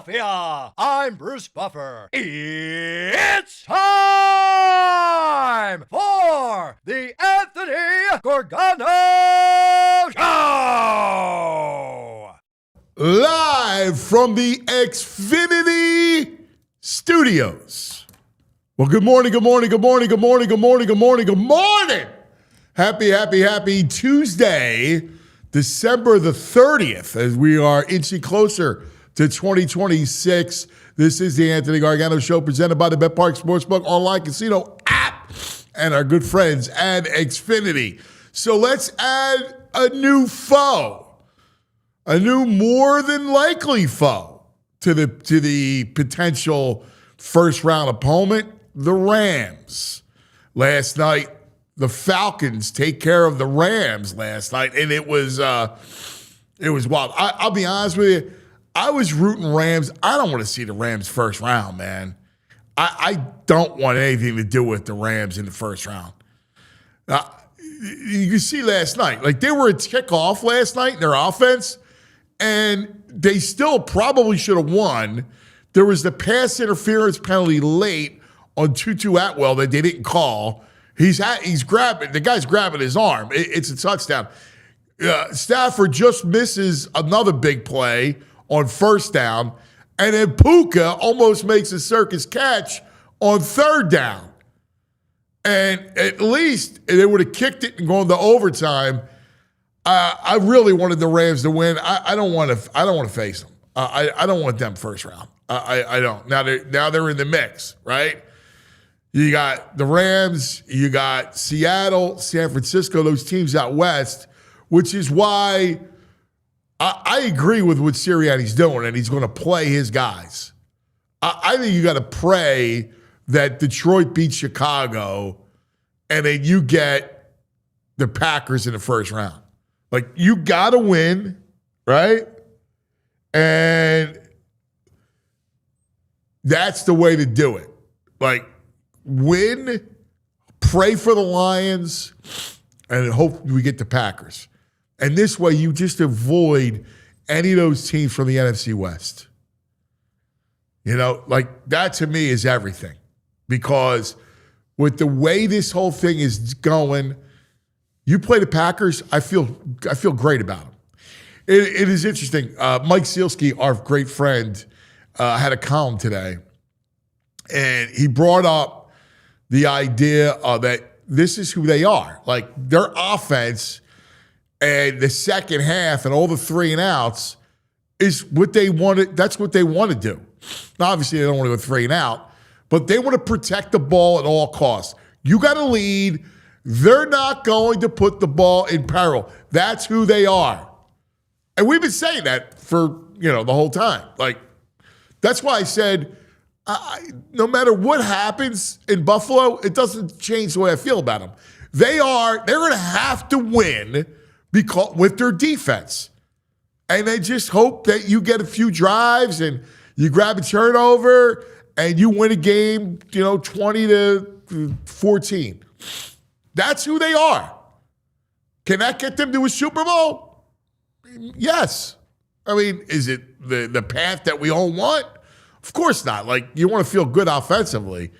Philadelphia. I'm Bruce Buffer. It's time for the Anthony Gorgano Show. Live from the Xfinity Studios. Well, good morning, good morning, good morning, good morning, good morning, good morning, good morning. Happy Tuesday, December the 30th, as we are inching closer to 2026. This is the Anthony Gargano Show, presented by the BetPark Sportsbook online casino app and our good friends at Xfinity. So let's add a new foe, a new more than likely foe to the potential first round opponent, the Rams. Last night, the Falcons take care of the Rams last night, and it was wild. I'll be honest with you. I was rooting Rams. I don't want to see the Rams first round, man. I don't want anything to do with the Rams in the first round. You can see last night, like they were a kickoff last night in their offense, and they still probably should have won. There was the pass interference penalty late on Tutu Atwell that they didn't call. He's grabbing, the guy's grabbing his arm. It's a touchdown. Stafford just misses another big play on first down, and then Puka almost makes a circus catch on third down. And at least they would have kicked it and gone to overtime. I really wanted the Rams to win. I don't want to face them. I don't want them first round. I don't. Now they're in the mix, right? You got the Rams, you got Seattle, San Francisco, those teams out west, which is why I agree with what Sirianni's doing, and he's going to play his guys. I think you got to pray that Detroit beats Chicago, and then you get the Packers in the first round. Like, you got to win, right? And that's the way to do it. Like, win, pray for the Lions, and hope we get the Packers. And this way, you just avoid any of those teams from the NFC West. You know, like that to me is everything. Because with the way this whole thing is going, you play the Packers, I feel great about them. It is interesting. Mike Sealski, our great friend, had a column today, and he brought up the idea that this is who they are. Like, their offense and the second half and all the 3 and outs is what they wanted. That's what they want to do. Now, obviously, they don't want to go 3 and out, but they want to protect the ball at all costs. You got to lead. They're not going to put the ball in peril. That's who they are. And we've been saying that for, the whole time. Like, that's why I said, no matter what happens in Buffalo, it doesn't change the way I feel about them. They're going to have to win with their defense. And they just hope that you get a few drives and you grab a turnover and you win a game, 20-14. That's who they are. Can that get them to a Super Bowl? Yes. I mean, is it the path that we all want? Of course not. Like, you want to feel good offensively.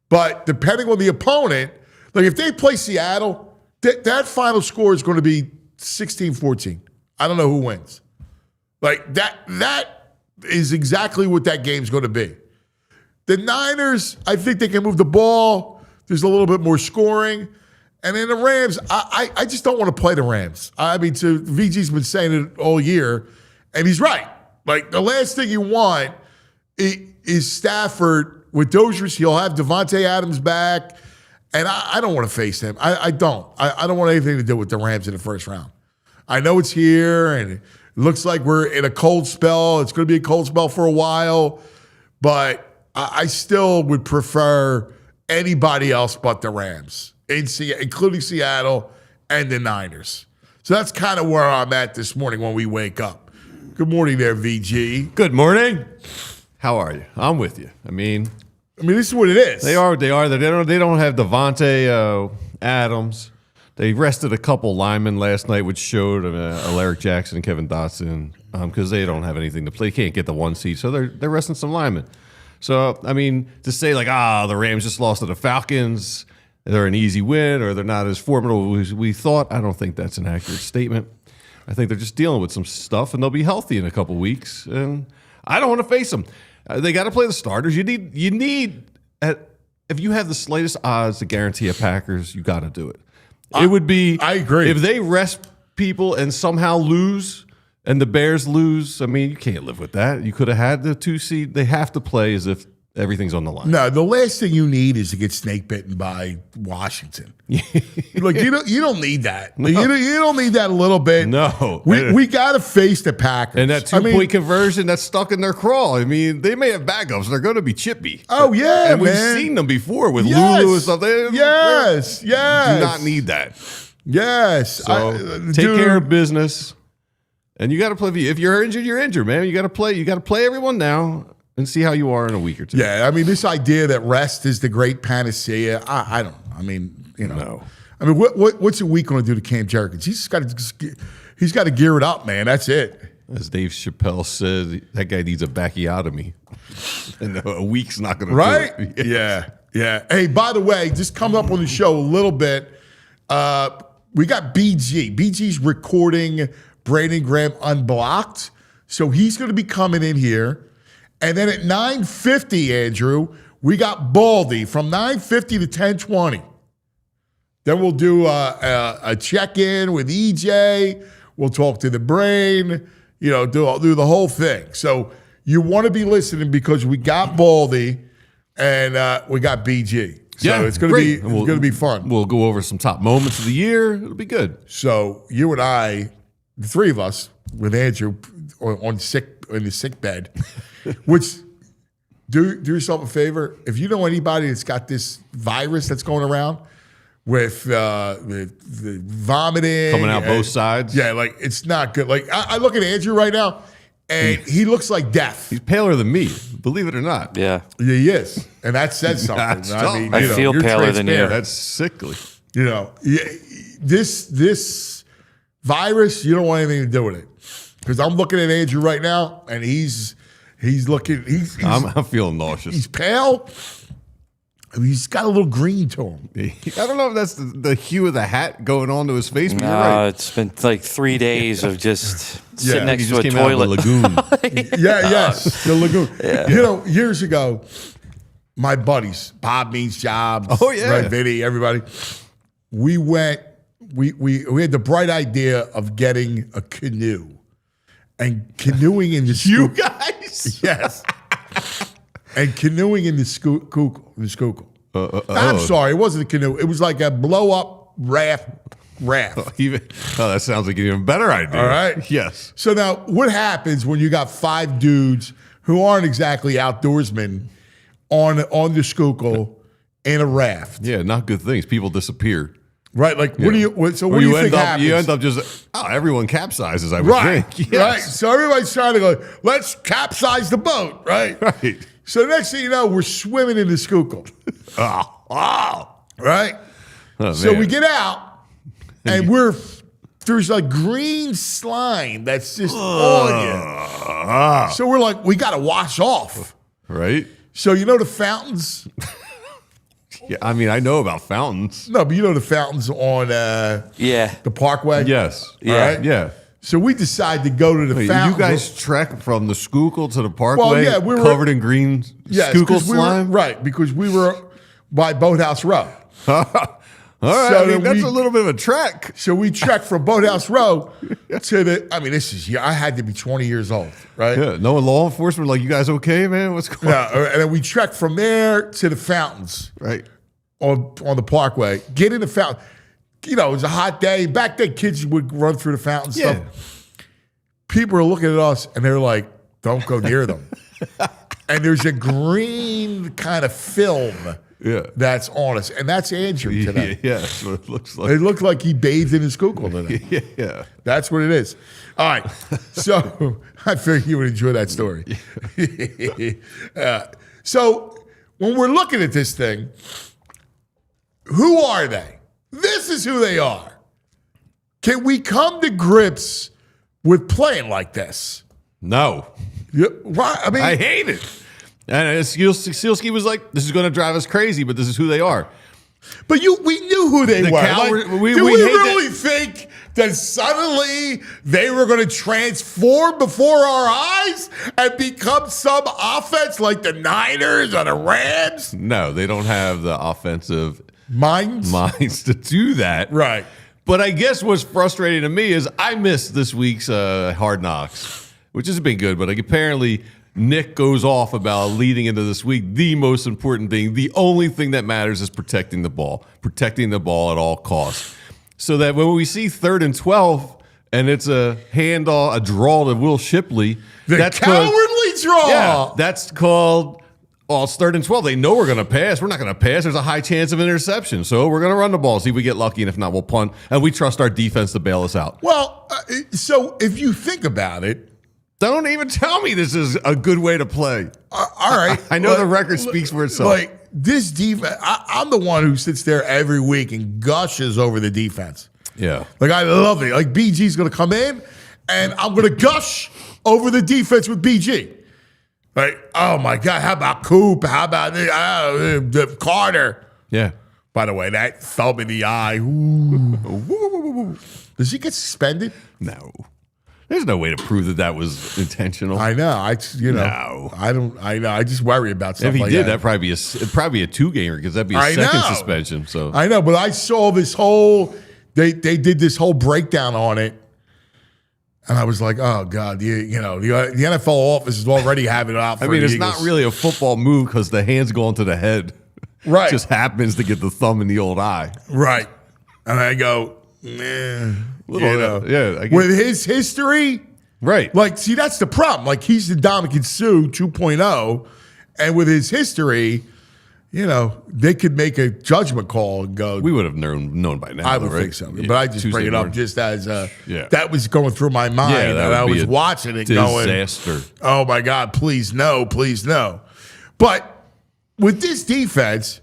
But depending on the opponent, like if they play Seattle, that final score is going to be 16-14. I don't know who wins. Like, that is exactly what that game's going to be. The Niners, I think they can move the ball. There's a little bit more scoring. And then the Rams, I just don't want to play the Rams. I mean, VG's been saying it all year, and he's right. Like, the last thing you want is Stafford with Dozers. He'll have Devontae Adams back, and I don't want to face him. I don't. I don't want anything to do with the Rams in the first round. I know it's here, and it looks like we're in a cold spell. It's going to be a cold spell for a while, but I still would prefer anybody else but the Rams, including Seattle and the Niners. So that's kind of where I'm at this morning when we wake up. Good morning there, VG. Good morning. How are you? I'm with you. I mean, this is what it is. They are. They don't have Devontae Adams. They rested a couple linemen last night, which showed Alaric Jackson and Kevin Dotson. because they don't have anything to play. They can't get the 1 seed, so they're resting some linemen. So, I mean, to say like, the Rams just lost to the Falcons, they're an easy win, or they're not as formidable as we thought, I don't think that's an accurate statement. I think they're just dealing with some stuff, and they'll be healthy in a couple weeks. And I don't want to face them. They got to play the starters. You need if you have the slightest odds to guarantee a Packers, you got to do it. It would be. I agree. If they rest people and somehow lose, and the Bears lose, I mean, you can't live with that. You could have had the 2 seed. They have to play as if everything's on the line. No, the last thing you need is to get snake bitten by Washington. Like you don't need that. No. You don't need that a little bit. No, we got to face the Packers. And that 2-point conversion that's stuck in their craw. I mean, they may have backups. They're going to be chippy. Oh yeah, and we've seen them before with Lulu and stuff. Yes. Do not need that. Yes. So take care of business. And you got to play. If you're injured, you're injured, man. You got to play. You got to play everyone now and see how you are in a week or two. Yeah, I mean, this idea that rest is the great panacea. I don't. I mean, No. I mean, what's a week going to do to Cam Jerkins? He's got to gear it up, man. That's it. As Dave Chappelle said, that guy needs a backiotomy, and a week's not going to right? do it. Yeah. Hey, by the way, just come up on the show a little bit. We got BG. BG's recording Brandon Graham Unblocked. So he's going to be coming in here. And then at 9:50, Andrew, we got Baldy from 9:50 to 10:20. Then we'll do a check-in with EJ. We'll talk to the brain, do the whole thing. So you want to be listening because we got Baldy and we got BG. So it's going to be fun. We'll go over some top moments of the year. It'll be good. So you and I, the three of us, with Andrew in the sick bed, which do yourself a favor. If you know anybody that's got this virus that's going around with the vomiting coming out both sides, like it's not good. Like I look at Andrew right now, and he looks like death. He's paler than me, believe it or not. Yeah, he is, and that says something. I feel paler than you. That's sickly. This virus, you don't want anything to do with it. Because I'm looking at Andrew right now, and he's looking. I'm feeling nauseous. He's pale. He's got a little green to him. I don't know if that's the hue of the hat going on to his face. But no, you're right. It's been like 3 days of just sitting next to a came out of toilet. the lagoon. The lagoon. Yeah. Years ago, my buddies, Bob Means Jobs, Red Vinny, everybody, we went. We had the bright idea of getting a canoe. And canoeing in the You guys? Yes. And canoeing in the Schuylkill. I'm sorry, it wasn't a canoe. It was like a blow-up raft. That sounds like an even better idea. All right? Yes. So now, what happens when you got 5 dudes who aren't exactly outdoorsmen on the Schuylkill in a raft? Yeah, not good things. People disappear. Right, like what do you think happens? You end up just everyone capsizes. I would think. Yes. Right. So everybody's trying to go. Let's capsize the boat. Right. Right. So the next thing you know, we're swimming in the Schuylkill. Right. Oh, so man. we get out, and there's like green slime that's just on you. So we're like, we got to wash off. Right. So the fountains. Yeah, I mean, I know about fountains. No, but the fountains on the Parkway? Yes. Yeah. Right? Yeah. So we decided to go to the fountains. You guys trek from the Schuylkill to the Parkway we were covered in green Schuylkill slime? Because we were by Boathouse Row. All right, So that's a little bit of a trek. So we trekked from Boathouse Row to I had to be 20 years old, right? Yeah, no law enforcement like, you guys okay, man? What's going on? And then we trekked from there to the fountains. Right. On the Parkway. Get in the fountain. It was a hot day. Back then, kids would run through the fountain stuff. People are looking at us, and they're like, don't go near them. And there's a green kind of film that's on us. And that's Andrew today. Yeah, that's what it looks like. It looked like he bathed in his Schuylkill today. Yeah. That's what it is. All right. So I figured you would enjoy that story. So when we're looking at this thing, who are they? This is who they are. Can we come to grips with playing like this? No. Yeah, why? I mean, I hate it. And Sealski was like, this is going to drive us crazy, but this is who they are. but we knew who they were. Coward- Like, we do we hate really think that suddenly they were going to transform before our eyes and become some offense like the Niners or the Rams? No, they don't have the offensive Minds? minds to do that. Right. But I guess what's frustrating to me is I missed this week's Hard Knocks, which has been good, but like apparently Nick goes off about leading into this week. The most important thing, the only thing that matters is protecting the ball at all costs. So that when we see 3rd and 12 and it's a handoff, a draw to Will Shipley, That's cowardly draw. Yeah, that's called, well, it's 3rd and 12. They know we're going to pass. We're not going to pass. There's a high chance of an interception. So we're going to run the ball, see if we get lucky, and if not, we'll punt. And we trust our defense to bail us out. Well, so if you think about it, Don't even tell me this is a good way to play. all right. I know the record speaks for itself. Like this defense, I'm the one who sits there every week and gushes over the defense. Yeah. Like I love it. Like BG's going to come in, and I'm going to gush over the defense with BG. Like, oh my God, how about Coop? How about Carter? Yeah. By the way, that thumb in the eye. Ooh. Does he get suspended? No. There's no way to prove that was intentional. I know. No. I don't. I know. I just worry about stuff if he like did, that. it'd probably be a 2-gamer because that'd be a second suspension. So I know, but I saw this whole. They did this whole breakdown on it, and I was like, oh God, the NFL office is already having it out. For it's the not Eagles. really a football move because the hand's going to the head. Right. Just happens to get the thumb in the old eye. Right. And I go, I guess. With his history, Right. like, see, that's the problem. Like, he's the Dominican Sue 2.0, and with his history, they could make a judgment call and go. We would have known by now. I would right? think so. Yeah. But I just Tuesday bring it up morning. just as that was going through my mind, Yeah, that and I would be was a watching it going, disaster. oh my God, please no, please no. But with this defense,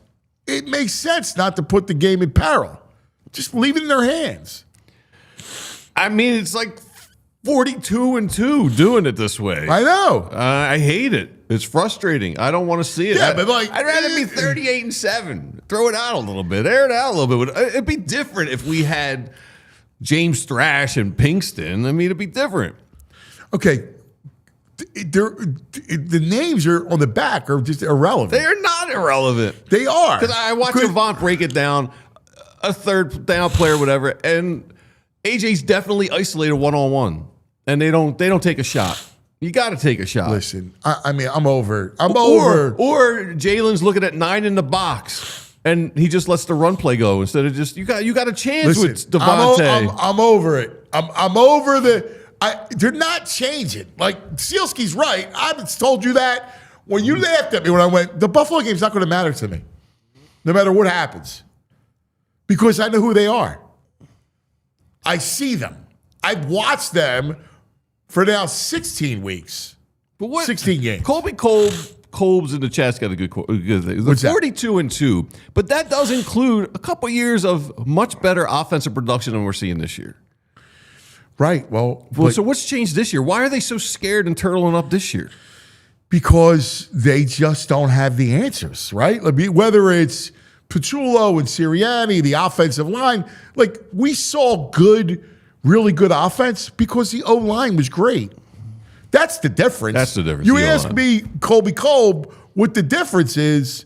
it makes sense not to put the game in peril. Just leave it in their hands. It's like 42-2 doing it this way. I know. I hate it. It's frustrating. I don't want to see it. Yeah, but like, I'd rather be 38-7. Throw it out a little bit. Air it out a little bit. It'd be different if we had James Thrash and Pinkston. It'd be different. Okay. The names are on the back are just irrelevant. They are not irrelevant. They are. Because I watched Avant break it down, a third down player, whatever, and AJ's definitely isolated one-on-one, and they don't take a shot. You got to take a shot. Listen, I'm over. Or Jalen's looking at 9 in the box, and he just lets the run play go instead of just you got a chance with Devontae. I'm over it. I'm over they're not changing. Like Sealski's right. I've told you that when you laughed at me when I went. The Buffalo game's not going to matter to me, no matter what happens, because I know who they are. I see them. I've watched them for now 16 weeks. But what 16 games. Colby Kolb's in the chat's got a good thing. What's that? 42-2, but that does include a couple years of much better offensive production than we're seeing this year. Right. Well, So what's changed this year? Why are they so scared and turtling up this year? because they just don't have the answers, right? Like, whether it's Pachulo and Sirianni, the offensive line, like we saw really good offense because the O-line was great. That's the difference. That's the difference. You the ask O-line. me, Colby Kolb, what the difference is.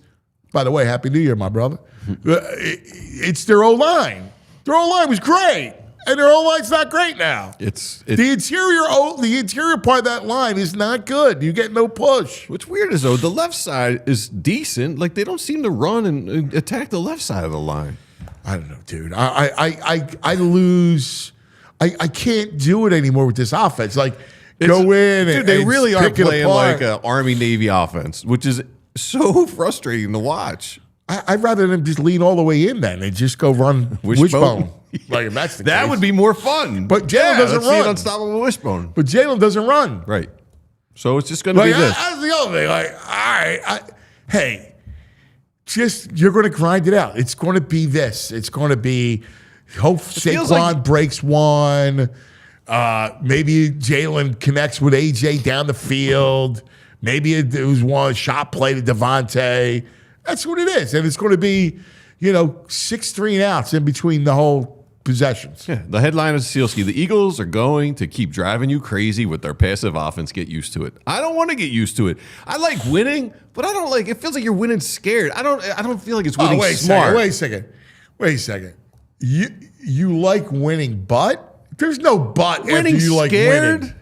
By the way, Happy New Year, my brother. It's their O-line. Their O-line was great. And their O-line's not great now. The interior part of that line is not good. You get no push. What's weird is, though, the left side is decent. Like, they don't seem to run and attack the left side of the line. I don't know, dude. I lose. I can't do it anymore with this offense. Like, go in and they really are pick it playing apart. like an Army-Navy offense, which is so frustrating to watch. I'd rather them just lean all the way in then and just go run wishbone. Like, if that's the That case. would be more fun. But Jalen doesn't let's see an run. unstoppable wishbone. But Jalen doesn't run. Right. So it's just going to be Like, this. that's the other thing. Like, all right, hey, you're going to grind it out. It's going to be this. It's going to be hope feels Saquon like- breaks one. Maybe Jalen connects with AJ down the field. Maybe it was one shot play to Devontae. That's what it is. And it's going to be, 6 3-and-outs in between the whole possessions. Yeah, the headline of Sealski, the Eagles are going to keep driving you crazy with their passive offense. Get used to it. I don't want to get used to it. I like winning, but I don't like it. Feels like you're winning scared. I don't feel like it's winning smart. Wait a second. You like winning, but there's no but winning after you like scared? winning.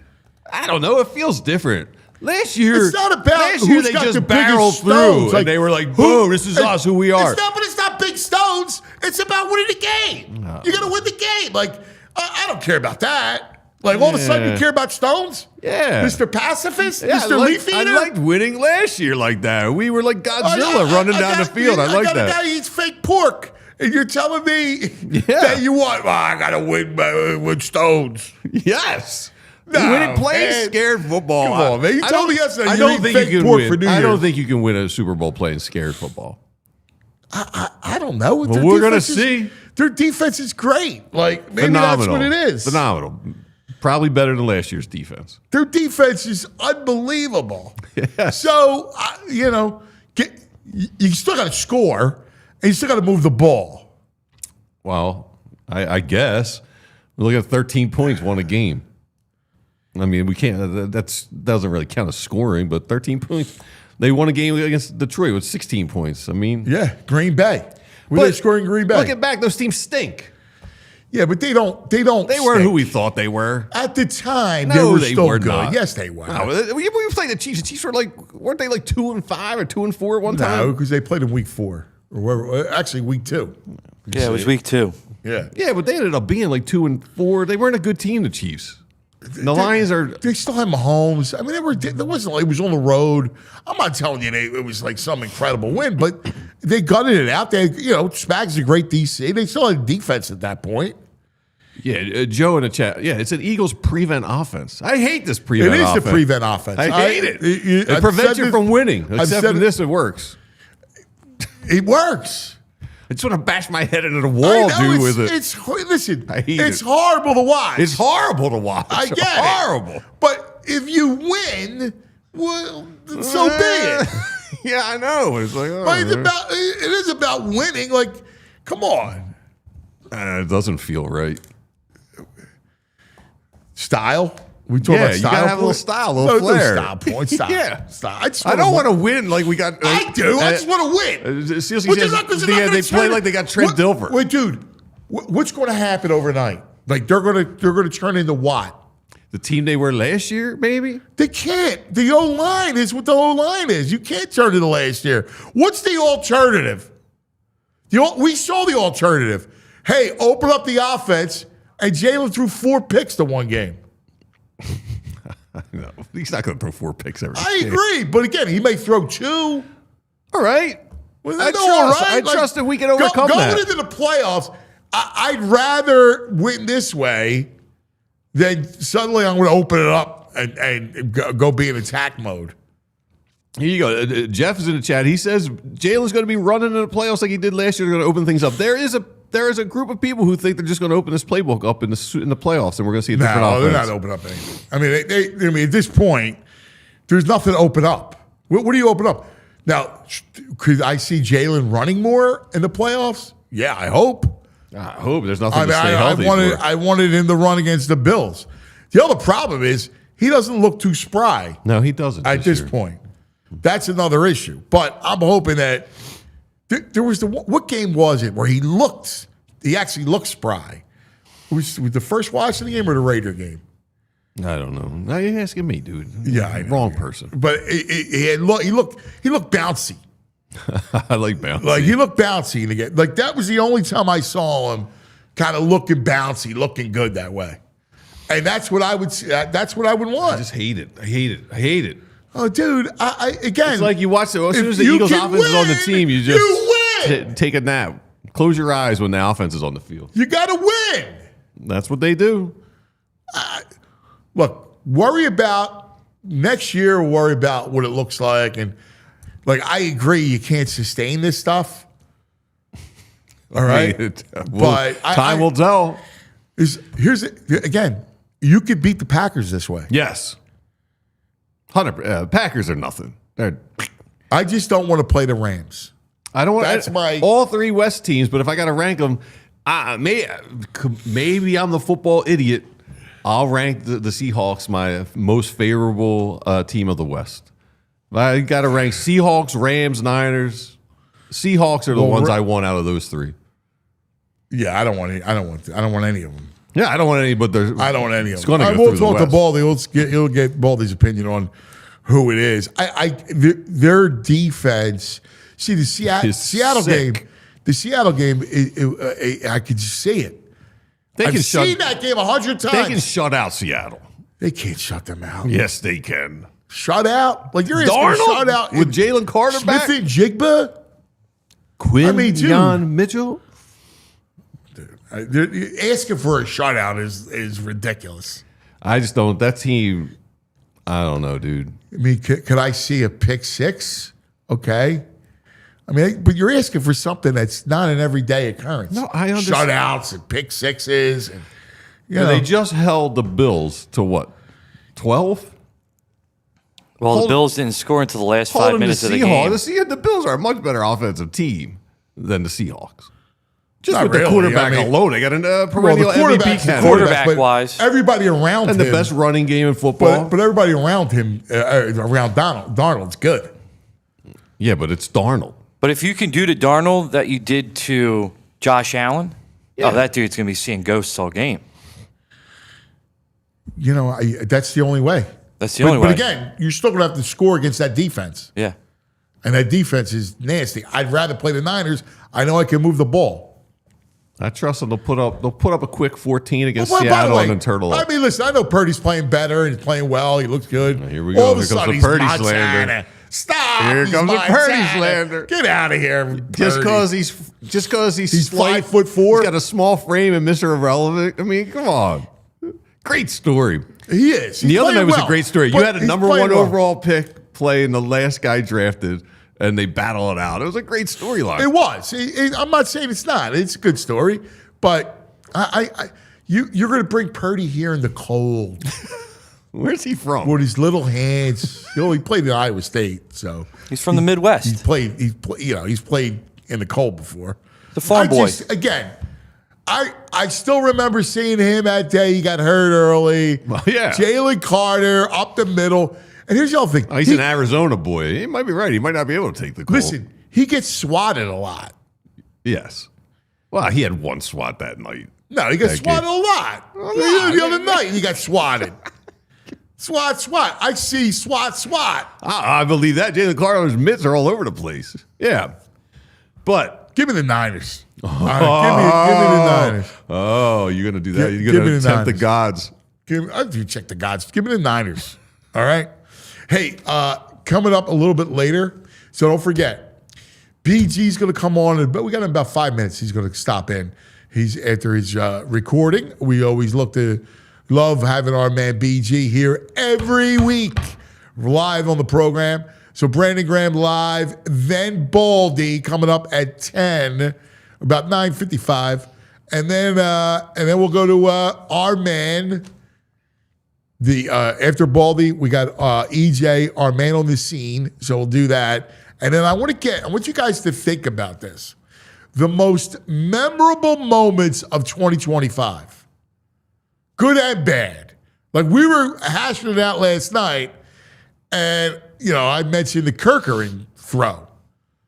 I don't know. It feels different. Last year, it's not about last year who's they got just the barreled biggest through, stones. and they were like, "Boom, this is us, who we are." It's not big stones. It's about winning the game. No. You got to win the game. Like I don't care about that. Like all of a sudden you care about stones? Yeah, Mr. Pacifist, yeah, Mr. Leaf Eater. I liked winning last year like that. We were like Godzilla running down the field. I like got that. a guy who eats fake pork, and you're telling me that you want? Well, I got to win with stones. Yes. No, winning, playing man. scared football. Come on, man. You told me yesterday I you don't eat think fake you can pork win. for New I don't Year's. think you can win a Super Bowl playing scared football. I don't know. Well, we're going to see. Their defense is great. Like maybe Phenomenal. that's what it is. Phenomenal. Probably better than last year's defense. Their defense is unbelievable. Yes. So you still got to score, and you still got to move the ball. Well, I guess we look at 13 points, won a game. I mean, we can't. That doesn't really count as scoring, but 13 points. They won a game against Detroit with 16 points. I mean, Yeah, Green Bay. Were they scoring Green Bay? looking back, those teams stink. Yeah, but they don't. They weren't stink. who we thought they were. At the time, No, they were they still were good. not. Yes, they were. No, we played the Chiefs. The Chiefs were weren't they like 2-5 or 2-4 at one No, time? because they played in week 4. Or wherever, actually, week 2. Yeah, it was week 2. Yeah. Yeah, but they ended up being like 2-4. They weren't a good team, the Chiefs. The Lions are. They still had Mahomes. I mean, there wasn't like it was on the road. I'm not telling you it was like some incredible win, but they gutted it out. Spags a great DC. They still had defense at that point. Yeah, Joe in the chat. Yeah, it's an Eagles prevent offense. I hate this prevent It is offense. the prevent offense. I hate it. It I've prevents said you this- from winning. I've Except said for this, it works. It works. I just want to bash my head into the I wall, know, dude, with it. Listen, I hate it's it. horrible to watch. It's horrible to watch. I get it. Horrible. But if you win, well, so be it. Yeah, I know. It's like, oh, But it is about winning. Like, come on. it doesn't feel right. Style. We talk about You style. gotta have a little points? style, a little flair. No style points. Style. Yeah. Style. I don't want to win like we got. I do. I just want to win. Sealski But you're says not- 'cause you're not they gonna play turn like it. they got Trent Dilfer. Wait, dude. What's going to happen overnight? Like they're going to turn into what? The team they were last year, maybe? They can't. The O-line is what the O-line is. You can't turn to the last year. What's the alternative? We saw the alternative. Hey, open up the offense, and Jalen threw 4 picks to one game. No, he's not going to throw 4 picks every I game. agree. But again, he may throw 2. All right. Well, I that's all trust. right. I Like, trust that we can overcome going that. into the playoffs, I'd rather win this way than suddenly I'm going to open it up and go be in attack mode. Here you go. Jeff is in the chat. He says Jalen's going to be running in the playoffs like he did last year. They're going to open things up. There is a group of people who think they're just going to open this playbook up in the playoffs, and we're going to see a different No, offense. they're not opening up anything. I mean, at this point, there's nothing to open up. What do you open up? Now, could I see Jalen running more in the playoffs? Yeah, I hope. I hope there's nothing to stay healthy I wanted him to run against the Bills. The other problem is he doesn't look too spry No, he doesn't. at this year. point. That's another issue. But I'm hoping that there was what game was it where he actually looked spry? Was the first Washington game or the Raider game? I don't know. Now you're asking me, dude. Yeah, I know. Wrong person. But he looked bouncy. I like bounce. Like he looked bouncy again. Like that was the only time I saw him kind of looking bouncy, looking good that way. And that's what I would. That's what I would want. I just hate it. I hate it. Oh, dude! Again, It's like you watch it. As soon if as the you Eagles can offense is on the win, team, you you just win. take a nap. Close your eyes when the offense is on the field. You got to win. That's what they do. Look, worry about next year. Worry about what it looks like, and like I agree, you can't sustain this stuff. All right, Well, but time will tell. Here's again. you could beat the Packers this way. Yes. 100. Packers are nothing. I just don't want to play the Rams. I don't want. That's my all three West teams. But if I got to rank them, maybe I'm the football idiot. I'll rank the Seahawks my most favorable team of the West. I got to rank Seahawks, Rams, Niners. Seahawks are the ones I want out of those three. Yeah, I don't want any. I don't want any of them. Yeah, I don't want any. But I don't want any of them. It's going to go we'll through talk the to Baldy. He'll get Baldy's opinion on who it is. Their defense. See the Seattle game. The Seattle game. I could just see it. I've seen that game 100 times. They can shut out Seattle. They can't shut them out. Yes, they can. Shut out? Like you're asking shut out with Jalen Carter Smith back? and Jigba? John Mitchell? Dude, asking for a shutout is ridiculous. I just don't. That team, I don't know, dude. I mean, could I see a pick six? Okay. I mean, but you're asking for something that's not an everyday occurrence. No, I understand. Shutouts and pick sixes. And, they just held the Bills to what? 12? Well, the Bills didn't score until the last 5 minutes of the game. The Bills are a much better offensive team than the Seahawks. Just Not with really. the quarterback alone, they got a perennial MVP candidate. Quarterback-wise. Everybody around And him. the best running game in football. But everybody around him, around Darnold's good. Yeah, but it's Darnold. But if you can do to Darnold that you did to Josh Allen, Yeah. that dude's going to be seeing ghosts all game. You know, that's the only way. That's the only way. But again, you're still going to have to score against that defense. Yeah. And that defense is nasty. I'd rather play the Niners. I know I can move the ball. I trust them. They'll put up a quick 14 against Well, by the Seattle way, and then turtle up. I mean, listen, I know Purdy's playing better and he's playing well. He looks good. Here we go. All of a Here comes sudden, the he's Purdy Montana. slander. Stop. Here He's comes the Purdy Montana. slander. Get out of here. Just Purdy. because he's slight, 5'4". he's got a small frame and Mr. Irrelevant. I mean, come on. Great story. He is. He's The other playing night was well, a great story. You but had a he's number playing one well. overall pick playing the last guy drafted, and they battle it out. It was a great storyline. It was. I'm not saying it's not. It's a good story, but you're going to bring Purdy here in the cold Where's he from? with his little hands. He played at Iowa State, so He's from the Midwest. he's played in the cold before. The farm boy. I still remember seeing him that day. He got hurt early. Well, yeah. Jalen Carter up the middle. And here's the other thing. Oh, he's an Arizona boy. He might be right. He might not be able to take the cold. Listen, he gets swatted a lot. Yes. Well, he had one swat that night. No, he got That swatted game. a lot. The other night, he got swatted. Swat. I see swat. I believe that. Jalen Carter's mitts are all over the place. Yeah. But Give me the Niners. All right, give me the Niners. Oh, you're going to do that? Give You're going me to the tempt the Niners. gods. I do check the gods. Give me the Niners. All right. Hey, coming up a little bit later, so don't forget, BG's going to come on, but we got him about 5 minutes. He's going to stop in. He's after his recording. We always love having our man BG here every week, live on the program. So Brandon Graham live, then Baldy coming up at 10, about 9:55, and then we'll go to our man. After Baldy, we got EJ, our man on the scene. So we'll do that, and then I want you guys to think about this: the most memorable moments of 2025, good and bad. Like we were hashing it out last night, and I mentioned the Kirkering throw.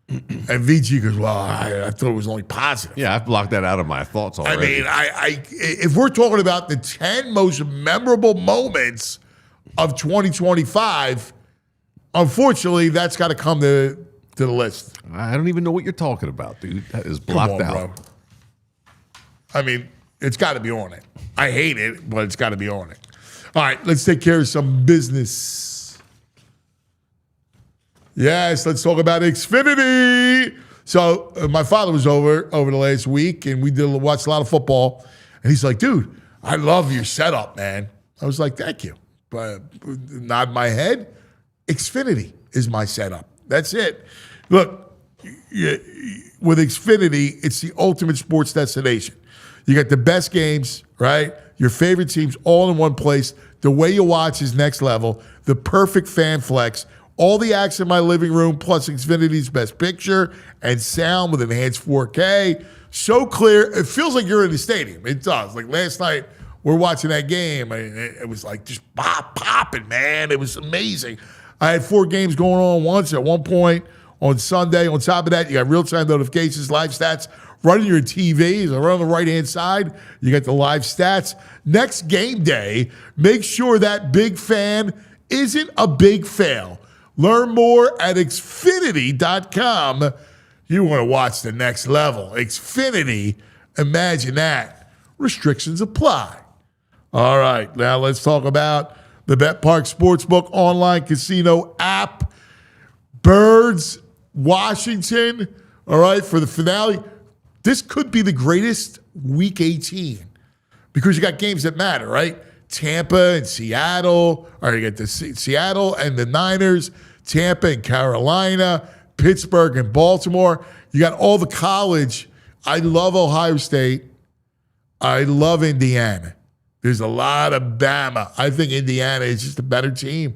And VG goes, well, I thought it was only positive. Yeah, I've blocked that out of my thoughts already. I mean, if we're talking about the 10 most memorable moments of 2025, unfortunately, that's got to come to the list. I don't even know what you're talking about, dude. That is Come blocked on, out. bro. I mean, it's got to be on it. I hate it, but it's got to be on it. All right, let's take care of some business. Yes, let's talk about Xfinity. So my father was over the last week, and we watched a lot of football. And he's like, dude, I love your setup, man. I was like, thank you. But nod my head. Xfinity is my setup. That's it. Look, with Xfinity, it's the ultimate sports destination. You got the best games, right? Your favorite teams all in one place. The way you watch is next level. The perfect fan flex. All the acts in my living room, plus Xfinity's best picture and sound with enhanced 4K. So clear, it feels like you're in the stadium. It does. Like last night, we're watching that game. It was like just popping, man. It was amazing. I had 4 games going on once at one point on Sunday. On top of that, you got real-time notifications, live stats, running your TVs. Right on the right-hand side, you got the live stats. Next game day, make sure that big fan isn't a big fail. Learn more at Xfinity.com. You want to watch the next level. Xfinity, imagine that. Restrictions apply. All right, now let's talk about the Bet Park Sportsbook online casino app. Birds, Washington, all right, for the finale. This could be the greatest Week 18 because you got games that matter, right? Tampa and Seattle, or you got the Seattle and the Niners, Tampa and Carolina, Pittsburgh and Baltimore. You got all the college. I love Ohio State. I love Indiana. There's a lot of Bama. I think Indiana is just a better team.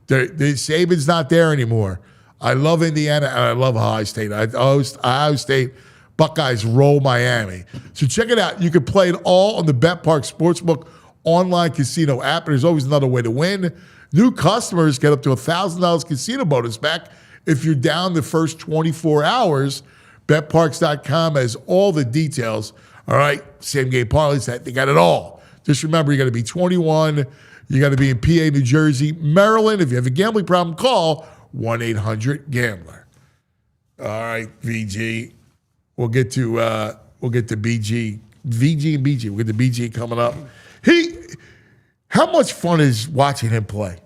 Saban's not there anymore. I love Indiana and I love Ohio State. Ohio State Buckeyes roll Miami. So check it out. You can play it all on the Bet Park Sportsbook online casino app. There's always another way to win. New customers get up to $1,000 casino bonus back if you're down the first 24 hours. BetParks.com has all the details. All right, same game parlays, they got it all. Just remember, you got to be 21. You got to be in PA, New Jersey, Maryland. If you have a gambling problem, call 1-800-GAMBLER. All right, VG. We'll get to BG. VG and BG. We'll get to BG coming up. How much fun is watching him play?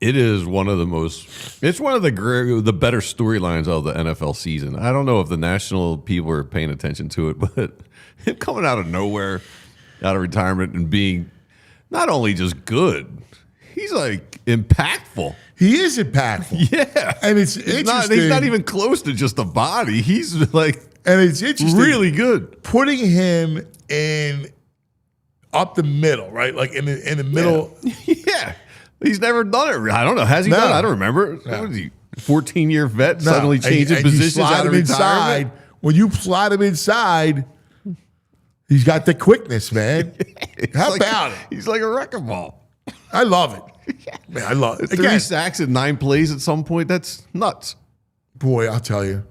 It is one of the the better storylines of the NFL season. I don't know if the national people are paying attention to it, but him coming out of nowhere, out of retirement, and being not only just good, he's like impactful. He is impactful. Yeah. And it's interesting. He's not even close to just a body. He's like, and it's interesting. Really good. Putting him in up the middle, right? Like in the middle. Yeah. He's never done it. I don't know. Has he done it? I don't remember. No. What is he? 14-year vet suddenly changing positions out of retirement? When you slide him inside, he's got the quickness, man. How about it? He's like a wrecking ball. I love it. Man, I love it. 3 sacks in 9 plays at some point. That's nuts. Boy, I'll tell you.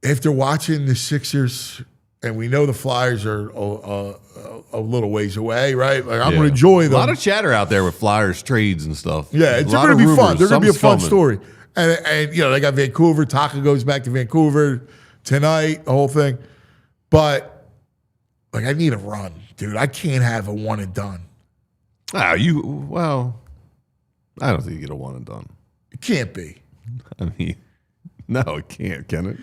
After watching the Sixers, and we know the Flyers are a little ways away, right? Like I'm going to enjoy them. A lot of chatter out there with Flyers trades and stuff. Yeah, it's going to be fun. They're going to be a fun story. And you know, they got Vancouver. Taka goes back to Vancouver tonight, the whole thing. But like, I need a run, dude. I can't have a one and done. I don't think you get a one and done. It can't be. I mean, no, it can't, can it?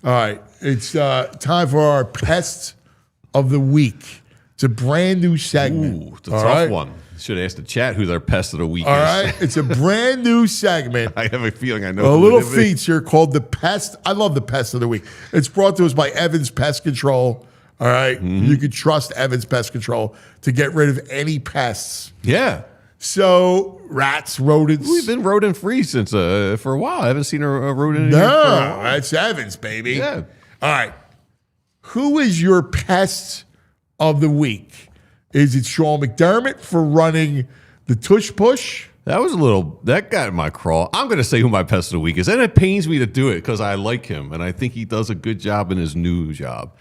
All right. It's time for our Pest of the Week. It's a brand new segment. Ooh, it's a tough one. Should ask the chat who their Pest of the Week is. All right. It's a brand new segment. I have a feeling I know. A little feature called the Pest. I love the Pest of the Week. It's brought to us by Evans Pest Control. All right. Mm-hmm. You can trust Evans Pest Control to get rid of any pests. Yeah. So, rats, rodents. We've been rodent free since for a while. I haven't seen a rodent. No, that's Evans, baby. Yeah. All right. Who is your Pest of the Week? Is it Sean McDermott for running the tush push? That got in my craw. I'm going to say who my Pest of the Week is, and it pains me to do it because I like him, and I think he does a good job in his new job.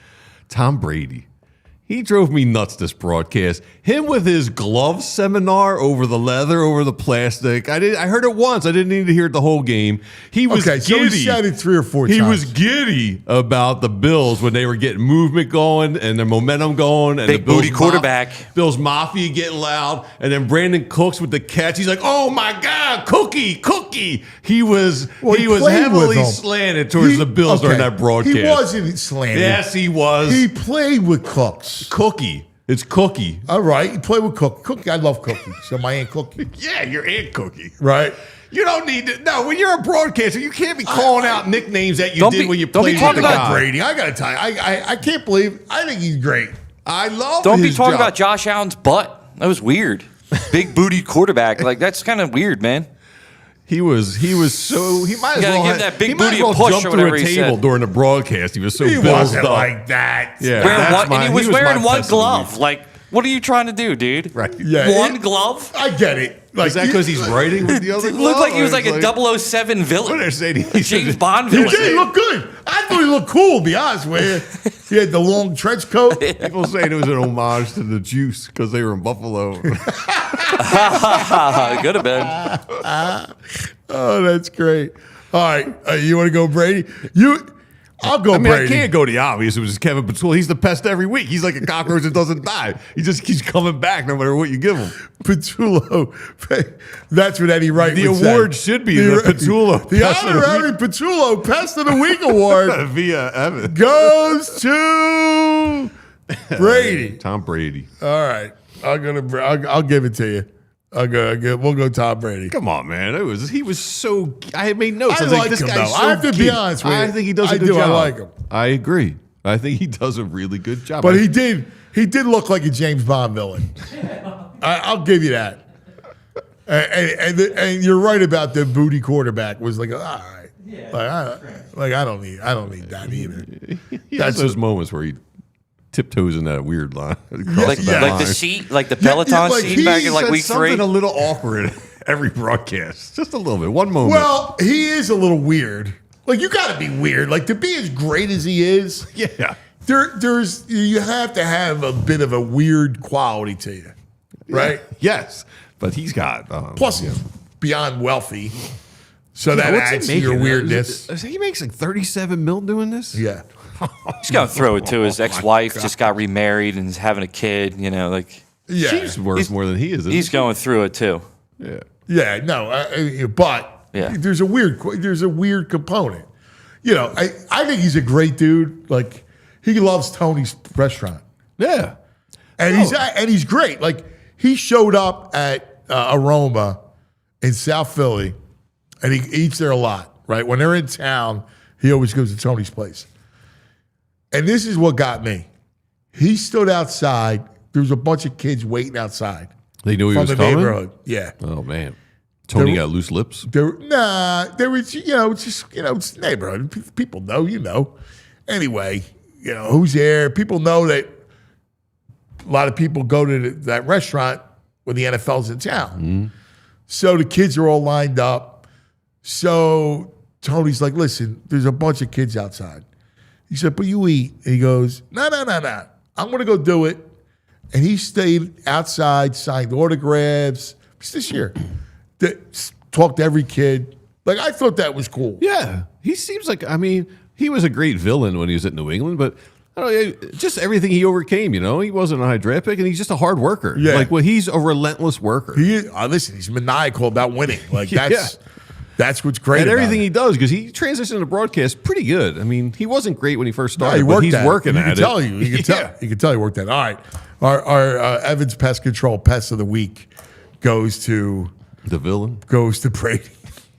Tom Brady. He drove me nuts this broadcast. Him with his glove seminar over the leather, over the plastic. I heard it once. I didn't need to hear it the whole game. He was giddy. So he said it 3 or 4 times. He was giddy about the Bills when they were getting movement going and their momentum going. And big the Bills booty quarterback. Bills Mafia getting loud. And then Brandon Cooks with the catch. He's like, oh my God, Cookie. He was heavily slanted towards the Bills during that broadcast. He wasn't slanted. Yes, he was. He played with Cooks. Cookie. It's Cookie. All right. You play with Cookie. Cookie. I love Cookie. So my Aunt Cookie. Yeah, your Aunt Cookie. Right. You don't need to. No, when you're a broadcaster, you can't be calling out nicknames that you did when you played with Brady. I got to tell you, I can't believe. I think he's great. I love Don't be his talking job. about Josh Allen's butt. That was weird. Big booty quarterback. Like, that's kind of weird, man. He was so he might as gotta well give have, that big he might booty as well a push jump or through whatever a he table said. during the broadcast. He was so He built wasn't up. like that. Yeah, Wearing that's and he my- was my wearing one pest of the glove. week. Like, what are you trying to do, dude? Right. Yeah, One glove? I get it. Like, Is that because he's writing with the other? It looked like he was glove, like or a it's 007 villain. What did I say? He James said- Bond He villain. did look good. I thought he looked cool, to be honest with you. He had the long trench coat. People saying it was an homage to the Juice because they were in Buffalo. Could have been. Oh, that's great. All right. You want to go Brady? I'll go I mean, Brady. I can't go the obvious. It was Kevin Patullo. He's the pest every week. He's like a cockroach that doesn't die. He just keeps coming back no matter what you give him. Patullo. That's what Eddie Wright The would say. award should be the Patullo The Pest of the honorary Patullo Pest of the Week award Via Evan. goes to Brady. Tom Brady. All right. I'll give it to you. We'll go Tom Brady. Come on, man. He was so. I had made notes. I was like this him, guy's though. so I have to be keen. honest with you. I think he does a I good do. I job. like him. I agree. I think he does a really good job. But he did look like a James Bond villain. I'll give you that. And you're right about the booty quarterback was like, all right. Yeah, I don't need that either. He has those moments where he tiptoes in that weird line. Like the seat, like the Peloton like seat back in He like said week something 3. a little awkward every broadcast. Just a little bit. One moment. Well, he is a little weird. Like, you got to be weird. Like, to be as great as he is, yeah. you have to have a bit of a weird quality to you, right? Yes. But he's got. Plus, he's beyond wealthy, so that adds to your weirdness. He makes like $37 million doing this. Yeah. He's going to throw it to his ex-wife, just got remarried and is having a kid, like. Yeah. She's worth more than he is. isn't He's she? going through it too. Yeah. Yeah, no, but Yeah. there's a weird component. I think he's a great dude. Like, he loves Tony's restaurant, Yeah. and he's great. Like, he showed up at Aroma in South Philly, and he eats there a lot. Right when they're in town, he always goes to Tony's place. And this is what got me. He stood outside. There was a bunch of kids waiting outside. They knew he from was the coming? neighborhood. Yeah. Oh, man. Tony got loose lips. There was, it's just, it's neighborhood. People know, Anyway, who's there? People know that a lot of people go to that restaurant when the NFL's in town. Mm-hmm. So the kids are all lined up. So Tony's like, listen, there's a bunch of kids outside. He said, but you eat. And he goes, no. I'm going to go do it. And he stayed outside, signed autographs. It's this year. Talked to every kid. Like, I thought that was cool. Yeah. He seems like, he was a great villain when he was at New England, but I don't know, just everything he overcame, He wasn't a high draft pick, and he's just a hard worker. Yeah. He's a relentless worker. Listen, he's maniacal about winning. Like, that's what's great And about everything it. he does, because he transitioned to broadcast pretty good. He wasn't great when he first No, started, he but worked he's at working it. at it. You can tell. You can tell he worked at it. All right. Our Evans Pest Control Pest of the Week goes to The villain, Brady.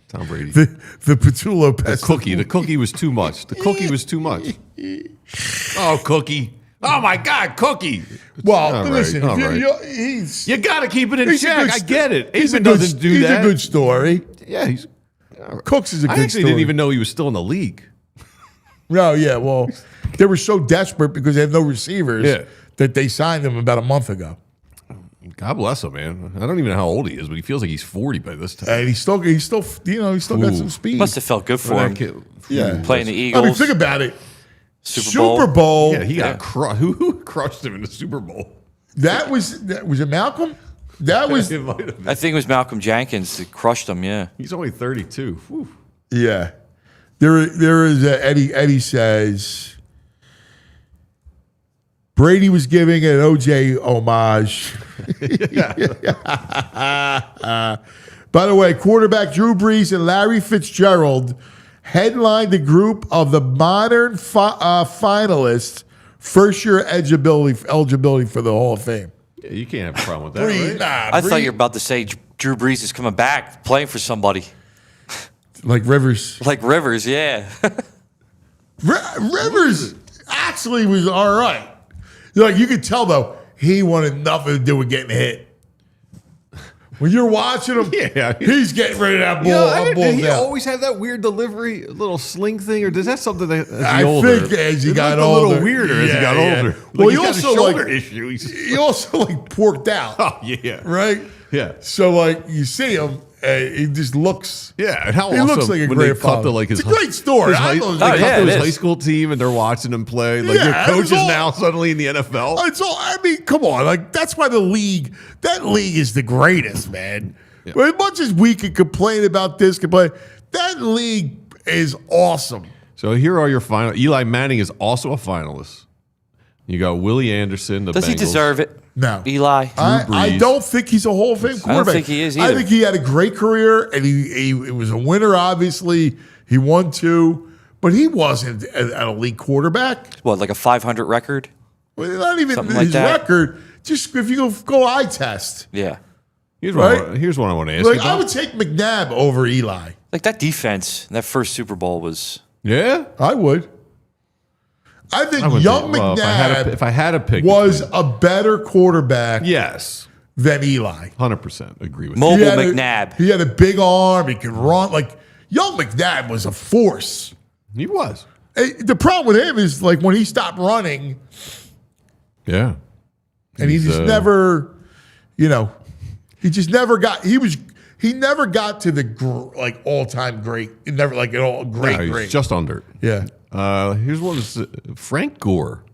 Tom Brady. The Patullo The Pest. cookie. The cookie was too much. Oh, Cookie. Oh, my God, Cookie. Well, All right, listen, all he's You got to keep it in he's a check. good I st- get it. He's Aikman doesn't do he's that. a good story. Yeah, he's. Cooks is a good I actually story. didn't even know he was still in the league. No, yeah. Well, they were so desperate because they have no receivers Yeah. that they signed him about a month ago. God bless him, man. I don't even know how old he is, but he feels like he's 40 by this time. And he's still got some speed. Must have felt good for him. Yeah. Playing the Eagles. I mean, think about it. Super Bowl. Yeah, he got crushed. Who crushed him in the Super Bowl? Was it Malcolm? That was It might have been. I think it was Malcolm Jenkins that crushed him, yeah. He's only 32. Whew. yeah. There is Eddie says Brady was giving an OJ homage. By the way, quarterback Drew Brees and Larry Fitzgerald headlined the group of the modern finalists first year eligibility for the Hall of Fame. Yeah, you can't have a problem with that, right? I thought you were about to say Drew Brees is coming back playing for somebody. Like Rivers. Like Rivers, yeah. Rivers actually was all right. Like you could tell though, he wanted nothing to do with getting hit. When you're watching him, he's getting ready to have ball. Did he down. always have that weird delivery, little sling thing, or does that something that as I he older? think as he It got looked older, a little weirder as he got older. Well, Like he he's got a also shoulder issue. he also like porked out. Oh yeah, Right. Yeah. So like you see him, he just looks. Yeah, and how He awesome looks like a when great they cut father. to like his It's a great story. his I high, thought it was they like- cut yeah, to it his is. high school team and they're watching him play. Like Yeah, their it was coach is all- now suddenly in the NFL. It's all. I mean, come on. Like that's why that league is the greatest, man. Yeah. As much as we could complain about this, that league is awesome. So here are your final. Eli Manning is also a finalist. You got Willie Anderson. The Does he Bengals. deserve it? No, Eli. I Brees. don't think he's a Hall of Fame quarterback. think he is I either. think he had a great career, and he was a winner. Obviously, he won 2, but he wasn't an elite quarterback. What, like a 500 record? Well, not even Something like his that. record. Just if you go eye test, Yeah. Here's Right? what I want to ask like you I about. would take McNabb over Eli. Like that defense, that first Super Bowl was. Yeah, I would. I think I would young think- well, McNabb if I had a pick, was between- a better quarterback yes, than Eli. 100% agree with Mobile He had McNabb. He had a big arm. He could run. Like young McNabb was a force. you. He was. The problem with him is like when he stopped running, Yeah, and he He's, just never, he just never got. He never got to the like all time great. He never like an all great he's great. just under it. Yeah, Here's one. Frank Gore.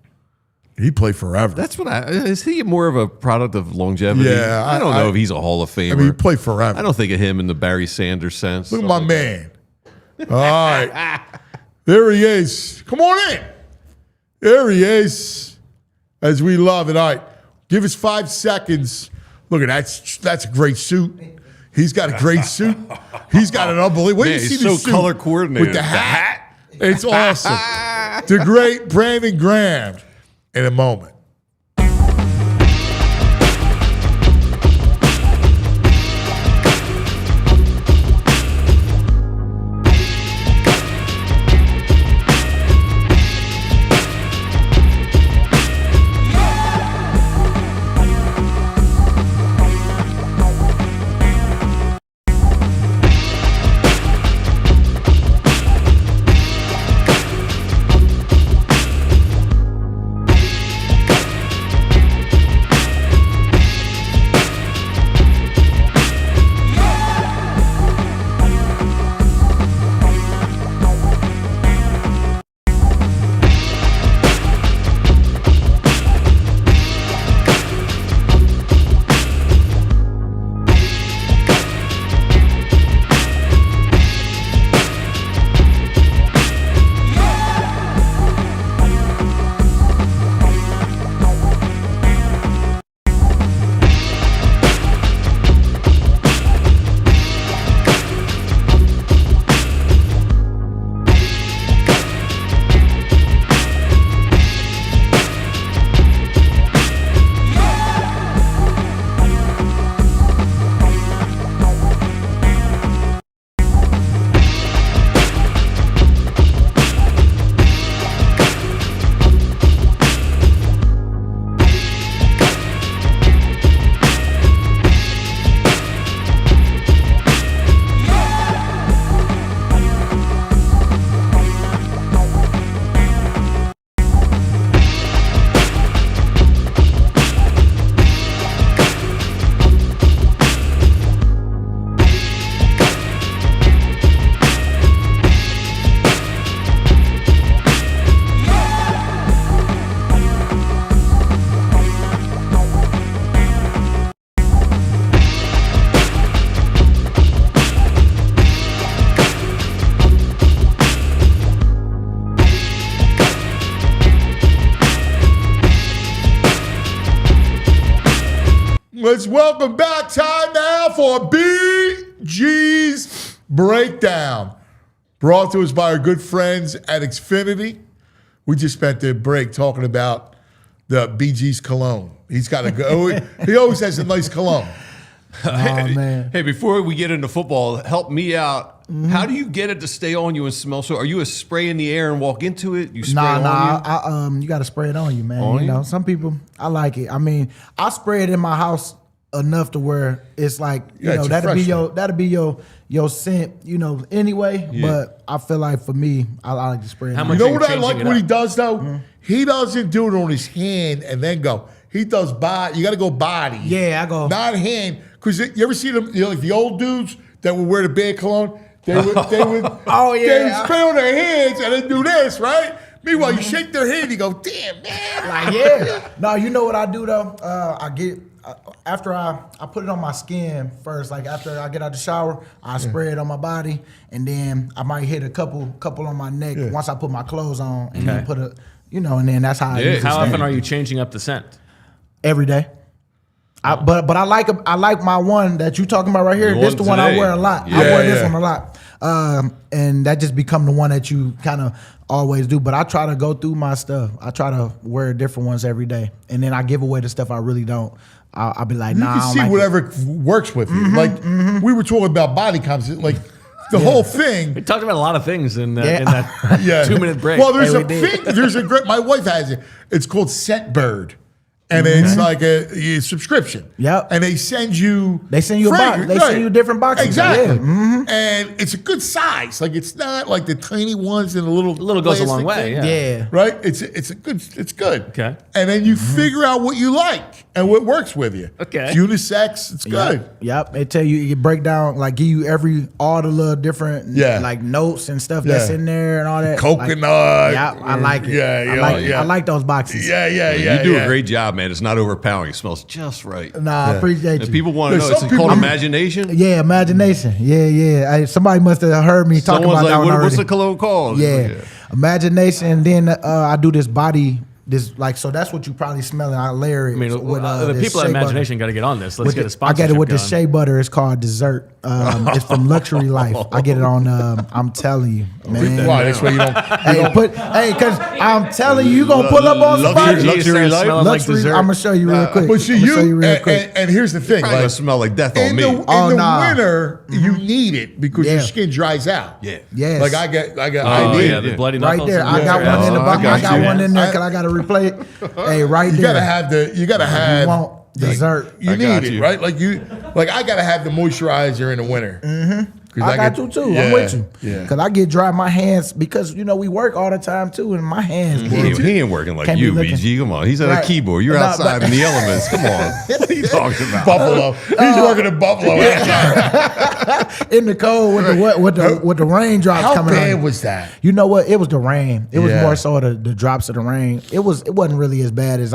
he played forever. That's what is he more of a product of longevity? Yeah, I don't know if he's a Hall of Famer. I mean, he played forever. I don't think of him in the Barry Sanders sense. Look at my man. All right. There he is. Come on in. There he is. As we love it. All right. Give us 5 seconds. Look at that. That's a great suit. He's got a great suit. He's got an unbelievable. Wait Man, till you see he's the so suit color coordinated. with the The hat. It's awesome. The great Brandon Graham in a moment. Let's welcome back. Time now for BG's Breakdown. Brought to us by our good friends at Xfinity. We just spent the break talking about the BG's cologne. He's got a go. He always has a nice cologne. Hey, before we get into football, help me out How do you get it to stay on you and smell? So are you a spray in the air and walk into it? You spray it on you? You got to spray it on you, man. On you know, you? some people, I like it. I mean, I spray it in my house enough to where it's like, you know, that'll be your scent, you know, anyway. Yeah. But I feel like for me, I like to spray it. You on. know what I like what he does though? He doesn't do it on his hand and then go. He does body. You got to go body. Yeah, I go. Not hand. Because you ever see them, you know, like the old dudes that would wear the bad cologne? They would they would spray on their hands and then do this, right? Meanwhile, you shake their hand, you go, damn, man. Like, yeah. No, you know what I do though? After I put it on my skin first, like after I get out the shower, I spray it on my body, and then I might hit a couple on my neck once I put my clothes on, and then put and then that's how I use it. How often are you changing up the scent? Every day. But I like my one that you talking about right here. This the one I wear a lot. I wear this one a lot. And that just become the one that you kind of always do. But I try to go through my stuff. I try to wear different ones every day. And then I give away the stuff I really don't. I'll be like, nah, You can see whatever works with you. Like we were talking about body comps, like the whole thing. We talked about a lot of things in that 2-minute break. Well, there's there's a great. My wife has it. It's called Scentbird. And it's like a subscription. Yep. And they send you a box. They send you different boxes. Exactly. Yeah. And it's a good size. Like it's not like the tiny ones and the little goes a long way. thing. Yeah. Right? It's good. Okay. And then you figure out what you like and what works with you. Okay. It's unisex. It's good. Yep. They tell you break down, like give you all the little different like notes and stuff that's in there and all that. Coconut. I like it. I like those boxes. Yeah. You do a great job, man. It's not overpowering. It smells just right. Nah, I appreciate And you. people want to know. There's It's some called people- imagination. Yeah, imagination. Yeah. Somebody must have heard me talking Someone's about that like, one what's already. the cologne called? Yeah, imagination. And then I do this body. So that's what you probably smelling. I layer it. I mean, with, the this people at shea butter. Imagination got to get on this. Let's With get a I sponsorship get it with the going. shea butter. It's called Dessert. It's from Luxury Life. I get it on. I'm telling you, man. Why? This way you don't. Because I'm telling you gonna pull up on somebody. Luxury life. Smelling like dessert. I'm gonna show you real quick. But see, I'm gonna show you real quick. and here's the thing. Probably Like, gonna smell like death on in me. the nah. winter, you need it because your Yeah. skin dries out. Yeah. Yes. Like I got Oh, ID. yeah, the bloody Right knuckles. there, I got one in the box. I got one in there because I got to replay it. Hey, right You there. gotta have. You want dessert. You I need got it, you. right? Like I gotta have the moisturizer in the winter. Mm-hmm. I got you too. I'm with you. Because I get dry my hands because, we work all the time too, and my hands. He ain't working like Can't you, be looking- BG. Come on. He's at Right. a keyboard. You're Nah, outside but- in the elements. Come on. What are you talking about? Buffalo. He's working in Buffalo. outside. In the cold with the raindrops How coming bad on. was that? You know what? It was the rain. It was Yeah. more so the drops of the rain. It wasn't really as bad as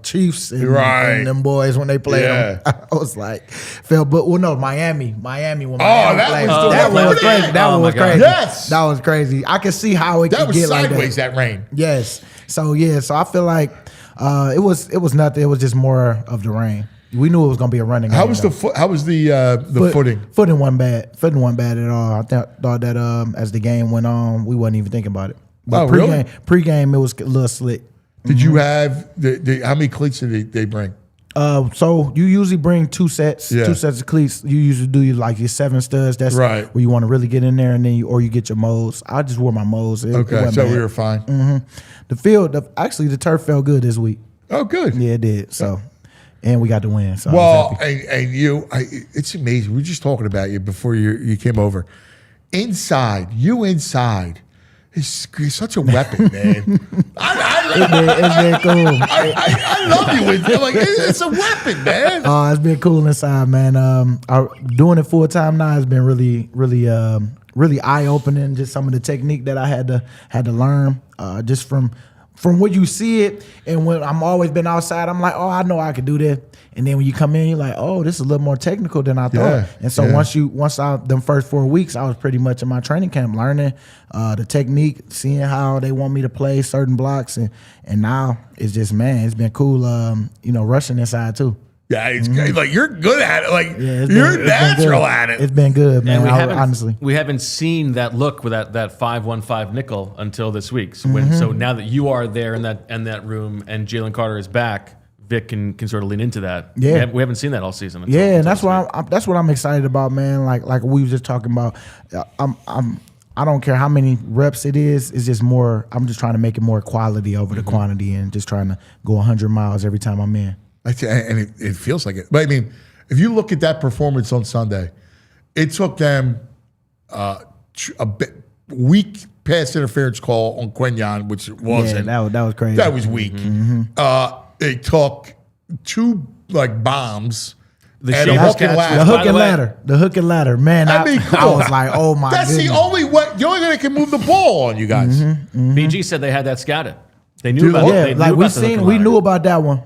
Chiefs and, Right. and them boys when they played them. I was like, Miami when Miami that played. was the That one. one was crazy. That Oh, one was my God. crazy. Yes. That was crazy. I could see how it That could was get like sideways. that. That rain. Yes. So I feel like it was nothing. It was just more of the rain. We knew it was gonna be a running game. How was the foot? How was the footing? Footing wasn't bad. Footing wasn't bad at all. I thought that as the game went on, we wasn't even thinking about it. But really? Pregame, it was a little slick. Did you have how many cleats did they bring? So you usually bring two sets Yeah. of cleats. You usually do your 7 studs. That's Right. where you want to really get in there, and then you get your moles. I just wore my moles. It Okay, wasn't so bad. we were fine. The field. Actually, the turf felt good this week. Oh, good. Yeah, it did. So, and we got the win. So I was Well, happy. and it's amazing. We were just talking about you before you came over. Inside, you're such a weapon, man. It's been cool. I love you. It's a weapon, man. It's been cool inside, man. Doing it full time now has been really, really, really eye opening. Just some of the technique that I had to learn, just from when you see it, and when I'm always been outside, I'm like, oh, I know I could do that. And then when you come in, you're like, oh, this is a little more technical than I thought. Yeah, And so them first 4 weeks, I was pretty much in my training camp learning the technique, seeing how they want me to play certain blocks, and now it's just, man, it's been cool. Rushing inside too. Yeah, it's great. Like you're good at it. Like Yeah, you're it's natural been at it. It's been good, man. And Honestly. we haven't seen that look with that 5-1-5 nickel until this week. So now that you are there in that room and Jalen Carter is back, Vic can sort of lean into that. Yeah. We haven't seen that all season. And that's why that's what I'm excited about, man. Like we were just talking about. I don't care how many reps it is. It's just more. I'm just trying to make it more quality over the quantity, and just trying to go 100 miles every time I'm in. And it feels like it. But I mean, if you look at that performance on Sunday, it took them a weak pass interference call on Quinyon, which wasn't. Yeah, that was crazy. That was weak. It took 2 bombs. The and a Shavers hook and catch ladder. The hook and ladder. Man, I was like, oh my That's goodness. the only way. The only thing that can move the ball on you guys. BG said they had that scouted. They knew about Yeah, they like knew we about the hook and we ladder. knew about that one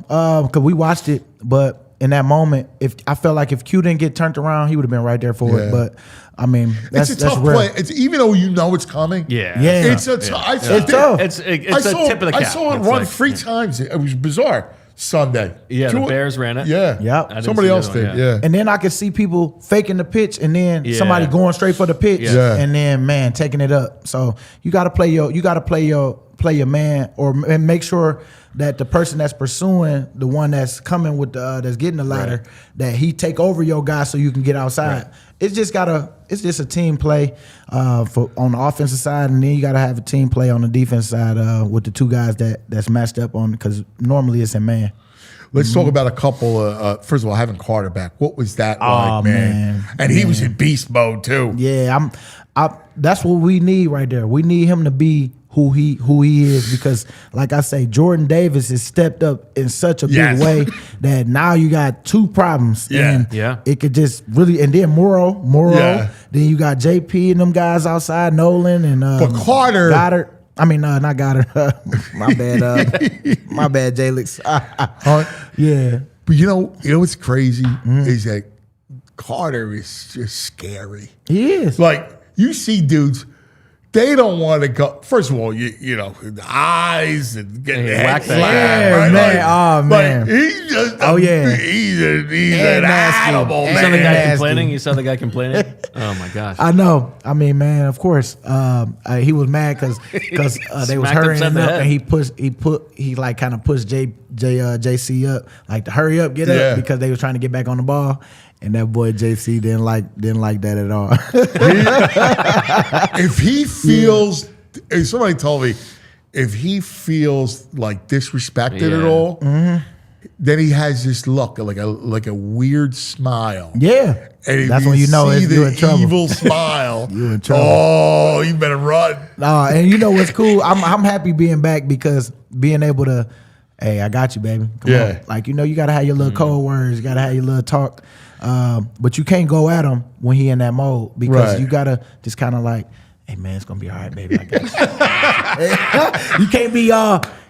because we watched it. But in that moment, if I felt like if Q didn't get turned around, he would have been right there for Yeah. it. But I mean, It's a tough real. play. It's even though you know it's coming. Yeah. Yeah. It's a tough. It's tough. It's I a saw, tip of the cap. I saw it It's run like- 3 times. It was bizarre. Sunday. Yeah, the Bears ran it. Yeah. Yep. I didn't Somebody see the else other did. one, Yeah. And then I could see people faking the pitch, and then Yeah. somebody going straight for the pitch, Yeah. and then man taking it up. So you got to play your man, and make sure that the person that's pursuing the one that's coming with that's getting the ladder, that he take over your guy so you can get outside. Right. It's just a team play for on the offensive side, and then you got to have a team play on the defense side with the 2 guys that's matched up on, because normally it's a man. Let's talk about a couple of, first of all, having Carter back. What was that like, man? And he was in beast mode, too. Yeah, that's what we need right there. We need him to be who he is, because, like I say, Jordan Davis has stepped up in such a big way that now you got 2 problems. Yeah. And Yeah. it could just really, and then Morrow. Yeah. Then you got JP and them guys outside, Nolan and But Carter. Goddard. I mean, not Goddard. My bad. My bad, Jalix. Yeah. But you know what's crazy is that Carter is just scary. He is. Like, you see dudes, they don't want to go. First of all, you know, the eyes and getting the head whack that slammed, guy. right? Man, oh, man. he's just He's an nasty. animal, You saw the man. guy Nasty. complaining. You saw the guy complaining. Oh my gosh. I know. I mean, man, of course, he was mad because they was Smacked hurrying upside him the up, head. and he like kind of pushed JC up, like to hurry up, get Yeah. up, because they was trying to get back on the ball, and that boy JC didn't like that at all. If he feels, if somebody told me, if he feels like disrespected at Yeah. all, then he has this look, like a weird smile. Yeah, And if that's when you know see you're the in trouble. evil smile. You in trouble. Oh, you better run. And you know what's cool? I'm happy being back, because being able to, hey, I got you, baby. Come Yeah. on. Like, you know, you gotta have your little cold words, you gotta have your little talk, but you can't go at him when he in that mode, because Right. you gotta just kind of like, hey man, it's gonna be all right, baby. I got you. You can't be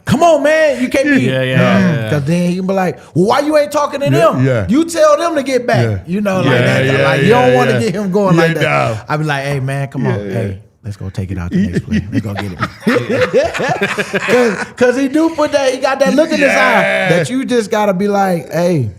come on, man. You can't be Yeah. because then you be like, well, why you ain't talking to them? yeah. You tell them to get back. Yeah. You know, like Yeah, that. yeah, Like, you yeah, don't want to yeah. get him going Yeah, like that. no. I be like, hey man, come on, hey. Let's go take it out the next play. Let's go get it. Cause he do put that, he got that look in his eye that you just gotta be like, hey,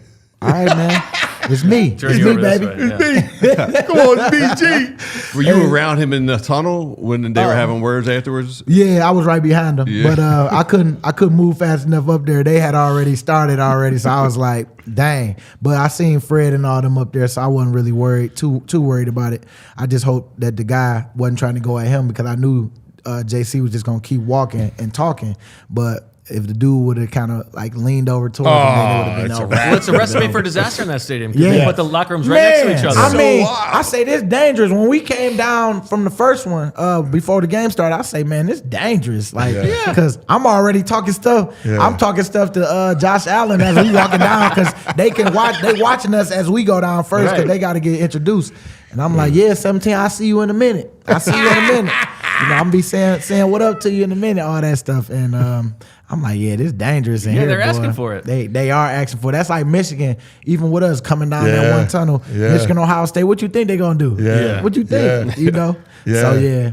all right, man. It's me. Turn It's you me, over this baby. way, yeah. Come on, BG. Were you around him in the tunnel when they were having words afterwards? Yeah, I was right behind him, Yeah. but I couldn't move fast enough up there. They had already started already, so I was like, dang. But I seen Fred and all them up there, so I wasn't really worried too worried about it. I just hoped that the guy wasn't trying to go at him, because I knew JC was just gonna keep walking and talking, but. If the dude would have kind of like leaned over towards him, then it would have been it's a over. wrap. Well, it's a recipe for disaster in that stadium. Yeah. They put the locker rooms right next to each other. I mean, wild. I say this dangerous. When we came down from the first one, before the game started, I say, man, this dangerous. Like, because I'm already talking stuff. Yeah. I'm talking stuff to Josh Allen as we walking down, because they watching us as we go down first, because they got to get introduced. And I'm like, yeah, 17, I'll see you in a minute. I'll see you in a minute. You know, I'm be saying what up to you in a minute, all that stuff. And I'm like, yeah, this dangerous in Yeah, here. they're boy. asking for it. They are asking for it. That's like Michigan, even with us coming down that Yeah. one tunnel. Yeah. Michigan, Ohio State. What you think they gonna do? Yeah. What you think? Yeah. You know? Yeah. So yeah.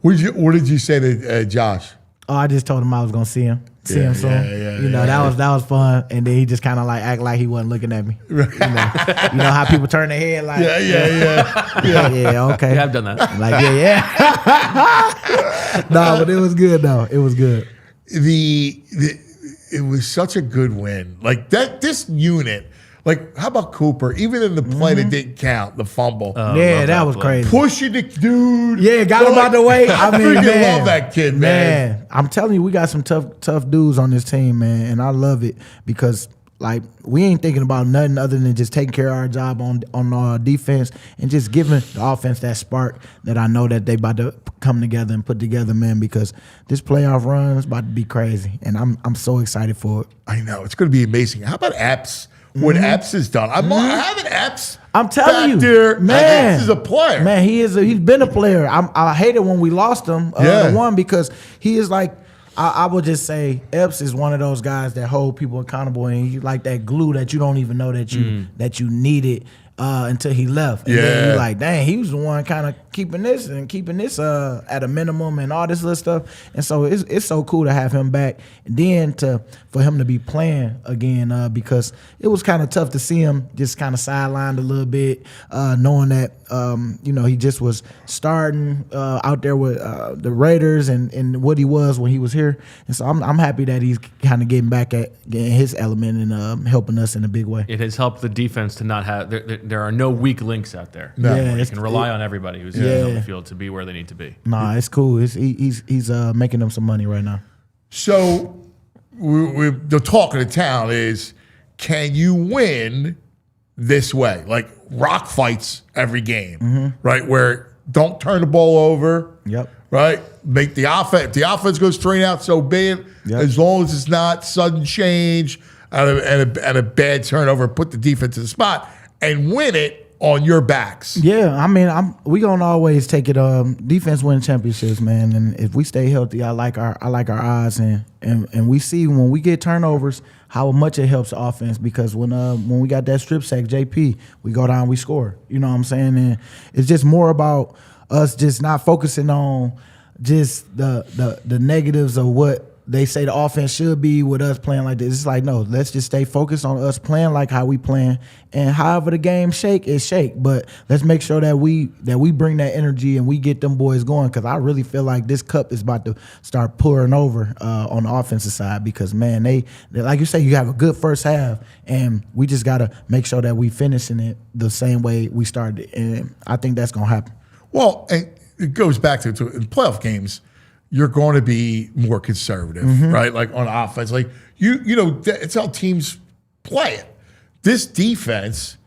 What did you say to Josh? Oh, I just told him I was gonna see him Yeah, soon. yeah, You know, that was fun. And then he just kind of like act like he wasn't looking at me. You know how people turn their head like, yeah, okay. Yeah, I've done that. Like, yeah. No, but it was good though. It was good. it was such a good win. Like this unit. Like, how about Cooper? Even in the play that didn't count, the fumble. Yeah, that was crazy. Pushing the dude. Yeah, got him out the way. I mean, freaking man, love that kid, man. I'm telling you, we got some tough dudes on this team, man, and I love it because like we ain't thinking about nothing other than just taking care of our job on our defense and just giving the offense that spark that I know that they about to come together and put together, man. Because this playoff run is about to be crazy, and I'm so excited for it. I know it's going to be amazing. How about Epps? What Epps has done, I'm having Epps. I'm telling you, there, man, Epps is a player. Man, he's been a player. I hate it when we lost him, the one, because he is like, I would just say Epps is one of those guys that hold people accountable, and he's like that glue that you don't even know that you needed until he left. And then you're like, dang, he was the one kind of keeping this at a minimum and all this little stuff. And so it's so cool to have him back. And then for him to be playing again, because it was kind of tough to see him just kind of sidelined a little bit, knowing that he just was starting out there with the Raiders and what he was when he was here. And so I'm happy that he's kind of getting back at getting his element and helping us in a big way. It has helped the defense to not have there are no weak links out there. No. Yeah, You can rely on everybody who's on the field to be where they need to be. Nah, it's cool. He's making them some money right now. So the talk of the town is, can you win this way? Like rock fights every game, right? Where don't turn the ball over. Yep. Right? Make the offense. If the offense goes straight out, so be it. Yep. As long as it's not sudden change and a bad turnover, put the defense in the spot and win it on your backs. Yeah, I mean, we gonna always take it. Defense win championships, man. And if we stay healthy, I like our odds, and we see when we get turnovers how much it helps the offense, because when we got that strip sack, JP, we go down, we score. You know what I'm saying? And it's just more about us just not focusing on just the negatives of what they say the offense should be with us playing like this. It's like, no, let's just stay focused on us playing like how we playing, and however the game shake, it shake. But let's make sure that we bring that energy and we get them boys going, because I really feel like this cup is about to start pouring over on the offensive side, because, man, they like you say, you have a good first half, and we just got to make sure that we finishing it the same way we started, and I think that's going to happen. Well, it goes back to in playoff games, you're going to be more conservative, right? Like on offense, like you know, it's how teams play it. This defense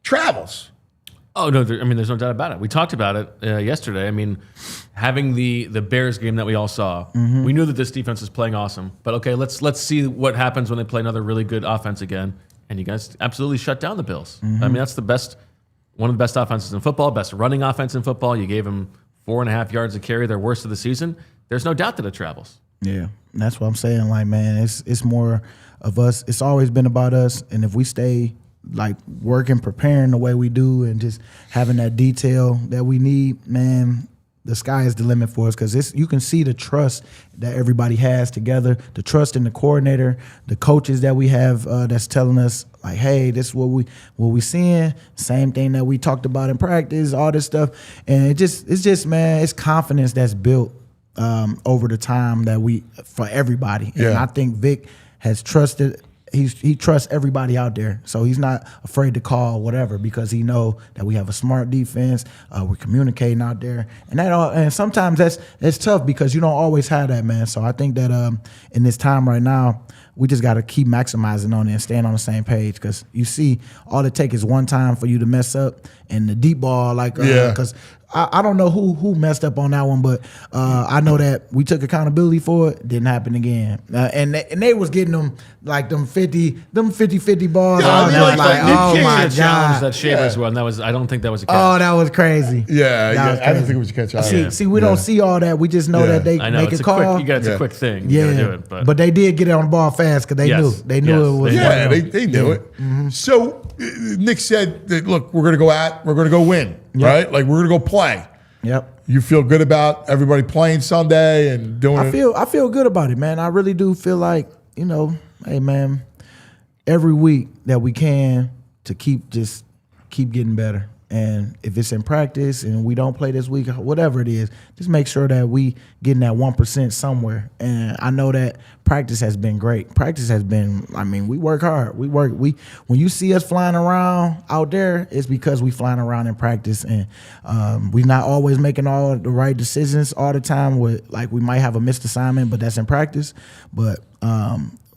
travels. Oh no! There's no doubt about it. We talked about it yesterday. I mean, having the Bears game that we all saw, we knew that this defense was playing awesome. But okay, let's see what happens when they play another really good offense again. And you guys absolutely shut down the Bills. I mean, that's one of the best offenses in football, best running offense in football. You gave them 4.5 yards a carry, their worst of the season. There's no doubt that it travels. Yeah, that's what I'm saying. Like, man, it's more of us. It's always been about us, and if we stay like working, preparing the way we do, and just having that detail that we need, man, the sky is the limit for us, because you can see the trust that everybody has together, the trust in the coordinator, the coaches that we have that's telling us, like, hey, this is what we seeing, same thing that we talked about in practice, all this stuff. And it's just man, it's confidence that's built over the time that for everybody. And I think Vic has trusted. He trusts everybody out there, so he's not afraid to call whatever, because he know that we have a smart defense. We're communicating out there, and sometimes that's tough, because you don't always have that, man. So I think that in this time right now, we just got to keep maximizing on it and staying on the same page, because you see, all it takes is one time for you to mess up, and the deep ball, because I don't know who messed up on that one, but I know that we took accountability for it. Didn't happen again, and they was getting them like them 50-50 balls. Yeah, I mean, oh my god, challenge that Shavers won. That was, I don't think that was a catch. Oh, that was crazy. Yeah, I didn't think it was a catch either. See, we don't see all that. We just know that they make a call. It's a quick thing. You gotta do it, but they did get it on the ball fast, because they knew it was. Yeah, they knew it. So Nick said that, look, we're gonna go win, right? Like, we're gonna go play. Yep. You feel good about everybody playing Sunday and doing it? I feel good about it, man. I really do feel like, hey, man, every week that we can to keep getting better. And if it's in practice and we don't play this week, whatever it is, just make sure that we getting that 1% somewhere. And I know that practice has been great. Practice has been, I mean, we work hard. When you see us flying around out there, it's because we flying around in practice, and we're not always making all the right decisions all the time. Like we might have a missed assignment, but that's in practice. But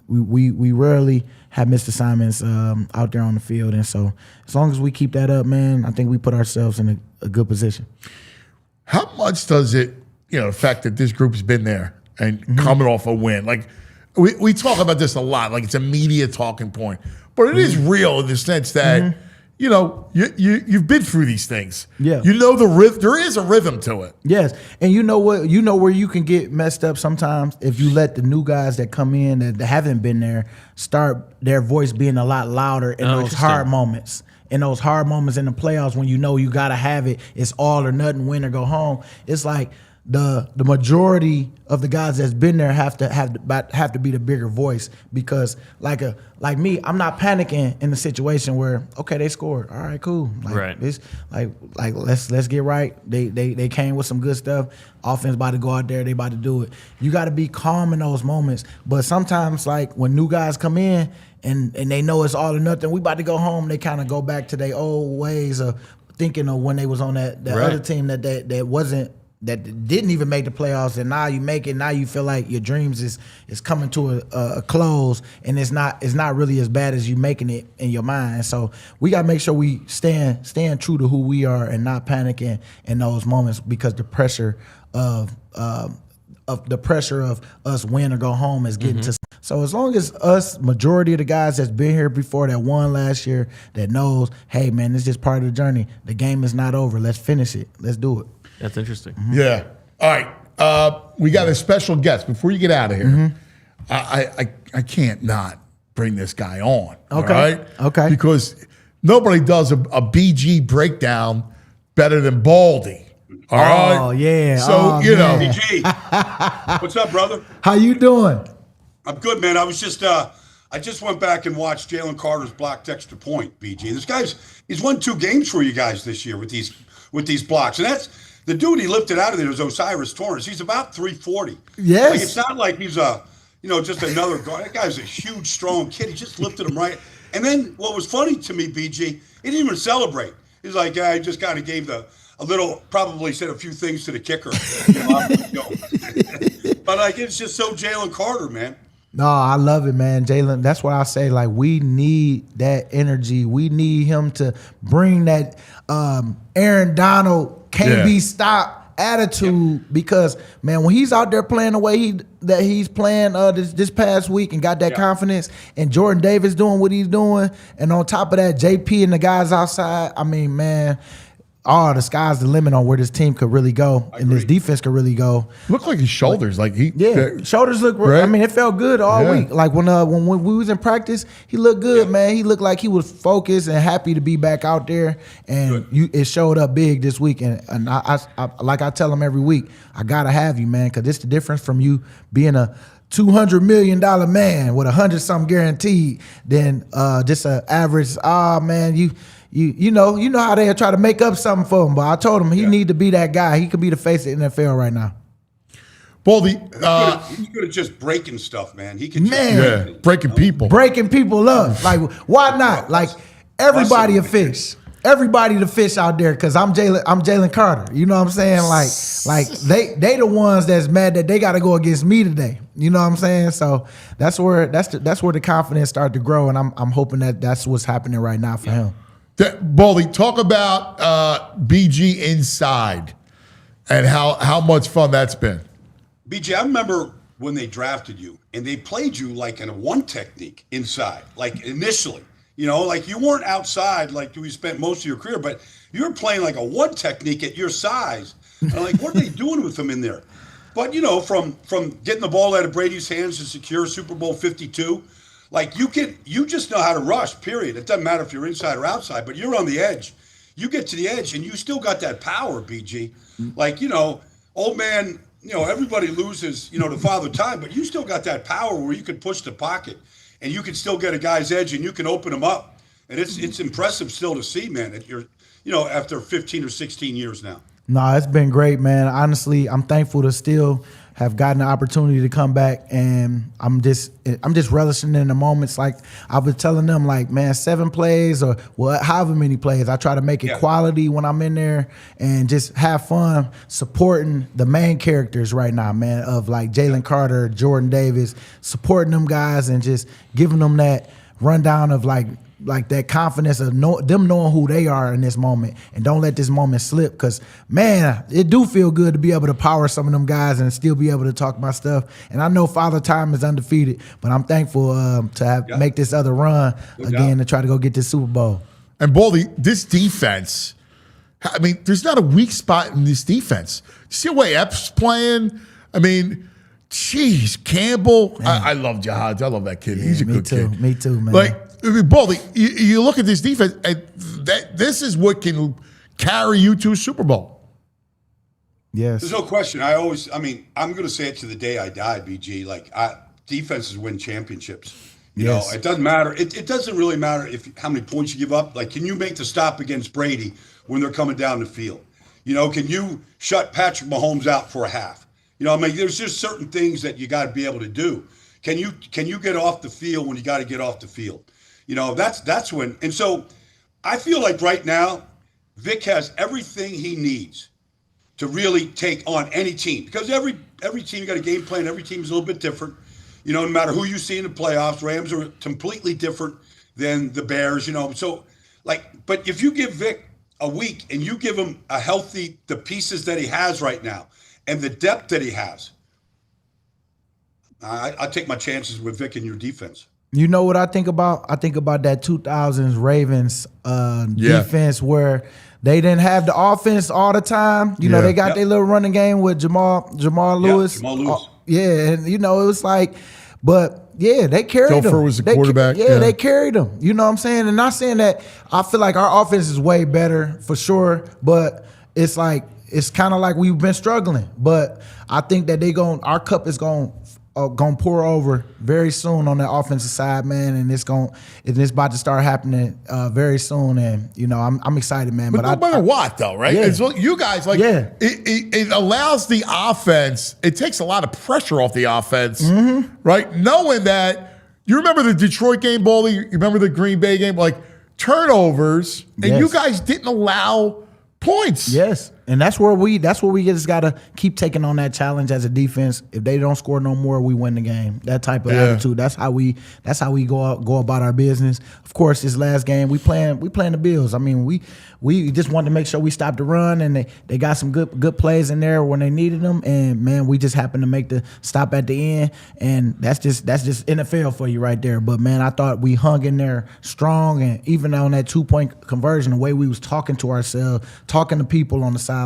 we rarely have missed assignments out there on the field. And so as long as we keep that up, man, I think we put ourselves in a good position. How much does it, the fact that this group's been there and coming off a win? Like, we talk about this a lot, like it's a media talking point. But it is real in the sense that, you've been through these things. Yeah. You know the rhythm. There is a rhythm to it. Yes. And you know what? You know where you can get messed up sometimes if you let the new guys that come in that haven't been there start their voice being a lot louder in those hard moments. In those hard moments in the playoffs when you know you got to have it, it's all or nothing, win or go home. It's like the majority of the guys that's been there have to be the bigger voice, because like me, I'm not panicking in the situation where, okay, they scored, all right, cool, It's like let's get right. They came with some good stuff. Offense about to go out there, they about to do it. You got to be calm in those moments. But sometimes, like when new guys come in and they know it's all or nothing, we about to go home, they kind of go back to their old ways of thinking of when they was on that other team that didn't even make the playoffs, and now you make it. Now you feel like your dreams is coming to a close, and it's not really as bad as you making it in your mind. So we got to make sure we stand true to who we are and not panicking in those moments, because the pressure of us win or go home is getting to. So as long as us, majority of the guys that's been here before, that won last year, that knows, hey man, it's just part of the journey. The game is not over. Let's finish it. Let's do it. That's interesting. Yeah. All right. We got a special guest. Before you get out of here, I can't not bring this guy on. Okay. All right? Okay. Because nobody does a BG breakdown better than Baldy. All right. Oh yeah. So man. BG, what's up, brother? How you doing? I'm good, man. I was just I just went back and watched Jalen Carter's blocked extra point. BG, he's won 2 games for you guys this year with these blocks, and that's the dude he lifted out of there is Osiris Torrance. He's about 340. Yes. Like, it's not like he's just another guard. That guy's a huge, strong kid. He just lifted him right. And then what was funny to me, BG, he didn't even celebrate. He's like, I just kind of gave a little, probably said a few things to the kicker. But like, it's just so Jalen Carter, man. No, I love it, man. Jalen, that's what I say. Like, we need that energy. We need him to bring that Aaron Donald can't be stopped attitude, because, man, when he's out there playing the way he's playing this past week and got that confidence, and Jordan Davis doing what he's doing, and on top of that, JP and the guys outside, I mean, man, the sky's the limit on where this team could really go, and this defense could really go. Looked like his shoulders, shoulders look. Right? I mean, it felt good all week. Like when we was in practice, he looked good, man. He looked like he was focused and happy to be back out there, and it showed up big this week. And I like I tell him every week, I gotta have you, man, because it's the difference from you being a $200 million man with 100-something guaranteed than just an average. Man, You know how they try to make up something for him, but I told him he need to be that guy. He could be the face of the NFL right now. Baldy, he's good at just breaking stuff, man. He can breaking people up. Like, why not? Like, everybody a fish. Everybody the fish out there, because I'm Jalen Carter. You know what I'm saying? Like they the ones that's mad that they got to go against me today. You know what I'm saying? So that's where the confidence started to grow, and I'm hoping that's what's happening right now for him. Baldy, talk about BG inside and how much fun that's been. BG, I remember when they drafted you and they played you like in a 1 technique inside, like initially. Like you weren't outside like you spent most of your career, but you were playing like a 1 technique at your size. And like, what are they doing with him in there? But, from getting the ball out of Brady's hands to secure Super Bowl 52, like you just know how to rush, period. It doesn't matter if you're inside or outside, but you're on the edge. You get to the edge and you still got that power, BG. Like, old man, everybody loses, to father time, but you still got that power where you can push the pocket and you can still get a guy's edge and you can open him up And it's impressive still to see, man, that you're, after 15 or 16 years now. No, it's been great, man. Honestly, I'm thankful to still have gotten the opportunity to come back, and I'm just relishing in the moments. Like I was telling them, like, man, 7 plays or however many plays, I try to make it quality when I'm in there and just have fun supporting the main characters right now, man, of like Jalen Carter, Jordan Davis, supporting them guys and just giving them that rundown of like that confidence of them knowing who they are in this moment, and don't let this moment slip. Because, man, it do feel good to be able to power some of them guys and still be able to talk my stuff. And I know Father Time is undefeated, but I'm thankful to make this other run again to try to go get this Super Bowl. And Baldy, this defense, I mean, there's not a weak spot in this defense. You see the way Epps playing? I mean, geez, Campbell. I love Diehards. I love that kid. He's a good kid. Me too, man. Like, I mean, Baldy, you look at this defense, and this is what can carry you to a Super Bowl. Yes. There's no question. I'm going to say it to the day I die, BG. Like, defenses win championships. You know, it doesn't matter. It doesn't really matter how many points you give up. Like, can you make the stop against Brady when they're coming down the field? Can you shut Patrick Mahomes out for a half? There's just certain things that you got to be able to do. Can you get off the field when you got to get off the field? That's when. And so I feel like right now, Vic has everything he needs to really take on any team, because every team, you got a game plan. Every team is a little bit different. No matter who you see in the playoffs, Rams are completely different than the Bears. So but if you give Vic a week and you give him the pieces that he has right now and the depth that he has, I take my chances with Vic and your defense. You know what I think about? I think about that 2000s Ravens defense where they didn't have the offense all the time. They got their little running game with Jamal Lewis. Jamal Lewis. And it was like, but they carried him. Gopher was the quarterback. They carried him. You know what I'm saying? And not saying that I feel like our offense is way better for sure, but it's kind of like we've been struggling. But I think that our cup is going pour over very soon on the offensive side, man, and it's about to start happening very soon. And I'm excited, man. But no matter what, though, right? Yeah. So you guys it allows the offense. It takes a lot of pressure off the offense, right? Knowing that you remember the Detroit game, Baldy. You remember the Green Bay game, like turnovers, and you guys didn't allow points. Yes. And that's where we just gotta keep taking on that challenge as a defense. If they don't score no more, we win the game. That type of attitude. That's how we go about our business. Of course, this last game we playing the Bills. I mean, we just wanted to make sure we stopped the run, and they got some good plays in there when they needed them. And man, we just happened to make the stop at the end, and that's just NFL for you right there. But man, I thought we hung in there strong, and even on that 2-point conversion, the way we was talking to ourselves, talking to people on the sideline.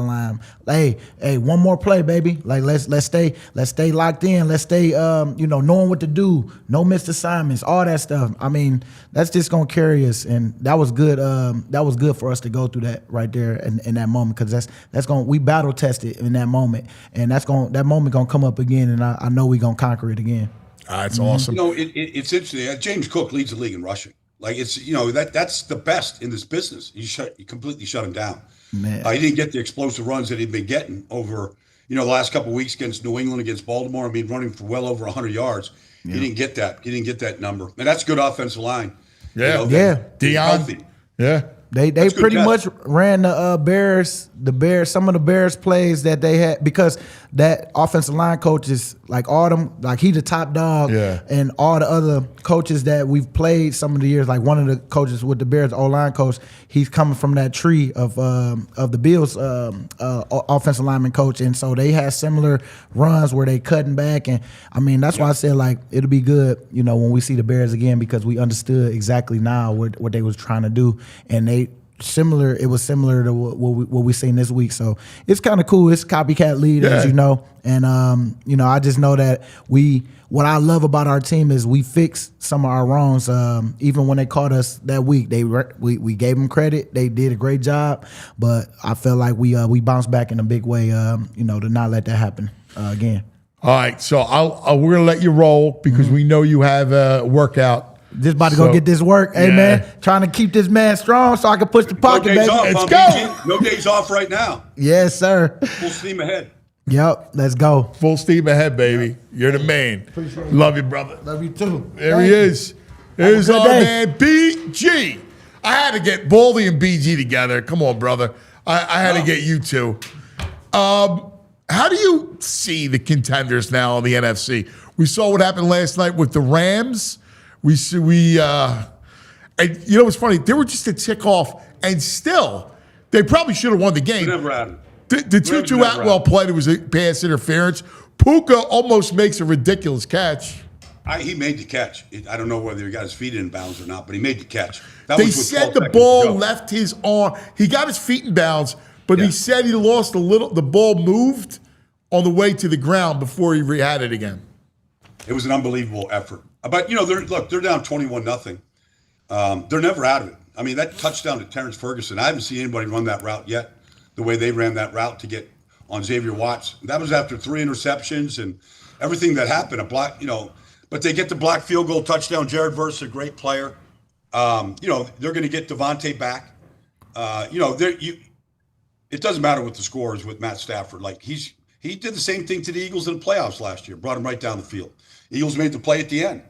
Hey, one more play, baby. Like let's stay locked in. Let's stay knowing what to do. No missed assignments, all that stuff. I mean, that's just gonna carry us, and that was good. That was good for us to go through that right there in that moment, because we battle tested in that moment, and that moment gonna come up again, and I know we gonna conquer it again. That's awesome. It's interesting. James Cook leads the league in rushing. Like that's the best in this business. You completely shut him down. Man. He didn't get the explosive runs that he'd been getting over, the last couple of weeks against New England, against Baltimore. Running for well over 100 yards. Yeah. He didn't get that. He didn't get that number. And that's good offensive line. Dion. Yeah. They pretty much ran the Bears, some of the Bears plays that they had, because that offensive line coaches, like all them, like he the top dog, and all the other coaches that we've played some of the years, like one of the coaches with the Bears, O-line coach, he's coming from that tree of the Bills offensive lineman coach, and so they had similar runs where they cutting back, and I mean that's why I said like it'll be good, when we see the Bears again, because we understood exactly now what they was trying to do, and it was similar to what we seen this week. So it's kind of cool. It's copycat lead, as you know. And, I just know that what I love about our team is we fixed some of our wrongs. Even when they caught us that week, we gave them credit. They did a great job. But I feel like we bounced back in a big way, to not let that happen again. All right. So we're going to let you roll, because we know you have a workout. Just about to go get this work. Hey, man, trying to keep this man strong so I can push the pocket, no days baby. off, Let's go. go. No days off right now. Yes, sir. Full steam ahead. Yep, let's go. Full steam ahead, baby. You're the man. Love you, brother. Love you too. There he is. There's our man, BG. I had to get Baldy and BG together. Come on, brother. I had to get you two. How do you see the contenders now in the NFC? We saw what happened last night with the Rams. And you know what's funny? They were just a tick off, and still, they probably should have won the game. Never had it. The Tutu Atwell play, there was a pass interference. Puka almost makes a ridiculous catch. He made the catch. I don't know whether he got his feet in bounds or not, but he made the catch. They said the ball left his arm. He got his feet in bounds, but he said he lost a little. The ball moved on the way to the ground before he had it again. It was an unbelievable effort. But, they're down 21-0. They're never out of it. I mean, that touchdown to Terrence Ferguson, I haven't seen anybody run that route yet, the way they ran that route to get on Xavier Watts. That was after 3 interceptions and everything that happened. But they get the block field goal touchdown. Jared Verse, a great player. They're going to get Devontae back. It doesn't matter what the score is with Matt Stafford. Like, he did the same thing to the Eagles in the playoffs last year, brought them right down the field. Eagles made the play at the end.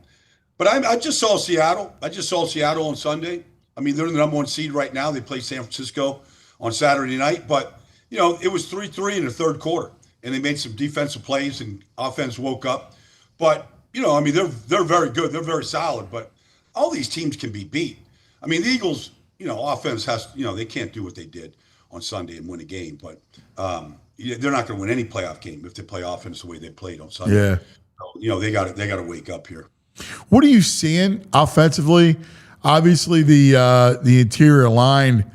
But I just saw Seattle. I just saw Seattle on Sunday. I mean, they're the number 1 seed right now. They play San Francisco on Saturday night. But, it was 3-3 in the third quarter. And they made some defensive plays and offense woke up. But, they're very good. They're very solid. But all these teams can be beat. I mean, the Eagles, offense has, they can't do what they did on Sunday and win a game. But they're not going to win any playoff game if they play offense the way they played on Sunday. Yeah. So, they got to wake up here. What are you seeing offensively? Obviously, the interior line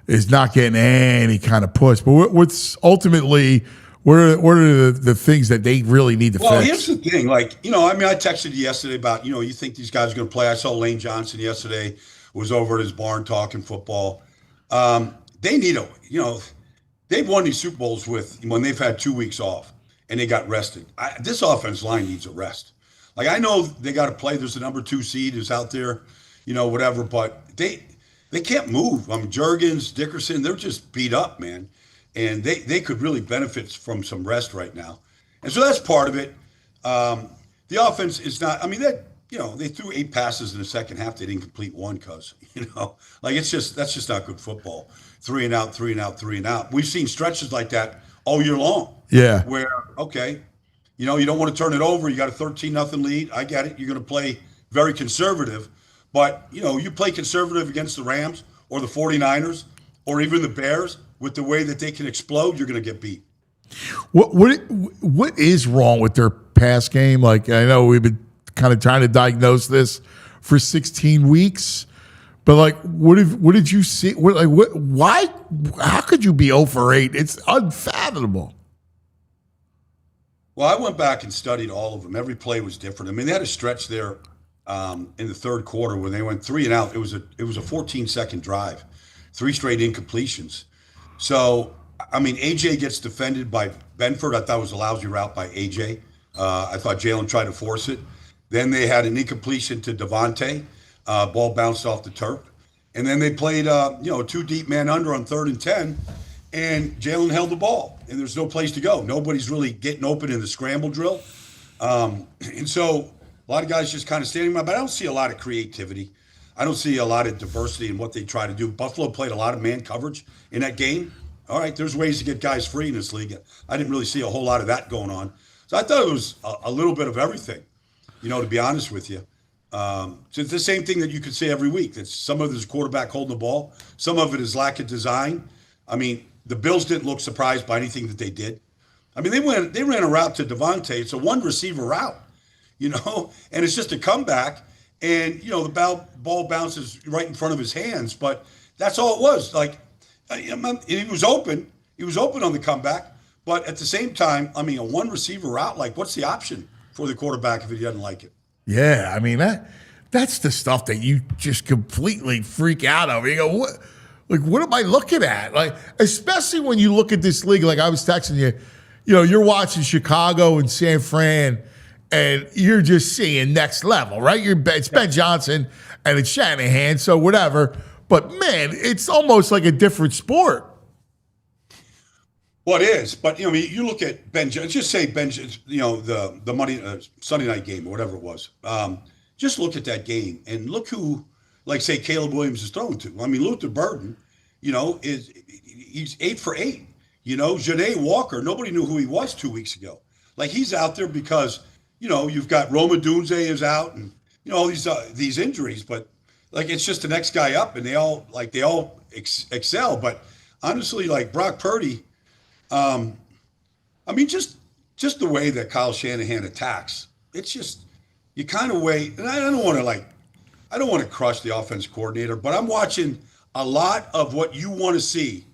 is not getting any kind of push. But what's ultimately, what are the things that they really need to fix? Well, here's the thing. I texted you yesterday about, you think these guys are going to play. I saw Lane Johnson yesterday, was over at his barn talking football. They need they've won these Super Bowls when they've had 2 weeks off and they got rested. This offense line needs a rest. I know they got to play. There's a number 2 seed who's out there, whatever, but they can't move. Juergens, Dickerson, they're just beat up, man. And they could really benefit from some rest right now. And so that's part of it. The offense is not, they threw 8 passes in the second half. They didn't complete 1 because, that's just not good football. 3 and out, 3 and out, 3 and out. We've seen stretches like that all year long. Yeah. Where, okay, you don't want to turn it over. You got a 13-0 lead. I get it. You're going to play very conservative. But, you play conservative against the Rams or the 49ers or even the Bears with the way that they can explode, you're going to get beat. What is wrong with their pass game? I know we've been kind of trying to diagnose this for 16 weeks. But, what did you see? Why? How could you be 0 for 8? It's unfathomable. Well, I went back and studied all of them. Every play was different. They had a stretch there in the third quarter when they went 3 and out. It was a 14-second drive, 3 straight incompletions. So, AJ gets defended by Benford. I thought it was a lousy route by AJ. I thought Jalen tried to force it. Then they had an incompletion to Devontae. Ball bounced off the turf. And then they played, a 2 deep man under on 3rd and 10. And Jalen held the ball. And there's no place to go. Nobody's really getting open in the scramble drill. And so a lot of guys just kind of standing by. But I don't see a lot of creativity. I don't see a lot of diversity in what they try to do. Buffalo played a lot of man coverage in that game. All right, there's ways to get guys free in this league. I didn't really see a whole lot of that going on. So I thought it was a little bit of everything, to be honest with you. So it's the same thing that you could say every week. That some of it is quarterback holding the ball. Some of it is lack of design. The Bills didn't look surprised by anything that they did. They ran a route to Devontae. It's a 1 receiver route, and it's just a comeback. And, the ball bounces right in front of his hands. But that's all it was. He was open. He was open on the comeback. But at the same time, a 1 receiver route, what's the option for the quarterback if he doesn't like it? Yeah, that's the stuff that you just completely freak out over. You go, what am I looking at? Especially when you look at this league, I was texting you, you're watching Chicago and San Fran, and you're just seeing next level, right? It's Ben Johnson and it's Shanahan, so whatever. But man, it's almost like a different sport. Well, it is, but you look at Ben. Just say Ben. The Monday Sunday night game or whatever it was. Just look at that game and look who, like say Caleb Williams is throwing to. I mean, Luther Burden, he's 8 for 8. Janae Walker. Nobody knew who he was 2 weeks ago. Like he's out there because you've got Roma Dunze is out and all these injuries, but like it's just the next guy up and they all excel. But honestly, like Brock Purdy. Just the way that Kyle Shanahan attacks, it's just you kind of wait. And I don't want to crush the offense coordinator, but I'm watching a lot of what you want to see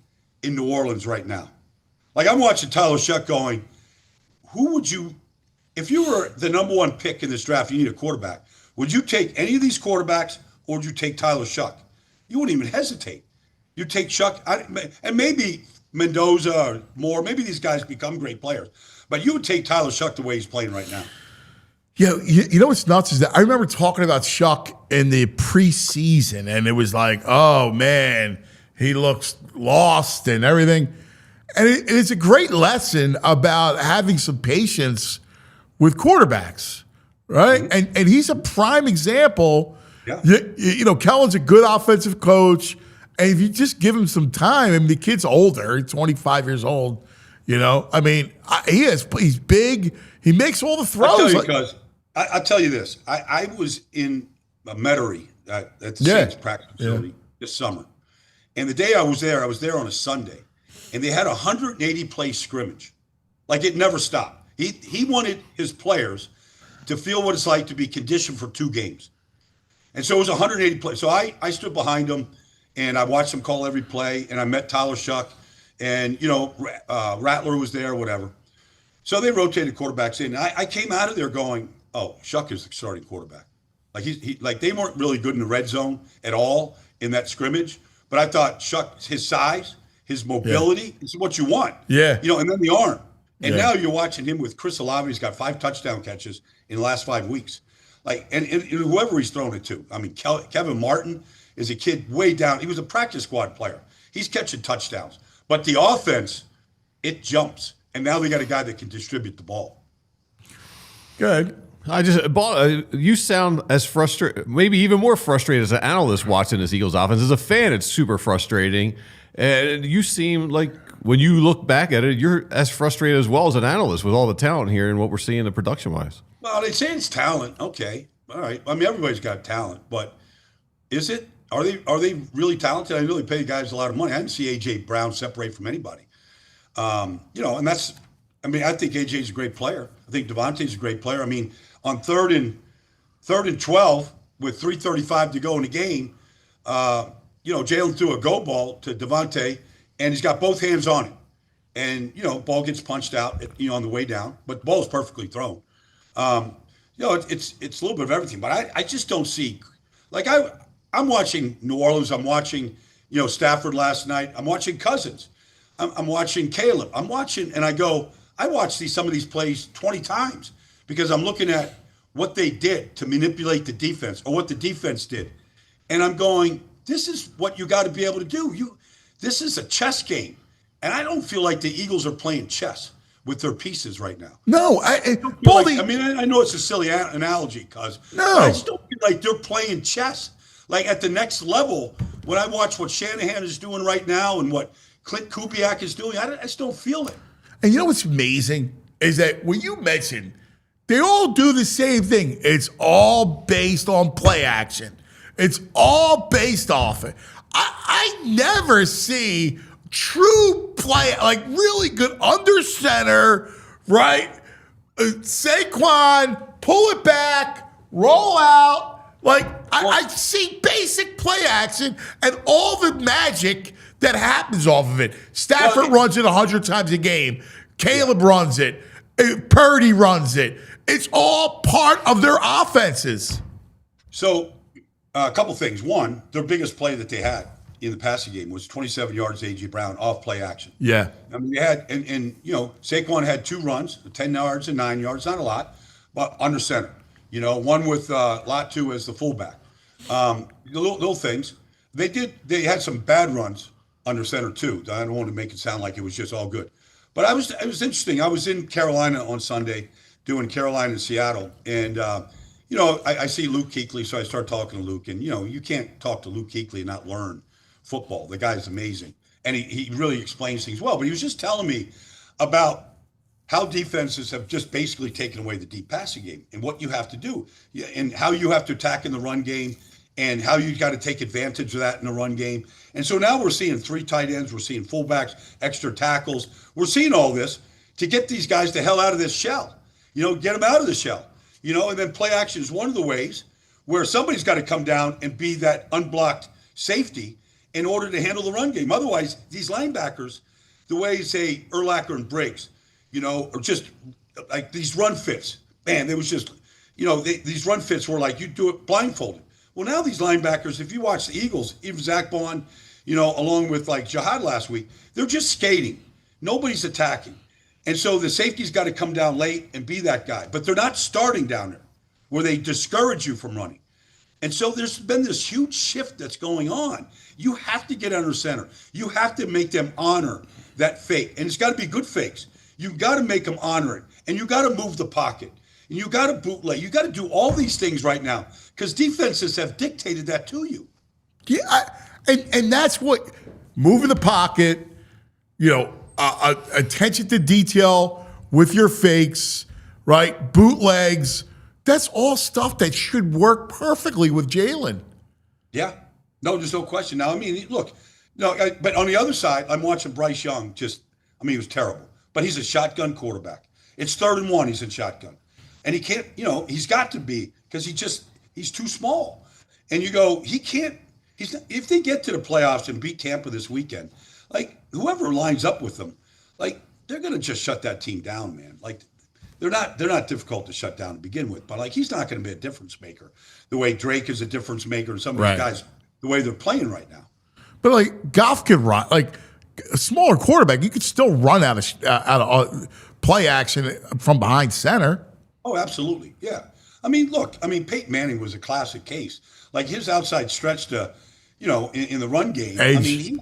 in New Orleans right now. Like I'm watching Tyler Shuck going, who would you, if you were the number one pick in this draft, you need a quarterback. Would you take any of these quarterbacks or would you take Tyler Shuck? You wouldn't even hesitate. You take Shuck, and maybe Mendoza or Moore, maybe these guys become great players. But you would take Tyler Shuck the way he's playing right now. Yeah, you know what's nuts is that I remember talking about Shuck in the preseason, and it was like, oh, man, he looks lost and everything. And it's a great lesson about having some patience with quarterbacks, right? Mm-hmm. And he's a prime example. Yeah. Kellen's a good offensive coach. And if you just give him some time, I mean, the kid's older, 25 years old, he's big. He makes all the throws. I'll tell you this. I was in Metairie at the Saints practice facility this summer. And the day I was there on a Sunday. And they had a 180-play scrimmage. Like it never stopped. He wanted his players to feel what it's like to be conditioned for 2 games. And so it was 180 plays. So I stood behind him. And I watched him call every play, and I met Tyler Shuck, and Rattler was there, whatever. So they rotated quarterbacks in. I came out of there going, "Oh, Shuck is the starting quarterback." Like like they weren't really good in the red zone at all in that scrimmage, but I thought Shuck, his size, his mobility, is what you want. Yeah, and then the arm. And now you're watching him with Chris Olave. He's got 5 touchdown catches in the last 5 weeks. Like and whoever he's thrown it to. I mean, Kevin Martin is a kid way down. He was a practice squad player. He's catching touchdowns. But the offense, it jumps. And now they got a guy that can distribute the ball. Good. You sound as frustrated, maybe even more frustrated as an analyst watching this Eagles offense. As a fan, it's super frustrating. And you seem like when you look back at it, you're as frustrated as well as an analyst with all the talent here and what we're seeing the production-wise. Well, they say it's talent. Okay. All right. I mean, everybody's got talent. But is it? Are they really talented? I really pay guys a lot of money. I didn't see A.J. Brown separate from anybody. And that's – I mean, I think A.J.'s a great player. I think Devontae's a great player. I mean, on third and 12 with 3:35 to go in the game, Jalen threw a go ball to Devontae, and he's got both hands on it. And, ball gets punched out, on the way down. But the ball is perfectly thrown. It's a little bit of everything. But I just don't see – like I'm watching New Orleans. I'm watching, Stafford last night. I'm watching Cousins. I'm watching Caleb. I'm watching, and I watched some of these plays 20 times because I'm looking at what they did to manipulate the defense or what the defense did. And I'm going, this is what you got to be able to do. This is a chess game. And I don't feel like the Eagles are playing chess with their pieces right now. No, Baldy. I know it's a silly analogy, cuz. No. I just don't feel like they're playing chess. Like at the next level, when I watch what Shanahan is doing right now and what Clint Kubiak is doing, I just don't feel it. And you know what's amazing is that when you mentioned they all do the same thing. It's all based on play action. It's all based off it. I never see true play, like really good under center, right? Saquon, pull it back, roll out. Like, I see basic play action and all the magic that happens off of it. Stafford runs it 100 times a game. Caleb runs it. Purdy runs it. It's all part of their offenses. So, a couple things. One, their biggest play that they had in the passing game was 27 yards to A.J. Brown off play action. Yeah. I mean, they had, and Saquon had 2 runs, 10 yards and 9 yards, not a lot. under center. You know, one with Latu as the fullback. The little things. They had some bad runs under center too. I don't want to make it sound like it was just all good. But it was interesting. I was in Carolina on Sunday doing Carolina and Seattle. And, you know, I see Luke Kuechly, so I start talking to Luke. And, you know, you can't talk to Luke Kuechly and not learn football. The guy's amazing. And he really explains things well. But he was just telling me about how defenses have just basically taken away the deep passing game and what you have to do and how you have to attack in the run game and how you got to take advantage of that in the run game. And so now we're seeing 3 tight ends, we're seeing fullbacks, extra tackles. We're seeing all this to get these guys the hell out of this shell. You know, get them out of the shell. You know, and then play action is one of the ways where somebody's got to come down and be that unblocked safety in order to handle the run game. Otherwise, these linebackers, the way, say, Urlacher and Briggs, you know, or just like these run fits. Man, there was just, you know, these run fits were like you do it blindfolded. Well, now these linebackers, if you watch the Eagles, even Zach Bond, you know, along with like Jihad last week, they're just skating. Nobody's attacking. And so the safety's got to come down late and be that guy. But they're not starting down there where they discourage you from running. And so there's been this huge shift that's going on. You have to get under center. You have to make them honor that fake. And it's got to be good fakes. You've got to make them honor it. And you got to move the pocket. And you got to bootleg. You got to do all these things right now because defenses have dictated that to you. Yeah, and that's what moving the pocket, you know, attention to detail with your fakes, right? Bootlegs. That's all stuff that should work perfectly with Jalen. Yeah, no, there's no question. Now, I mean, look, but on the other side, I'm watching Bryce Young. He was terrible, but he's a shotgun quarterback. It's 3rd and 1. He's in shotgun. And he can't, you know, he's got to be because he's too small. And you go, he can't, if they get to the playoffs and beat Tampa this weekend, like whoever lines up with them, like they're going to just shut that team down, man. Like they're not difficult to shut down to begin with, but like he's not going to be a difference maker the way Drake is a difference maker and some of these guys, the way they're playing right now. But like Goff can run, like a smaller quarterback, you could still run out of play action from behind center. Oh, absolutely. Yeah. I mean, look, Peyton Manning was a classic case. Like his outside stretch to, you know, in the run game. Edge. I mean,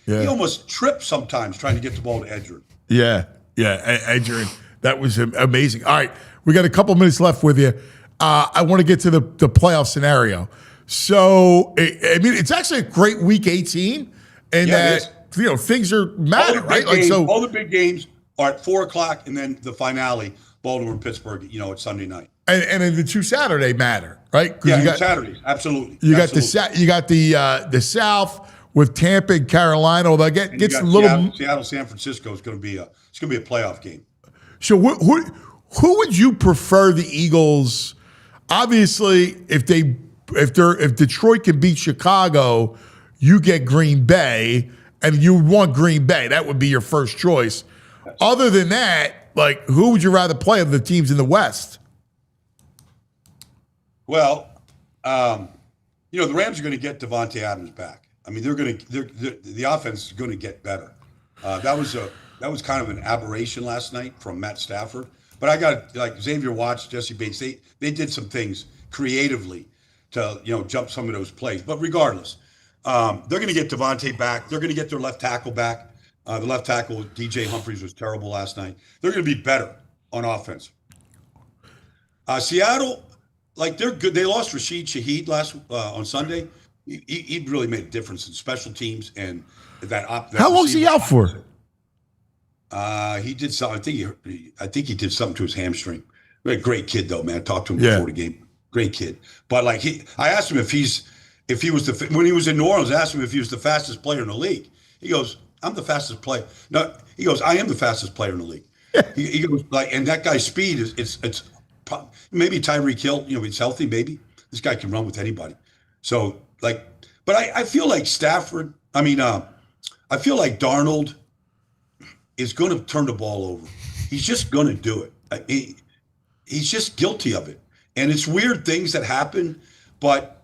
he almost tripped sometimes trying to get the ball to Edgerrin. Yeah. Edgerrin. That was amazing. All right. We got a couple minutes left with you. I want to get to the playoff scenario. So, I mean, it's actually a great week 18. And you know, things are matter, right? Games, all the big games are at 4:00 and then the finale, Baltimore and Pittsburgh, you know, it's Sunday night. And then the 2 Saturday matter, right? Yeah, you got Saturdays, absolutely. You got the South with Tampa and Carolina. Although gets a little Seattle, San Francisco is going to be a playoff game. So who would you prefer the Eagles? Obviously, if Detroit can beat Chicago, you get Green Bay, and you want Green Bay. That would be your first choice. Other than that, like who would you rather play of the teams in the West? Well, you know, the Rams are going to get Devontae Adams back. I mean, the offense is going to get better. That was kind of an aberration last night from Matt Stafford. But I got like Xavier Watts, Jesse Bates. They did some things creatively to, you know, jump some of those plays. But regardless, they're going to get Devontae back. They're going to get their left tackle back. The left tackle, DJ Humphries, was terrible last night. They're going to be better on offense. Seattle, like they're good. They lost Rashid Shaheed on Sunday. He really made a difference in special teams and that. How long is he out for? He did something. I think he did something to his hamstring. A great kid though, man. I talked to him before the game. Great kid. But like I asked him when he was in New Orleans. I asked him if he was the fastest player in the league. He goes, "I'm the fastest player." No, he goes, "I am the fastest player in the league." he goes like, and that guy's speed it's maybe Tyreek Hill. You know, he's healthy. Maybe this guy can run with anybody. So like, but I feel like Stafford. I feel like Darnold is going to turn the ball over. He's just going to do it. He's just guilty of it. And it's weird things that happen, but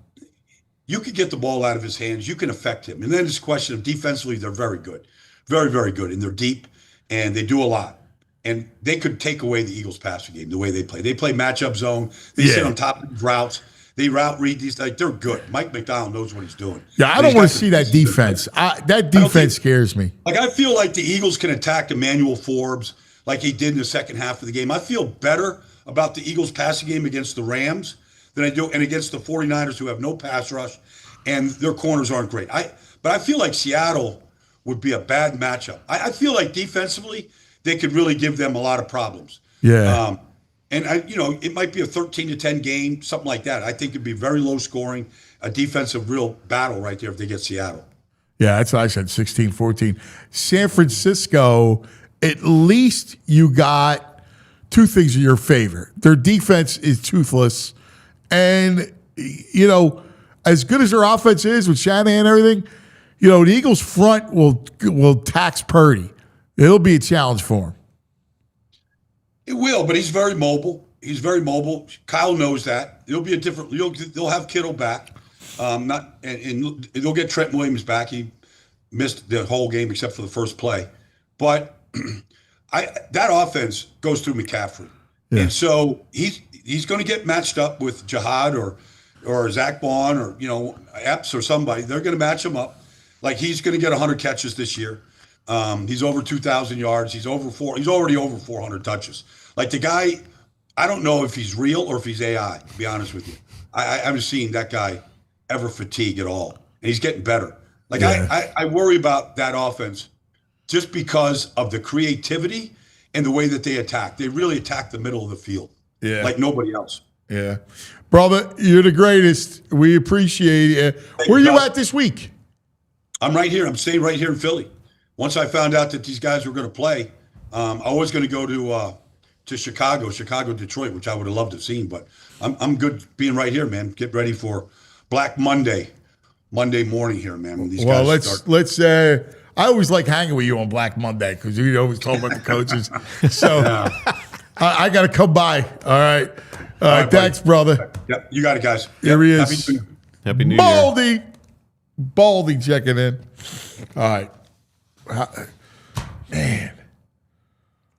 you could get the ball out of his hands. You can affect him. And then it's a question of defensively, they're very good. Very, very good. And they're deep, and they do a lot. and they could take away the Eagles' passing game the way they play. They play matchup zone. They sit on top of routes. They route read these. Like, they're good. Mike McDonald knows what he's doing. Yeah, I don't want to see that defense. That defense scares me. Like, I feel like the Eagles can attack Emmanuel Forbes like he did in the second half of the game. I feel better about the Eagles' passing game against the Rams than I do and against the 49ers, who have no pass rush and their corners aren't great. But I feel like Seattle would be a bad matchup. I feel like defensively they could really give them a lot of problems. Yeah. And it might be a 13-10 game, something like that. I think it'd be very low scoring, a defensive real battle right there if they get Seattle. Yeah, that's what I said, 16-14. San Francisco, at least you got two things in your favor. Their defense is toothless. And, as good as their offense is with Shanahan and everything, the Eagles' front will tax Purdy. It'll be a challenge for him. It will, but he's very mobile. Kyle knows that. It'll be a different. They'll have Kittle back. And they'll get Trent Williams back. He missed the whole game except for the first play. But that offense goes through McCaffrey, and so he's going to get matched up with Jihad or Zach Bond or Epps or somebody. They're going to match him up. Like, he's going to get 100 catches this year. He's over 2,000 yards. He's already over 400 touches. Like, the guy, I don't know if he's real or if he's AI, to be honest with you. I haven't seen that guy ever fatigue at all. And he's getting better. Like, I worry about that offense just because of the creativity and the way that they attack. They really attack the middle of the field like nobody else. Yeah. Brother, you're the greatest. We appreciate it. Where are you at this week? I'm right here. I'm staying right here in Philly. Once I found out that these guys were going to play, I was going to go to Chicago, Detroit, which I would have loved to have seen. But I'm good being right here, man. Get ready for Black Monday morning here, man. These guys let's. I always like hanging with you on Black Monday because you always talk about the coaches. So I got to come by. All right. Thanks, brother. Yep, you got it, guys. Here he is. Happy New Year. Baldy checking in. All right. Man.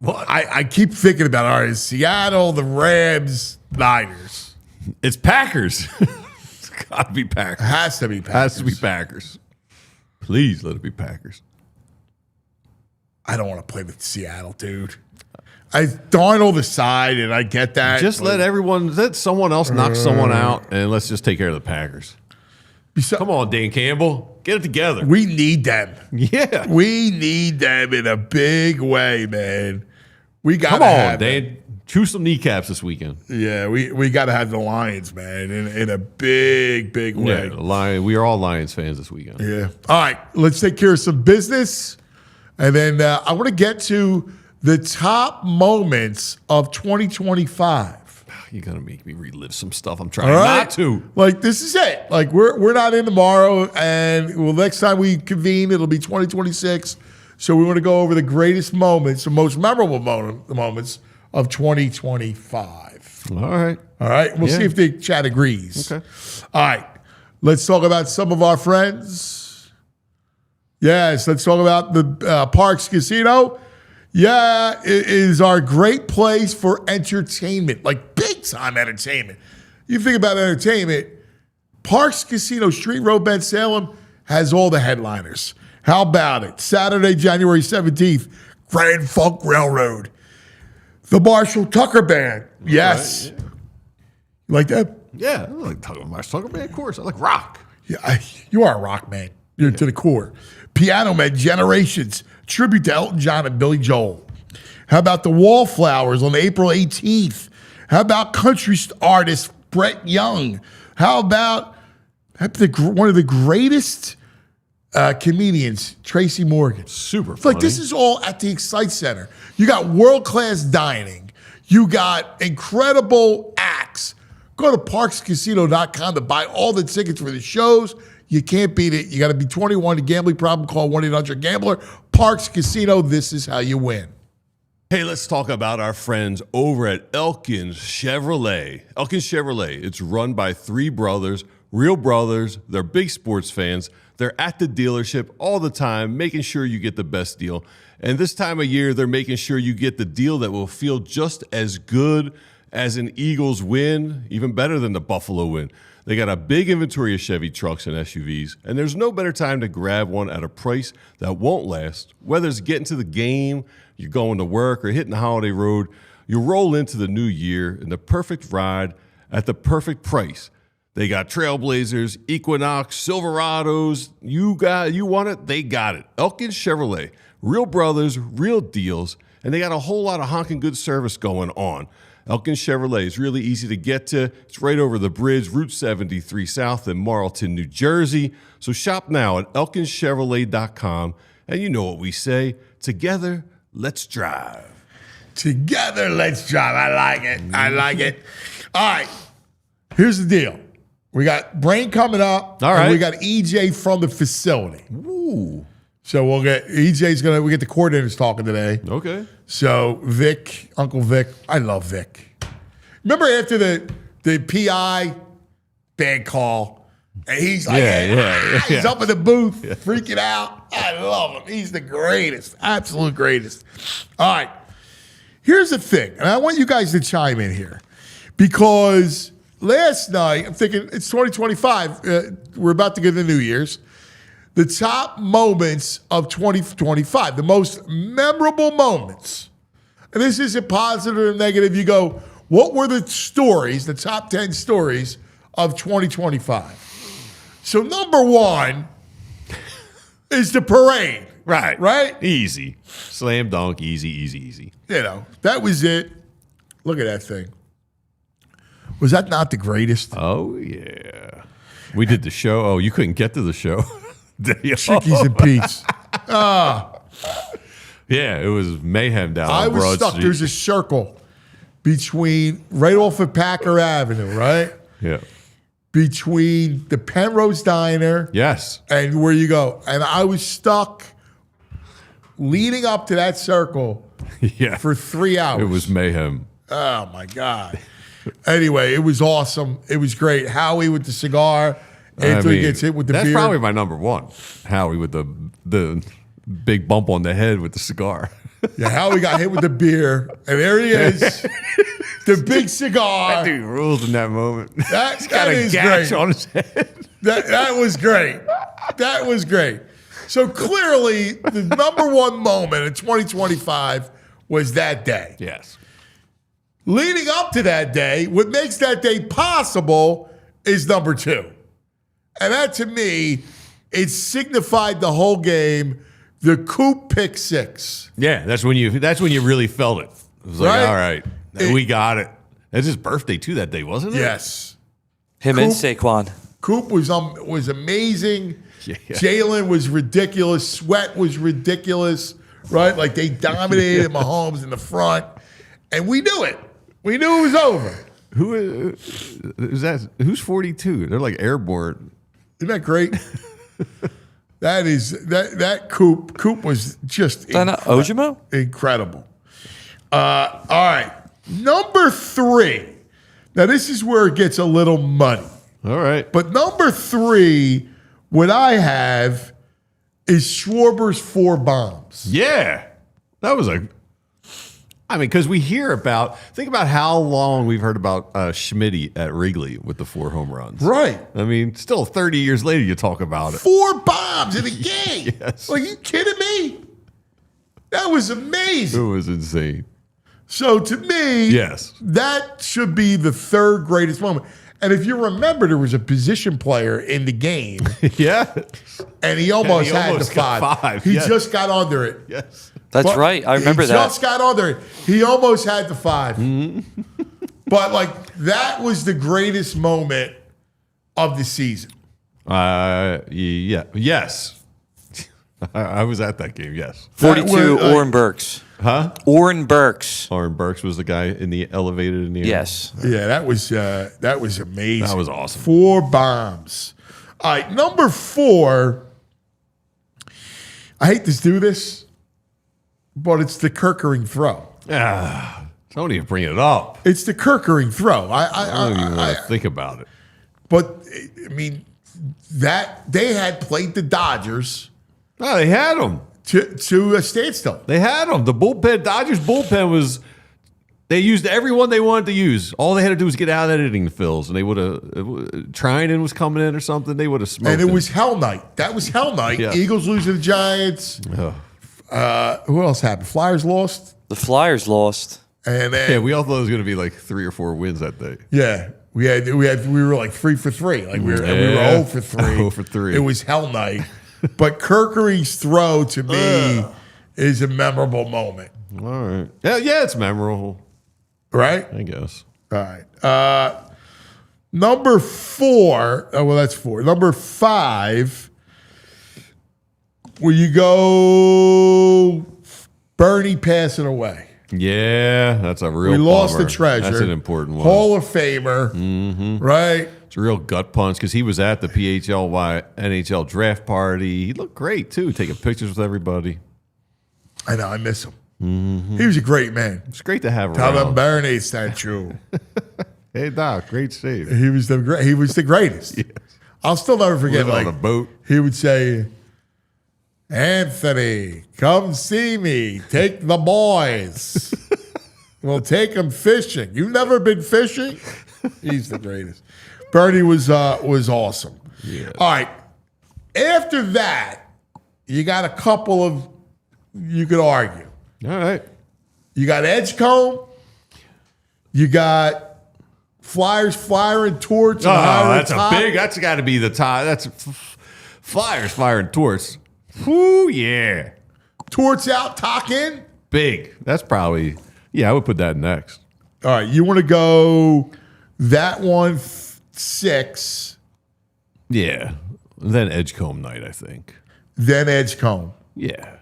Well, I keep thinking about, all right, Seattle, the Rams, Niners. It's Packers. It's got to be Packers. Has to be Packers. Please let it be Packers. I don't want to play with Seattle, dude. Darnold aside, and I get that. Just let someone else knock someone out, and let's just take care of the Packers. Come on, Dan Campbell. Get it together. We need them. Yeah. We need them in a big way, man. We got to have Dan. Chew some kneecaps this weekend. Yeah, we got to have the Lions, man, in a big, big way. Yeah, we are all Lions fans this weekend. Yeah. All right, let's take care of some business. And then I want to get to the top moments of 2025. You're going to make me relive some stuff. I'm trying not to. Like, this is it. Like, we're not in tomorrow. And, next time we convene, it'll be 2026. So we want to go over the greatest moments, the most memorable moments of 2025. All right. We'll see if the chat agrees. Okay. All right. Let's talk about some of our friends. Yes, let's talk about the Parks Casino. Yeah, it is our great place for entertainment, like big-time entertainment. You think about entertainment, Parks Casino, Street Road, Ben Salem, has all the headliners. How about it? Saturday, January 17th, Grand Funk Railroad. The Marshall Tucker Band. Yes. Right, yeah. You like that? Yeah, I like Marshall Tucker Band, of course. I like rock. Yeah, you are a rock man. You're to the core. Piano Man, Generations, tribute to Elton John and Billy Joel. How about the Wallflowers on April 18th? How about country artist Brett Young? How about one of the greatest comedians, Tracy Morgan? Super funny. Like, this is all at the Excite Center. You got world-class dining. You got incredible acts. Go to parkscasino.com to buy all the tickets for the shows. You can't beat it. You got to be 21. A gambling problem, call 1-800-GAMBLER. Parks Casino, this is how you win. Hey, let's talk about our friends over at Elkins Chevrolet. Elkins Chevrolet, it's run by three brothers, Real brothers, they're big sports fans. They're at the dealership all the time, making sure you get the best deal. And this time of year, they're making sure you get the deal that will feel just as good as an Eagles win, even better than the Buffalo win. They got a big inventory of Chevy trucks and SUVs, and there's no better time to grab one at a price that won't last. Whether it's getting to the game, you're going to work, or hitting the holiday road, you'll roll into the new year in the perfect ride at the perfect price. They got Trailblazers, Equinox, Silverados. You want it, they got it. Elkins Chevrolet, real brothers, real deals, and they got a whole lot of honking good service going on. Elkins Chevrolet is really easy to get to. It's right over the bridge, Route 73 South in Marlton, New Jersey. So shop now at elkinschevrolet.com. And you know what we say, together, let's drive. Together, let's drive. I like it. I like it. All right. Here's the deal. We got Brain coming up. All right. And we got EJ from the facility. Ooh. So we'll get we get the coordinators talking today. Okay. So Vic, Uncle Vic, I love Vic. Remember after the PI bad call, and he's like, he's up in the booth, freaking out. I love him. He's the greatest, absolute greatest. All right. Here's the thing, and I want you guys to chime in here because last night, I'm thinking it's 2025. We're about to get the New Year's. The top moments of 2025, the most memorable moments. And this isn't positive or negative. You go, what were the stories, the top 10 stories of 2025? So number one is the parade. Right. Right? Easy. Slam dunk, easy. You know, that was it. Look at that thing. Was that not the greatest? Oh, yeah. We did the show. Oh, you couldn't get to the show. Chickies and Pete's. Yeah, it was mayhem down I on was Broad stuck. Street. There's a circle between, right off of Packer Avenue, right? Yeah. Between the Penrose Diner Yes. and where you go. And I was stuck leading up to that circle Yeah. for 3 hours. It was mayhem. Oh, my God. Anyway, it was awesome. It was great. Howie with the cigar. After he gets hit with the that's beer. That's probably my number one. Howie with the big bump on the head with the cigar. Yeah, Howie got hit with the beer. And there he is. The big cigar. That dude rules in that moment. That, He's got that a is gash great. on his head. That was great. That was great. So clearly, the number one moment in 2025 was that day. Yes. Leading up to that day, what makes that day possible is number two. And that, to me, it signified the whole game, the Coop pick six. Yeah, that's when you really felt it. It was like, Right? all right, we got it. It's his birthday too that day, wasn't it? Yes. Him and Saquon. Coop was amazing. Yeah. Jalen was ridiculous. Sweat was ridiculous, right? Like they dominated Mahomes in the front. And we knew it. We knew it was over. Who is that? Who's 42? They're like airborne. Isn't that great? that Coop was just Ojimo? incredible. All right. Number three. Now, this is where it gets a little muddy. All right. But number three, what I have is Schwarber's 4 bombs. Yeah. That was because we hear think about how long we've heard about Schmitty at Wrigley with the 4 home runs. Right. I mean, still 30 years later, you talk about it. 4 bombs in a game. Yes. Are you kidding me? That was amazing. It was insane. So to me, Yes. that should be the third greatest moment. And if you remember, there was a position player in the game, Yeah. and he almost had the got 5. 5, He yes. just got under it. Yes. That's But right. I remember he that. just got under it. He almost had the 5. But, that was the greatest moment of the season. Yeah. Yes. I was at that game. Yes. 42, Oren Burks. Huh? Oren Burks. Oren Burks was the guy in the elevated in the air. Yes. Yeah, that was amazing. That was awesome. 4 bombs. All right, number 4. I hate to do this, but it's the Kirkering throw. Don't even bring it up. It's the Kirkering throw. I don't even want to think about it. But I mean, that they had played the Dodgers Oh, they had them. to a standstill. They had them. The bullpen, Dodgers bullpen was. They used everyone they wanted to use. All they had to do was get out of that inning, Phils, and they would have. Trinan was coming in or something. They would have smoked. And it was hell night. That was hell night. Yeah. Eagles losing to the Giants. Who else happened? Flyers lost. The Flyers lost. And then, Yeah, we all thought it was going to be like 3 or 4 wins that day. yeah, we were like 3 for 3. Like we were 0 for 3. 0 for 3. It was hell night. But Kirkery's throw to me is a memorable moment. All right. Yeah, it's memorable, Right? I guess. All right. Number 4. Oh, well, that's 4. Number 5. Where you go, Bernie passing away. Yeah, that's a real We lost bummer. the treasure. That's an important one. Hall of Famer. Right? It's a real gut punch because he was at the PHLY NHL draft party. He looked great, too, taking pictures with everybody. I know. I miss him. He was a great man. It's great to have Tom around. Bernie statue. Hey, Doc, great save. He was the greatest. Yes. I'll still never forget. Living Like on a boat. he would say, "Anthony, come see me. Take the boys. We'll take them fishing. You've never been fishing." He's the greatest. Bernie was awesome. Yeah. All right. After that, you got a couple of you could argue. All right. You got Edgecombe. You got Flyers, Flyer, and Torch. Oh, and that's a big. That's got to be the top. That's Flyers, Flyer, and Torts. Whoo, yeah. Torch out, Talk in. Big. That's probably. Yeah, I would put that next. All right, you want to go that one 6, Yeah. Then Edgecombe night, I think. then Edgecombe. Yeah.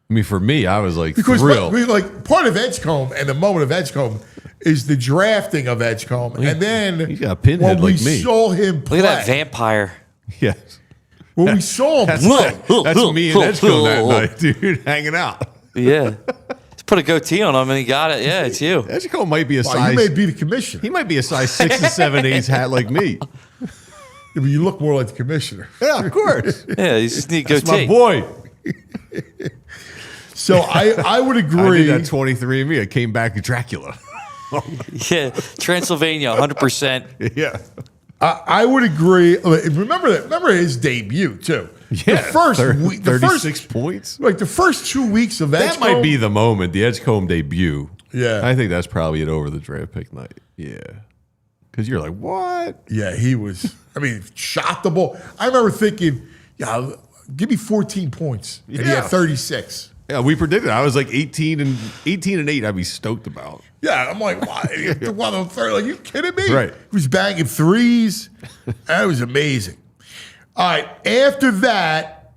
I mean, for me, I was like Because thrilled. like part of Edgecombe and the moment of Edgecombe is the drafting of Edgecombe, and then he's got a pinhead when we like me. saw him play, Look at that vampire. Yes. when we saw him That's, play, that's me and Edgecombe that night, dude, hanging out. Yeah. Just put a goatee on him and he got it. Yeah, it's you. Edgecombe might be a wow, size. you may be the commissioner. He might be a size 6 and 7 8 hat like me. Yeah, but you look more like the commissioner. Yeah, of course. Yeah, you just need a That's my goatee. boy. So I would I agree. did that 23 and me. I came back to Dracula. Yeah, Transylvania, 100%. Yeah. I would agree. Remember that. Remember his debut too. Yeah. the first week, the 36 first points. like the first 2 weeks of That Edgecombe, might be the moment, the Edgecombe debut. Yeah. I think that's probably it over the draft pick night. Yeah. Because you're like, what? Yeah, he was. I mean, shot the ball. I remember thinking, yeah, give me 14 points, and he had Yeah. 36. Yeah, we predicted. I was like 18 and 8. I'd be stoked about. Yeah, I'm like, why? One on third? Like, you kidding me? Right. He was banging threes. That was amazing. All right, after that,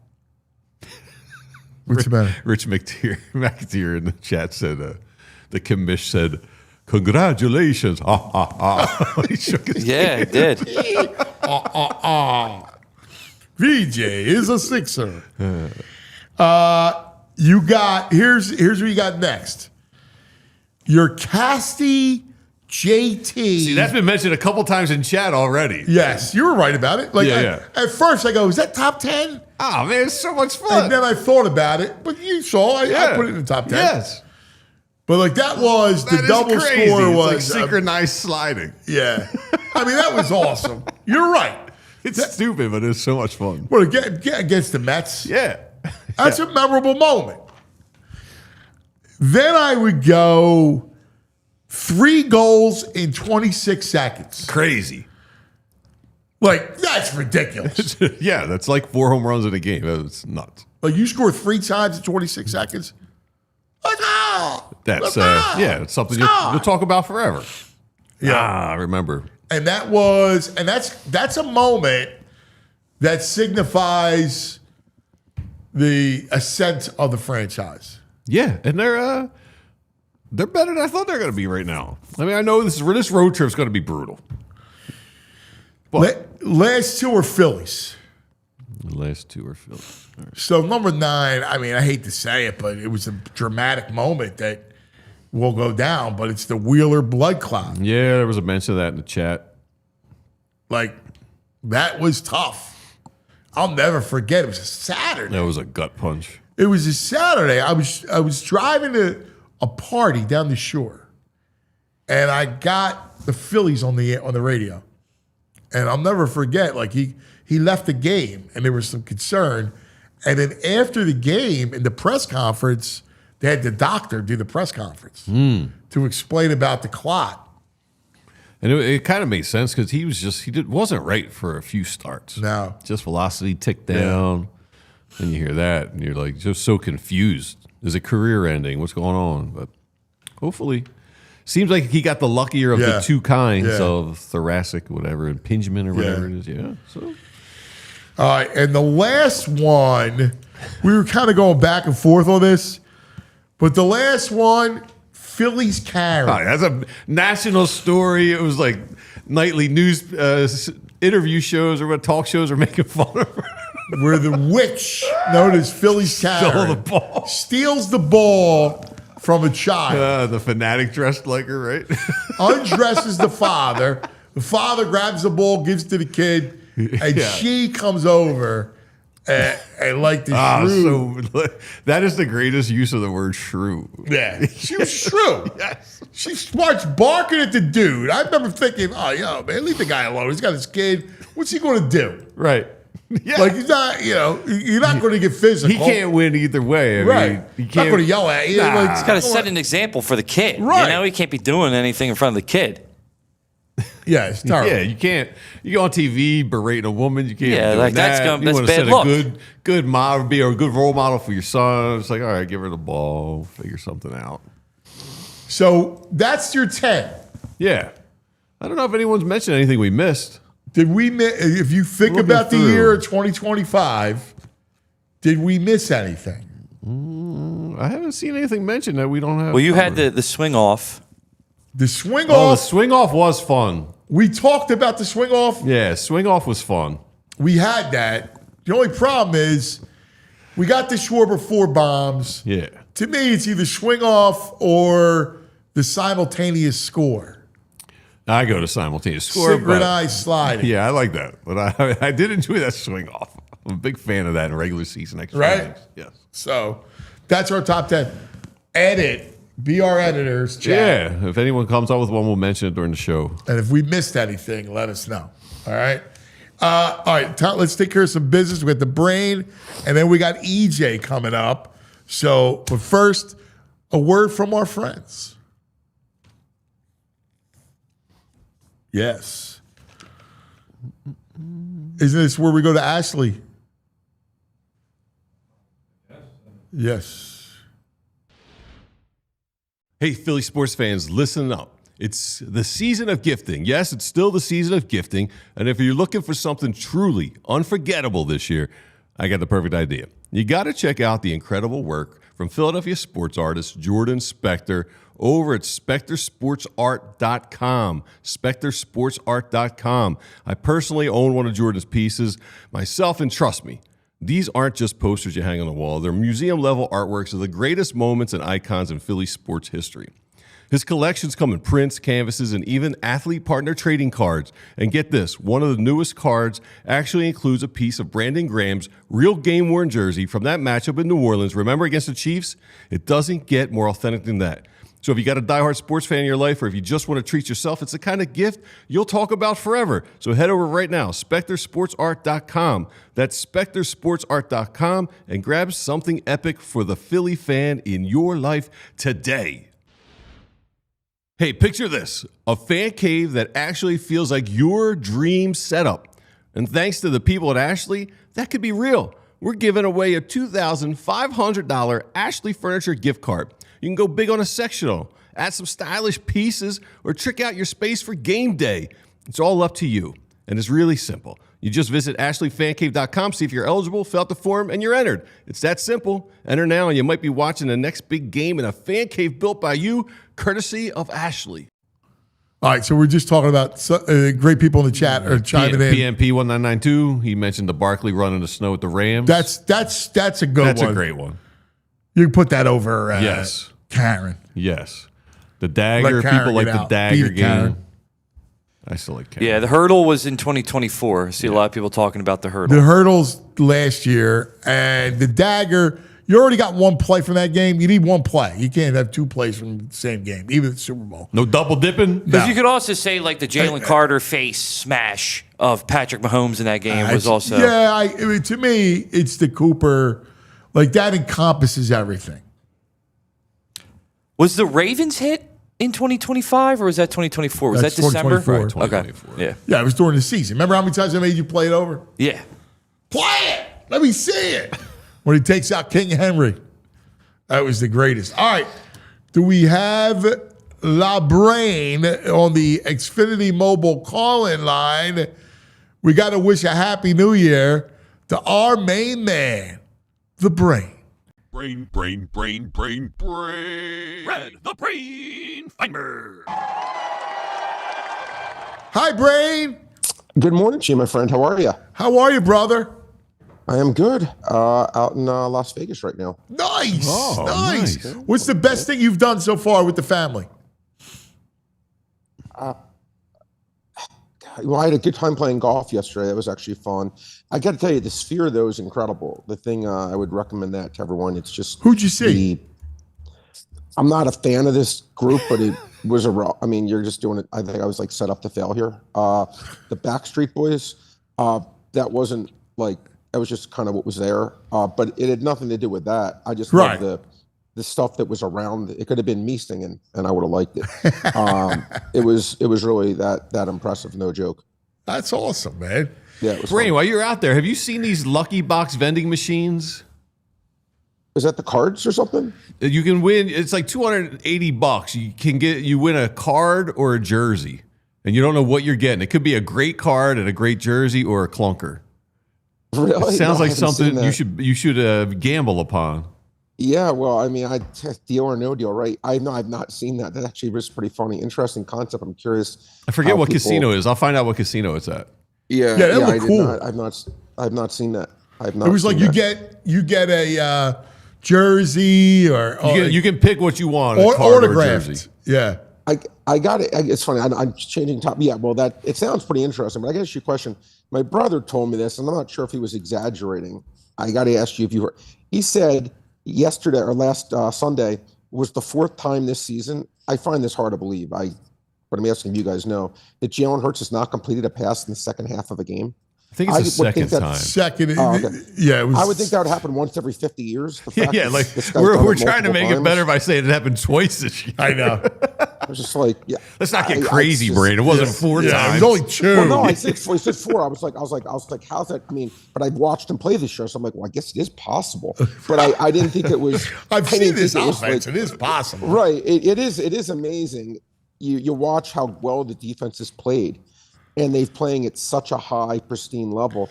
what's the matter? Rich McTeer in the chat said, the commish said, congratulations. Ha, ha, ha. He shook his Yeah, it did. VJ is a Sixer. You got here's what you got next. Your Casty JT. See, that's been mentioned a couple times in chat already. Yes, you were right about it. Like Yeah. At first, I go, "Is that top 10?" Oh, man, it's so much fun. And then I thought about it, but you saw I put it in the top 10. Yes. But like that was That the is double crazy. score It's was like synchronized sliding. yeah. I mean that was awesome. You're right. It's stupid, but it's so much fun. Well, against the Mets, Yeah. that's a memorable moment. Then I would go 3 goals in 26 seconds. Crazy. Like that's ridiculous. Yeah, that's like 4 home runs in a game. It's nuts. Like you score 3 times in 26 seconds. Like, That's it's something you'll talk about forever. Yeah. I remember. And that's a moment that signifies the ascent of the franchise. Yeah, and they're better than I thought they're going to be right now. I mean, I know this road trip's going to be brutal. But Last 2 are Phillies. the last 2 are Philly. All right. So number 9, I mean, I hate to say it, but it was a dramatic moment that will go down, but it's the Wheeler blood clot. Yeah, there was a mention of that in the chat. Like, That was tough. I'll never forget. It was a Saturday. That was a gut punch. It was a Saturday. I was driving to a party down the shore, and I got the Phillies on the radio. And I'll never forget, like he left the game, and there was some concern. And then after the game, in the press conference, they had the doctor do the press conference to explain about the clot. And it kind of made sense because he wasn't right for a few starts. No. Just velocity ticked down. And you hear that, and you're like just so confused. Is it career ending? What's going on? But hopefully, seems like he got the luckier of the two kinds of thoracic, whatever, impingement or whatever it is. Yeah. So. All right, and the last one, we were kind of going back and forth on this, but the last one, Phillies Karen. Oh, that's a national story. It was like nightly news interview shows or talk shows are making fun of her. Where the witch, known as Phillies Karen, steals the ball from a child. The fanatic dressed like her, right? Undresses the father. The father grabs the ball, gives it to the kid, and she comes over and like the shrew. So, that is the greatest use of the word shrew. Yeah, she was shrew. Yes. She starts barking at the dude. I remember thinking, oh, yo, man, leave the guy alone. He's got his kid. What's he going to do? Right. Yeah. Like, he's not, you're not going to get physical. He can't win either way. I mean, he He's not going to yell at you. Nah. Like, He's got to set an example for the kid. Right. You know, he can't be doing anything in front of the kid. Yeah, it's terrible. Yeah, you can't. You go on TV berating a woman. You can't. Yeah, do like, that. that's You want to bad set luck. a good model, be a good role model for your son. It's like, all right, give her the ball, figure something out. So that's your 10. Yeah, I don't know if anyone's mentioned anything we missed. Did we if you think Looking about the through. year of 2025, did we miss anything? I haven't seen anything mentioned that we don't have. Well, you had covered. the swing off. The swing the off, swing off was fun. we talked about the swing off. Yeah, swing off was fun. We had that. The only problem is we got the Schwarber 4 bombs. Yeah. To me, it's either swing off or the simultaneous score. I go to simultaneous score. but- Synchronized sliding. Yeah, I like that. But I did enjoy that swing off. I'm a big fan of that in regular season extra Right? innings. Yes. So that's our top 10. Edit. Be our editors. Chat. Yeah. If anyone comes up with one, we'll mention it during the show. And if we missed anything, let us know. All right. All right. Let's take care of some business. We got the brain, and then we got EJ coming up. So, but first, a word from our friends. Yes. Isn't this where we go to Ashley? Yes. Hey, Philly sports fans, listen up. It's the season of gifting. Yes, it's still the season of gifting. And if you're looking for something truly unforgettable this year, I got the perfect idea. You got to check out the incredible work from Philadelphia sports artist Jordan Spector over at SpectorSportsArt.com. SpectorSportsArt.com. I personally own one of Jordan's pieces myself, and trust me, these aren't just posters you hang on the wall. They're museum-level artworks of the greatest moments and icons in Philly sports history. His collections come in prints, canvases, and even athlete partner trading cards. And get this, one of the newest cards actually includes a piece of Brandon Graham's real game-worn jersey from that matchup in New Orleans. Remember against the Chiefs? It doesn't get more authentic than that. So if you got a diehard sports fan in your life, or if you just want to treat yourself, it's the kind of gift you'll talk about forever. So head over right now, SpectorSportsArt.com. That's SpectorSportsArt.com, and grab something epic for the Philly fan in your life today. Hey, picture this, a fan cave that actually feels like your dream setup. And thanks to the people at Ashley, that could be real. We're giving away a $2,500 Ashley Furniture gift card. You can go big on a sectional, add some stylish pieces, or trick out your space for game day. It's all up to you, and it's really simple. You just visit AshleyFanCave.com, see if you're eligible, fill out the form, and you're entered. It's that simple. Enter now, and you might be watching the next big game in a fan cave built by you, courtesy of Ashley. All right, so we're just talking about great people in the chat are chiming in. PMP 1992. He mentioned the Barkley run in the snow with the Rams. That's a good one. That's a great one. You can put that over Yes. Karen. Yes. The dagger, Let Karen people like get the out. dagger Beat it, Karen. game. I still like Cameron. Yeah, the hurdle was in 2024. I see a lot of people talking about the hurdle. The hurdles last year and the dagger. You already got one play from that game. You need one play. You can't have two plays from the same game, even the Super Bowl. No double dipping? Because you could also say, like, the Jalen Carter face smash of Patrick Mahomes in that game was also. Yeah, to me, it's the Cooper. Like, that encompasses everything. Was the Ravens hit in 2025 or was that 2024? Was That's that December? 2024. Okay. 2024. Yeah. Yeah, it was during the season. Remember how many times I made you play it over? Yeah. Play it! Let me see it. When he takes out King Henry. That was the greatest. All right. Do we have La Brain on the Xfinity Mobile call-in line? We got to wish a Happy New Year to our main man, the Brain. Brad the Brain Feinberg. Hi, Brain. Good morning to you, my friend. How are you? How are you, brother? I am good. Out in Las Vegas right now. Nice. Oh, nice. nice. What's the best thing you've done so far with the family? Well, I had a good time playing golf yesterday. That was actually fun. I got to tell you, the Sphere, though, is incredible. The thing, I would recommend that to everyone. It's just... Who'd you see? I'm not a fan of this group, but it was I mean, you're just doing it. I think I was like set up to fail here. The Backstreet Boys, that wasn't like... That was just kind of what was there, but it had nothing to do with that. I just loved the stuff that was around. It could have been me singing, and I would have liked it. It was really that impressive, no joke. That's awesome, man. Yeah, it was Brain, fun. while you're out there, have you seen these Lucky Box vending machines? Is that the cards or something? You can win. It's like $280. You win a card or a jersey, and you don't know what you're getting. It could be a great card and a great jersey, or a clunker. Really? It sounds No, I like haven't seen something that. you should gamble upon. Yeah, well, I mean, deal or no deal, right? I know I've not seen that. That actually was pretty funny, interesting concept. I'm curious. I forget how what people- casino it is. I'll find out what casino it's at. Yeah, Yeah, that looked I did cool. not. I've not seen that. I've not. It was like seen you get a jersey or You can pick what you want. A or card or a autographed. jersey. Yeah. I got it. It's funny. I'm changing topic. Yeah, well, it sounds pretty interesting. But I guess your question. My brother told me this, and I'm not sure if he was exaggerating. I got to ask you if you heard. He said yesterday or last Sunday was the fourth time this season. I find this hard to believe. But I'm asking if you guys know that Jalen Hurts has not completed a pass in the second half of a game. I think it's the would think second that- time. Second. Oh, okay. Yeah, it was. I would think that would happen once every 50 years. The fact Yeah, that like this guy's we're done it trying to multiple make it times, better by saying it happened twice this year. I know. I was just like, yeah. Let's not get it's crazy, just- Brain. It wasn't four Yeah, it times. was only two. Well, no, I said four. I was like, how's that? I mean, but I watched him play this year, so I'm like, well, I guess it is possible. But I didn't think it was. I've I seen didn't this think it was offense. like- It is possible. Right. It is amazing. You watch how well the defense has played, and they've playing at such a high, pristine level.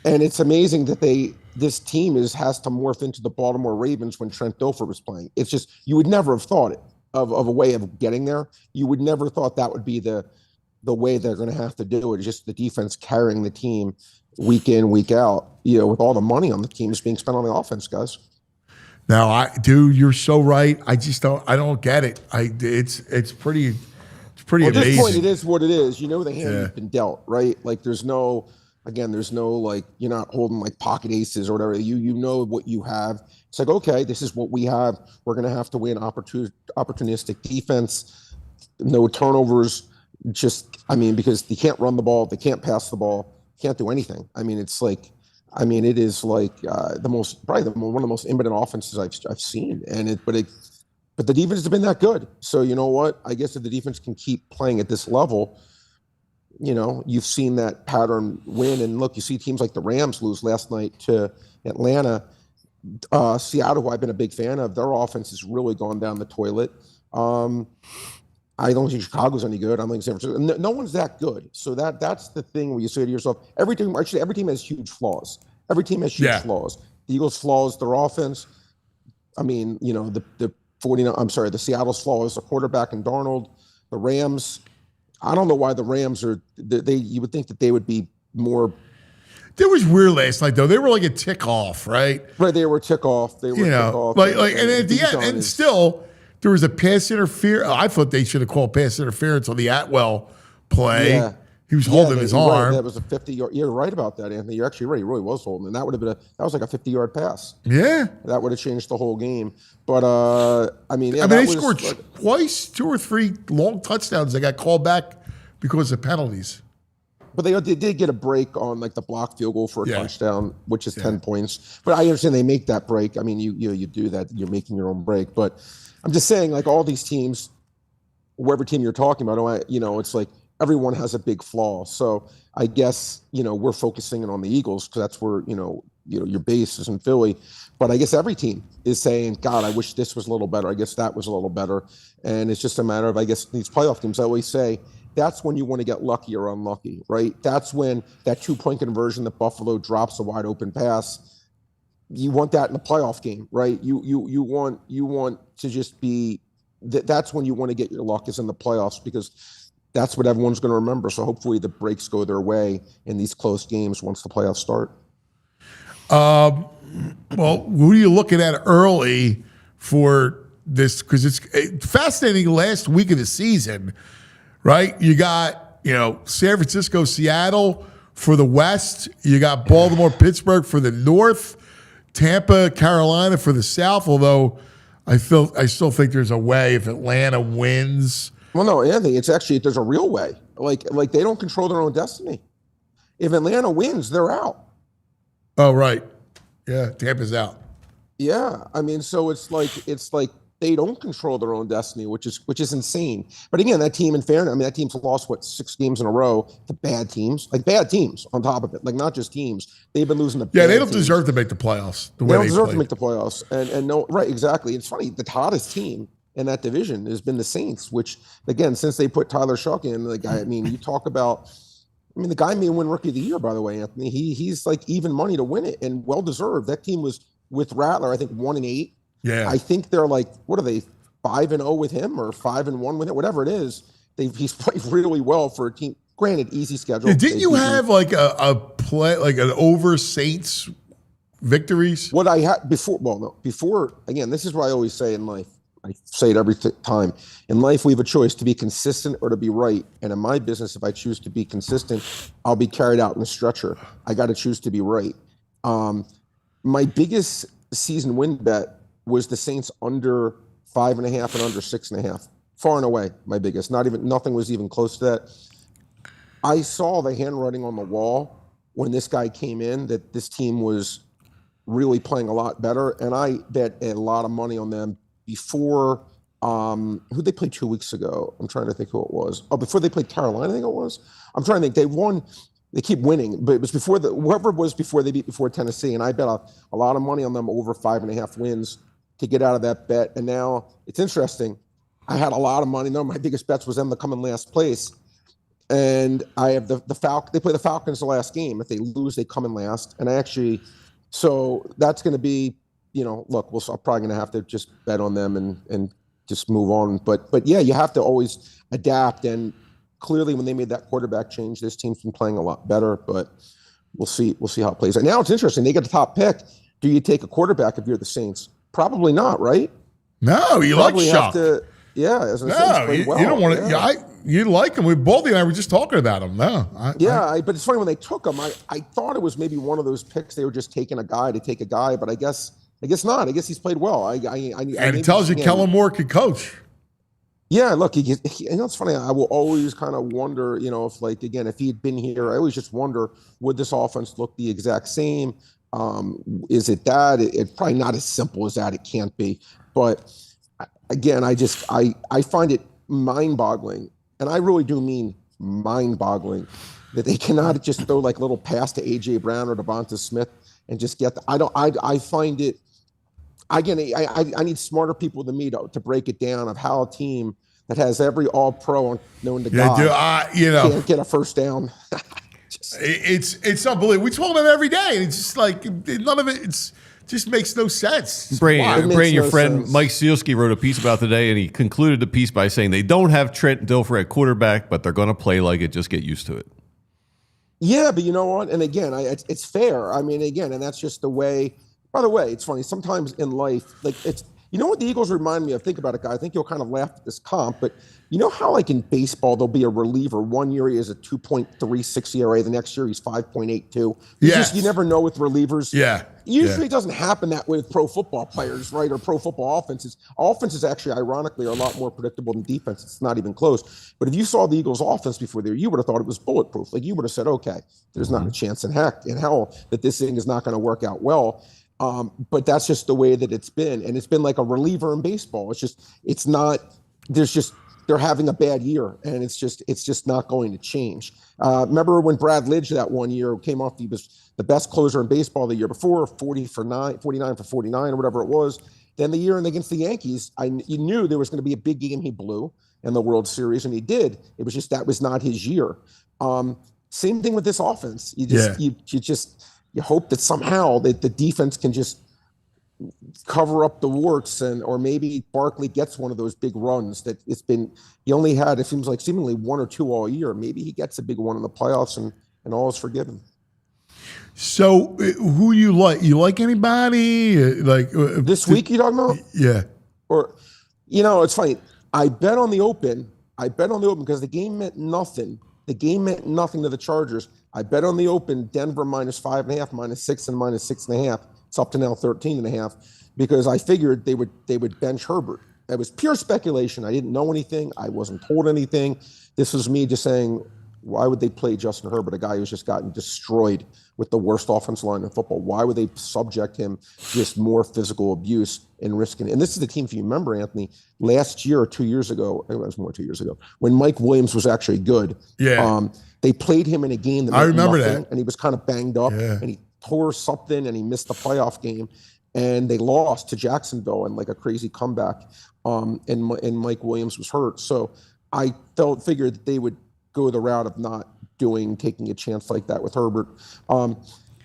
And it's amazing that this team has to morph into the Baltimore Ravens when Trent Dilfer was playing. It's just you would never have thought it of a way of getting there. You would never thought that would be the way they're going to have to do it. It's just the defense carrying the team week in, week out. You know, with all the money on the team is being spent on the offense, guys. Now, you're so right. I don't get it. It's pretty Well, at this amazing. point, it is what it is. You know the hand Yeah. you've been dealt, right? Like there's no like you're not holding like pocket aces or whatever. You know what you have. It's like, okay, this is what we have. We're gonna have to win opportunistic defense, no turnovers. Because they can't run the ball, they can't pass the ball, can't do anything. It is like one of the most impotent offenses I've seen. But the defense has been that good. So you know what? I guess if the defense can keep playing at this level, you know, you've seen that pattern win. And look, you see teams like the Rams lose last night to Atlanta. Seattle, who I've been a big fan of, their offense has really gone down the toilet. I don't think Chicago's any good. I don't think San Francisco. No one's that good. So that's the thing where you say to yourself, every team has huge flaws. Every team has huge flaws. The Eagles' flaws, their offense. The Seattle's flaws, the quarterback and Darnold. The Rams. I don't know why the Rams are. You would think that they would be more. It was weird last night, though. They were like a tick off, right? Right, they were tick off. They were tick off. And at the end, and still, there was a pass interference. I thought they should have called pass interference on the Atwell play. Yeah. He was holding his you're right. arm. That was a 50-yard. You're right about that, Anthony. You're actually right. He really was holding, and that was like a 50-yard pass. Yeah. That would have changed the whole game. But they scored twice, 2 or 3 long touchdowns. They got called back because of penalties. But they did get a break on like the block field goal for a touchdown, which is 10 points. But I understand they make that break. I mean, you do that. You're making your own break. But I'm just saying, like all these teams, whatever team you're talking about, it's like everyone has a big flaw. So I guess we're focusing on the Eagles because that's where your base is in Philly. But I guess every team is saying, God, I wish this was a little better. I guess that was a little better. And it's just a matter of, I guess, these playoff teams. I always say, that's when you want to get lucky or unlucky, right? That's when that 2-point conversion that Buffalo drops a wide open pass. You want that in a playoff game, right? You want to just be. That's when you want to get your luck is in the playoffs because that's what everyone's going to remember. So hopefully the breaks go their way in these close games once the playoffs start. Well, who are you looking at early for this? Because it's fascinating. Last week of the season. Right? You got, San Francisco, Seattle for the West. You got Baltimore, Pittsburgh for the North. Tampa, Carolina for the South, although I still think there's a way if Atlanta wins. Well, no, Anthony, there's a real way. Like they don't control their own destiny. If Atlanta wins, they're out. Oh, right. Yeah, Tampa's out. Yeah. I mean, so it's like they don't control their own destiny, which is insane. But again, that team, in fairness, that team's lost 6 games in a row to bad teams on top of it, like not just teams. They've been losing to bad they don't teams. deserve to make the playoffs. They don't deserve to make the playoffs, and no, right, exactly. It's funny. The hottest team in that division has been the Saints, which again, since they put Tyler Shuck in, the guy. I mean, you talk about. The guy may win Rookie of the Year, by the way, Anthony. He's like even money to win it, and well deserved. That team was with Rattler, I think 1-8. Yeah, I think they're like, what are they, 5-0 with him or 5-1 with it, whatever it is. He's played really well for a team. Granted, easy schedule. Yeah, didn't you have like a play, like an over Saints victories? What I had before, again, this is what I always say in life. I say it every time. In life, we have a choice to be consistent or to be right. And in my business, if I choose to be consistent, I'll be carried out in a stretcher. I got to choose to be right. My biggest season win bet was the Saints under 5.5 and under 6.5. Far and away, my biggest. Nothing was even close to that. I saw the handwriting on the wall when this guy came in that this team was really playing a lot better, and I bet a lot of money on them before. Who they played 2 weeks ago? I'm trying to think who it was. Oh, before they played Carolina, I think it was. I'm trying to think. They won. They keep winning, but it was before whoever it was before they beat Tennessee, and I bet a lot of money on them over 5.5 wins to get out of that bet. And now it's interesting. I had a lot of money. No, my biggest bets was them to come in last place. And I have the Falcons. They play the Falcons the last game. If they lose, they come in last. And so that's going to be, look, I'm probably going to have to just bet on them and just move on. But yeah, you have to always adapt. And clearly when they made that quarterback change, this team's been playing a lot better, but we'll see how it plays out. Now it's interesting. They get the top pick. Do you take a quarterback if you're the Saints? Probably not, right? No, you Probably like Shuck. As I said, You don't want to. Yeah. You like him. Baldy and I were just talking about him. No, but it's funny when they took him. I thought it was maybe one of those picks they were just taking a guy to take a guy, but I guess not. I guess he's played well. And it tells you Kellen Moore could coach. Yeah, look, it's funny. I will always kind of wonder, if he had been here, I always just wonder, would this offense look the exact same? Is it that? It's probably not as simple as that. It can't be. But again, I find it mind-boggling, and I really do mean mind-boggling, that they cannot just throw like little pass to A.J. Brown or Devonta Smith and just get I find it. Again, I need smarter people than me to break it down of how a team that has every All-Pro known to God can't get a first down. It's unbelievable. We talk about it every day, and it's just like none of it. Just makes no sense. Brain, your friend sense. Mike Sealski wrote a piece about today, and he concluded the piece by saying they don't have Trent Dilfer at quarterback, but they're going to play like it. Just get used to it. Yeah, but you know what? And again, it's fair. I mean, again, and that's just the way. By the way, it's funny. Sometimes in life, like You know what the Eagles remind me of? Think about it, guy. I think you'll kind of laugh at this comp, but you know how like in baseball there'll be a reliever. 1 year he has a 2.36 ERA, the next year he's 5.82. You never know with relievers. Yeah. Usually it doesn't happen that way with pro football players, right? Or pro football offenses. Offenses actually, ironically, are a lot more predictable than defense. It's not even close. But if you saw the Eagles offense before there, you would have thought it was bulletproof. Like you would have said, okay, there's not a chance in hell that this thing is not going to work out well. But that's just the way that it's been. And it's been like a reliever in baseball. They're having a bad year, and it's just not going to change. Remember when Brad Lidge that 1 year came off, he was the best closer in baseball the year before, 49 for 49 or whatever it was. Then the year against the Yankees, you knew there was going to be a big game he blew in the World Series, and he did. It was just that was not his year. Same thing with this offense. You hope that somehow that the defense can just cover up the warts, or maybe Barkley gets one of those big runs that he only had, it seems like seemingly one or two all year. Maybe he gets a big one in the playoffs and all is forgiven. So who you like? You like anybody? This week you talking about? Yeah. Or, it's funny. I bet on the open because the game meant nothing. The game meant nothing to the Chargers. I bet on the open Denver -5.5, -6, and -6.5. It's up to now 13.5 because I figured they would bench Herbert. It was pure speculation. I didn't know anything. I wasn't told anything. This was me just saying, why would they play Justin Herbert, a guy who's just gotten destroyed with the worst offensive line in football? Why would they subject him to just more physical abuse and risking? And this is the team, if you remember, Anthony, last year or 2 years ago, it was more 2 years ago, when Mike Williams was actually good. Yeah. They played him in a game that I remember that, and he was kind of banged up, and he tore something, and he missed the playoff game, and they lost to Jacksonville in like a crazy comeback. And Mike Williams was hurt, so I figured that they would go the route of not taking a chance like that with Herbert.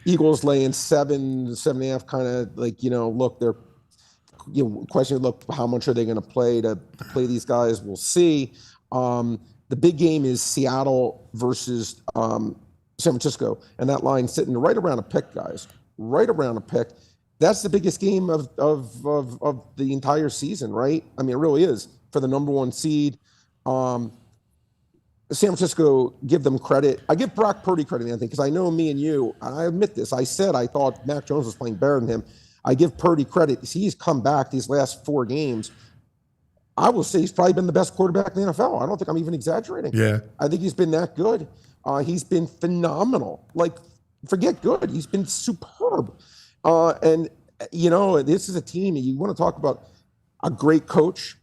Eagles laying 7.5, kind of like, look, they're, question, look, how much are they going to play to play these guys? We'll see. The big game is Seattle versus San Francisco, and that line sitting right around a pick, guys, right around a pick. That's the biggest game of the entire season, right? I mean, it really is for the number one seed. San Francisco, give them credit. I give Brock Purdy credit, Anthony, because I know me and you, I admit this. I said I thought Mac Jones was playing better than him. I give Purdy credit. He's come back these last 4 games. I will say he's probably been the best quarterback in the NFL. I don't think I'm even exaggerating. Yeah. I think he's been that good. He's been phenomenal. Like, forget good. He's been superb. And, this is a team, and you want to talk about a great coach.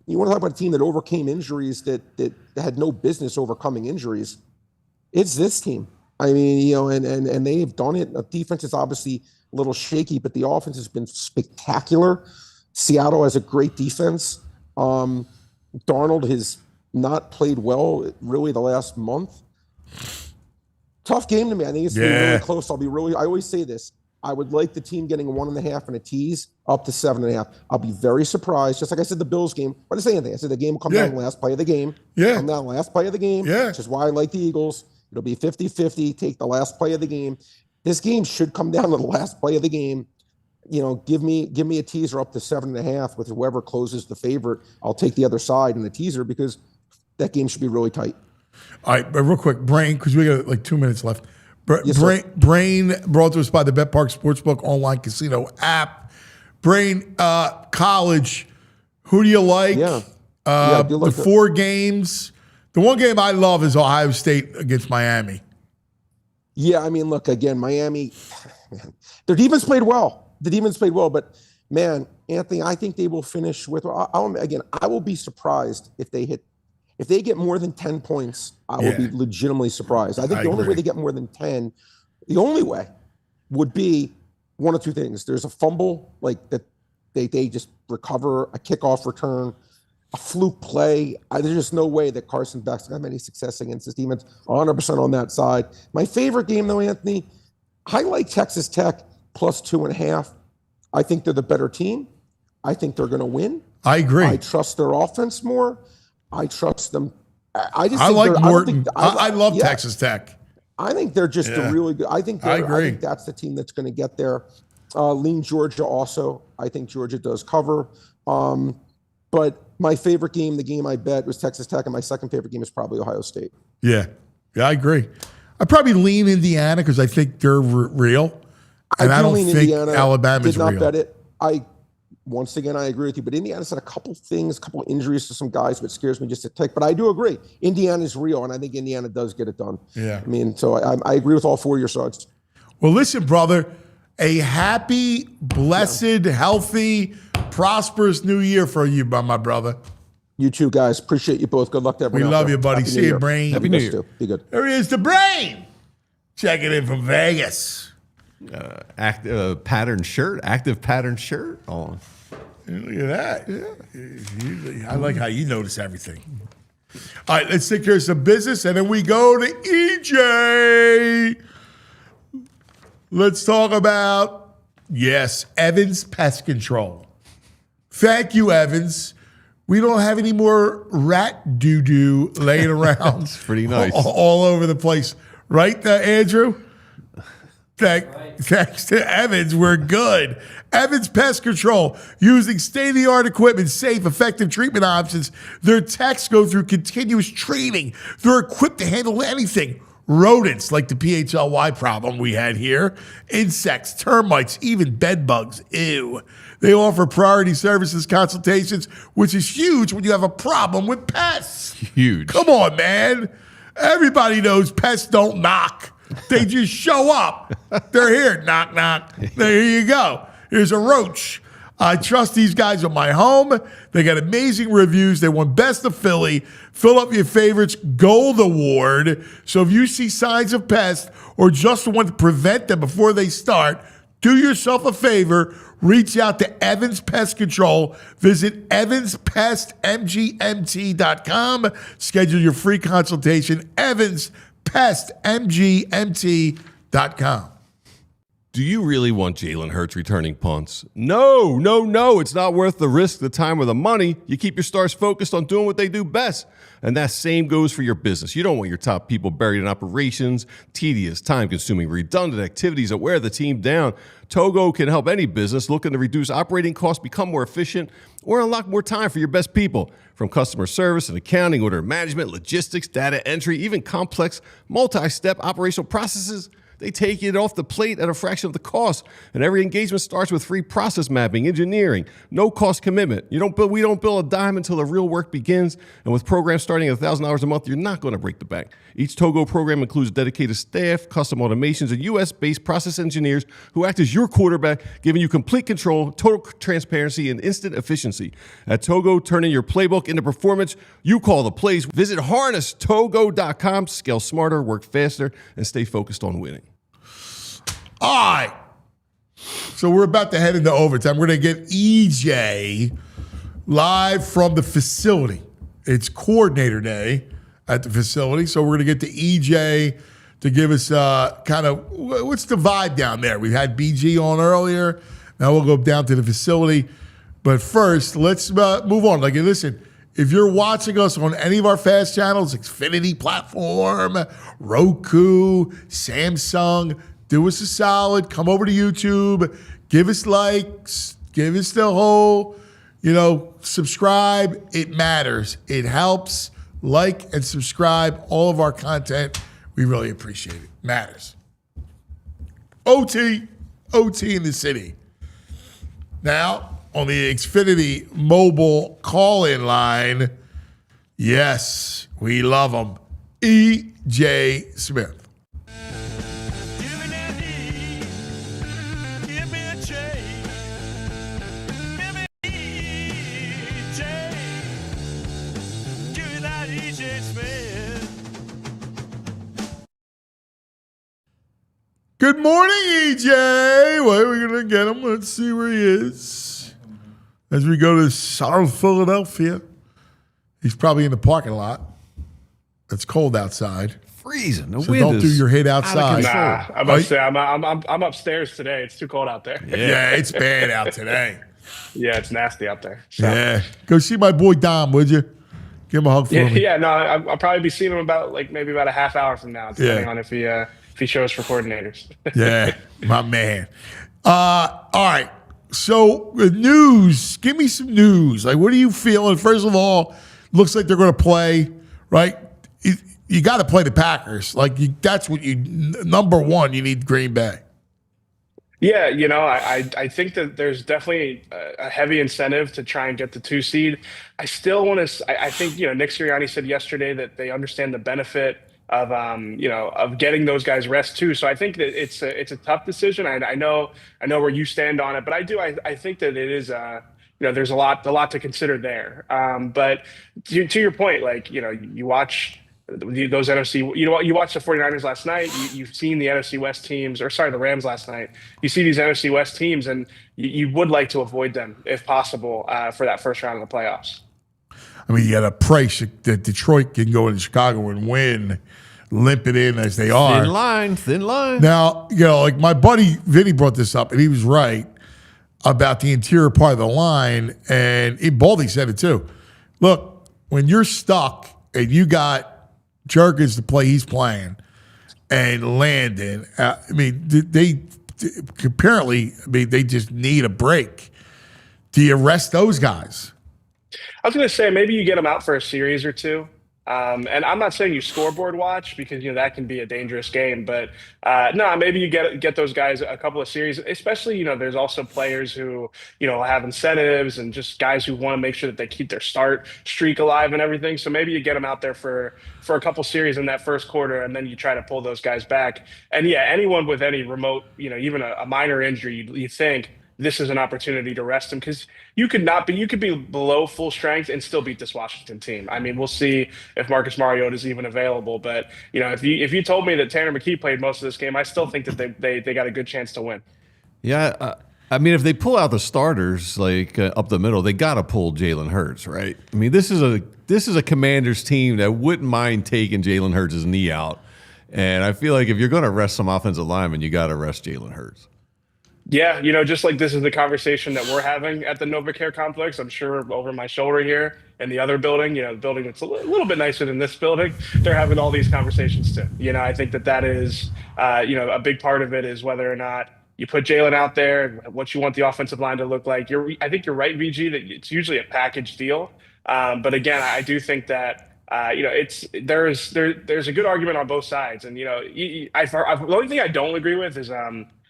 You want to talk about a team that overcame injuries that had no business overcoming injuries. It's this team. I mean, and they've done it. The defense is obviously a little shaky, but the offense has been spectacular. Seattle has a great defense. Darnold has not played well really the last month. Tough game to me. I think it's been really close. I always say this. I would like the team getting 1.5 and a tease up to 7.5. I'll be very surprised. Just like I said, the Bills game. What did I say anything? I said the game will come down last play of the game. Yeah. Come down last play of the game. Yeah. Which is why I like the Eagles. It'll be 50-50. Take the last play of the game. This game should come down to the last play of the game. Give me a teaser up to 7.5 with whoever closes the favorite. I'll take the other side in the teaser because that game should be really tight. All right, but real quick, Brain, because we got like 2 minutes left. Yes, Brain brought to us by the Bet Park Sportsbook online casino app. Brain, college, who do you like? Yeah. The 4 games. The one game I love is Ohio State against Miami. Yeah, I mean, look, again, Miami, man, their defense played well. But man, Anthony, I think they will finish with, I will be surprised if they get more than 10 points. I will be legitimately surprised. I think the only way they get more than 10, the only way would be one of two things. There's a fumble, like that they just recover, a kickoff return, a fluke play. There's just no way that Carson Beck's going to have any success against this defense. 100% on that side. My favorite game, though, Anthony, I like Texas Tech plus 2.5. I think they're the better team. I think they're going to win. I agree. I trust their offense more. I trust them. I like Morton. I love Texas Tech. I think they're just a really good. I think that's the team that's going to get there. Lean Georgia also. I think Georgia does cover. But my favorite game, the game I bet, was Texas Tech, and my second favorite game is probably Ohio State. Yeah, I agree. I probably lean Indiana because I think they're real, and I don't think Indiana. Alabama's did not real. bet it. Once again, I agree with you. But Indiana's had a couple injuries to some guys, which scares me just a tick. But I do agree. Indiana's real, and I think Indiana does get it done. Yeah. I mean, so I agree with all four of your sides. Well, listen, brother, a happy, blessed, healthy, prosperous new year for you, my brother. You too, guys. Appreciate you both. Good luck to everyone. We love you, buddy. Happy See New you, Year. Brain. Happy New Year. Be good. There he is, the Brain. Checking in from Vegas. Active pattern shirt on. Look at that. I like how you notice everything. All right, let's take care of some business, and then we go to EJ. Let's talk about, Evans Pest Control. Thank you, Evans. We don't have any more rat doo-doo laying around. It's pretty nice. All over the place. Right, Andrew? Thanks to Evans, we're good. Evans Pest Control, using state-of-the-art equipment, safe, effective treatment options. Their techs go through continuous training. They're equipped to handle anything. Rodents, like the PHLY problem we had here, insects, termites, even bed bugs. Ew. They offer priority services consultations, which is huge when you have a problem with pests. Huge. Come on, man. Everybody knows pests don't knock. They just show up. They're here. Knock, knock. There you go. Here's a roach. I trust these guys with my home. They got amazing reviews. They won Best of Philly. Fill up your favorites Gold Award. So if you see signs of pests or just want to prevent them before they start, do yourself a favor. Reach out to Evans Pest Control. Visit evanspestmgmt.com. Schedule your free consultation. evanspestmgmt.com. Do you really want Jalen Hurts returning punts? No. It's not worth the risk, the time, or the money. You keep your stars focused on doing what they do best. And that same goes for your business. You don't want your top people buried in operations, tedious, time-consuming, redundant activities that wear the team down. Togo can help any business looking to reduce operating costs, become more efficient, or unlock more time for your best people. From customer service and accounting, order management, logistics, data entry, even complex multi-step operational processes, they take it off the plate at a fraction of the cost. And every engagement starts with free process mapping, engineering, no cost commitment. We don't bill a dime until the real work begins. And with programs starting at $1,000 a month, you're not going to break the bank. Each Togo program includes dedicated staff, custom automations, and US-based process engineers who act as your quarterback, giving you complete control, total transparency, and instant efficiency. At Togo, turning your playbook into performance, you call the plays. Visit harnesstogo.com to scale smarter, work faster, and stay focused on winning. All right. So we're about to head into overtime. We're going to get EJ live from the facility. It's coordinator day at the facility. So we're going to get to EJ to give us kind of what's the vibe down there. We had BG on earlier. Now we'll go down to the facility. But first, let's move on. Like, listen, if you're watching us on any of our fast channels, Xfinity platform, Roku, Samsung, do us a solid. Come over to YouTube. Give us likes. Give us the whole, subscribe. It matters. It helps. Like and subscribe all of our content. We really appreciate it. Matters. OT in the city. Now, on the Xfinity mobile call-in line, yes, we love them. EJ Smith. Good morning, EJ. Well, we're going to get him. Let's see where he is. As we go to South Philadelphia. He's probably in the parking lot. It's cold outside. Freezing. The So wind don't is do your hit outside. Nah, I'm upstairs. I'm upstairs today. It's too cold out there. Yeah, it's bad out today. Yeah, it's nasty out there. So. Yeah. Go see my boy Dom, would you? Give him a hug for me. Yeah. No, I'll probably be seeing him maybe about a half hour from now, depending on if he shows for coordinators. Yeah, my man. All right. So the news, give me some news. Like, what are you feeling? First of all, looks like they're going to play, right? You got to play the Packers. Like, that's what number one, you need Green Bay. Yeah, I think that there's definitely a heavy incentive to try and get the 2 seed. I still want to. I think Nick Sirianni said yesterday that they understand the benefit of of getting those guys rest too. So I think that it's a tough decision. I know where you stand on it, but I think that it is there's a lot to consider there. But to your point, like you watch those NFC, you watched the 49ers last night. You've seen the NFC West teams, or sorry, the Rams last night. You see these NFC West teams, and you would like to avoid them if possible for that first round of the playoffs. I mean, you got to pray that Detroit can go into Chicago and win, limp it in as they are. Thin line. Now, like my buddy Vinny brought this up, and he was right about the interior part of the line, and Baldy said it too. Look, when you're stuck and you got Jerkins to play, he's playing, and Landon. I mean, they apparently. I mean, they just need a break. Do you rest those guys? I was going to say maybe you get them out for a series or two. And I'm not saying you scoreboard watch because that can be a dangerous game, but no, maybe you get those guys a couple of series. Especially there's also players who have incentives and just guys who want to make sure that they keep their start streak alive and everything. So maybe you get them out there for a couple series in that first quarter, and then you try to pull those guys back. And yeah, anyone with any remote, even a minor injury, you think this is an opportunity to rest him because you could be below full strength and still beat this Washington team. I mean, we'll see if Marcus Mariota is even available, but if you told me that Tanner McKee played most of this game, I still think that they got a good chance to win. Yeah, I mean, if they pull out the starters like up the middle, they got to pull Jalen Hurts, right? I mean, this is a Commanders team that wouldn't mind taking Jalen Hurts' knee out, and I feel like if you're going to rest some offensive linemen, you got to rest Jalen Hurts. Yeah, just like this is the conversation that we're having at the NovaCare complex. I'm sure over my shoulder here in the other building, the building that's a little bit nicer than this building, they're having all these conversations too. I think that is, a big part of it is whether or not you put Jalen out there, what you want the offensive line to look like. I think you're right, VG, that it's usually a package deal. But again, I do think that there's a good argument on both sides. And the only thing I don't agree with is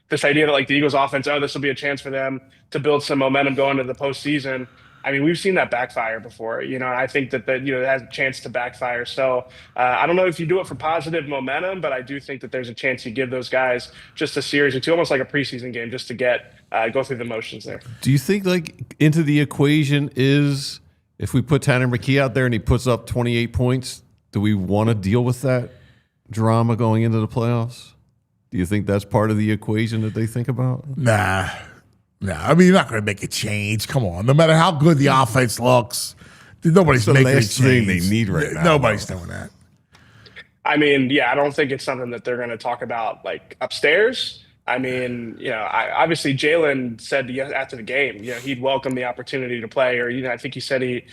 this idea that like the Eagles offense, this will be a chance for them to build some momentum going into the postseason. I mean, we've seen that backfire before. I think that it has a chance to backfire. So I don't know if you do it for positive momentum, but I do think that there's a chance you give those guys just a series or two, almost like a preseason game, just to go through the motions there. Do you think like into the equation is if we put Tanner McKee out there and he puts up 28 points, do we want to deal with that drama going into the playoffs? Do you think that's part of the equation that they think about? Nah. I mean, you're not going to make a change. Come on. No matter how good the offense looks, nobody's making a change. Thing they need right now. Nobody's doing that. I mean, yeah, I don't think it's something that they're going to talk about like upstairs. I mean, obviously Jalen said after the game, he'd welcome the opportunity to play, or I think he said he'd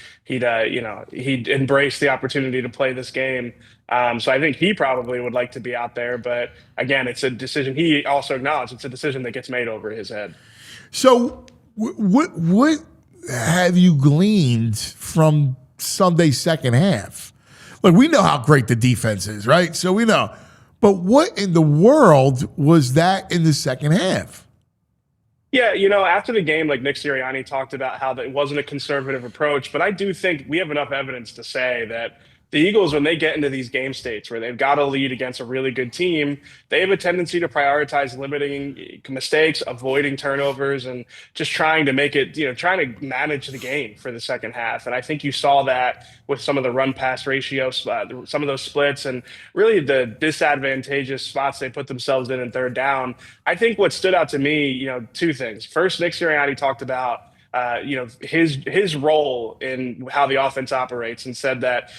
embrace the opportunity to play this game. So I think he probably would like to be out there, but again, it's a decision. He also acknowledged it's a decision that gets made over his head. So what have you gleaned from Sunday's second half? Like, we know how great the defense is, right? So we know. But what in the world was that in the second half? Yeah, after the game, like Nick Sirianni talked about how that it wasn't a conservative approach, but I do think we have enough evidence to say that the Eagles, when they get into these game states where they've got a lead against a really good team, they have a tendency to prioritize limiting mistakes, avoiding turnovers, and just trying to make it, trying to manage the game for the second half. And I think you saw that with some of the run-pass ratios, some of those splits, and really the disadvantageous spots they put themselves in third down. I think what stood out to me, two things. First, Nick Sirianni talked about his role in how the offense operates, and said that,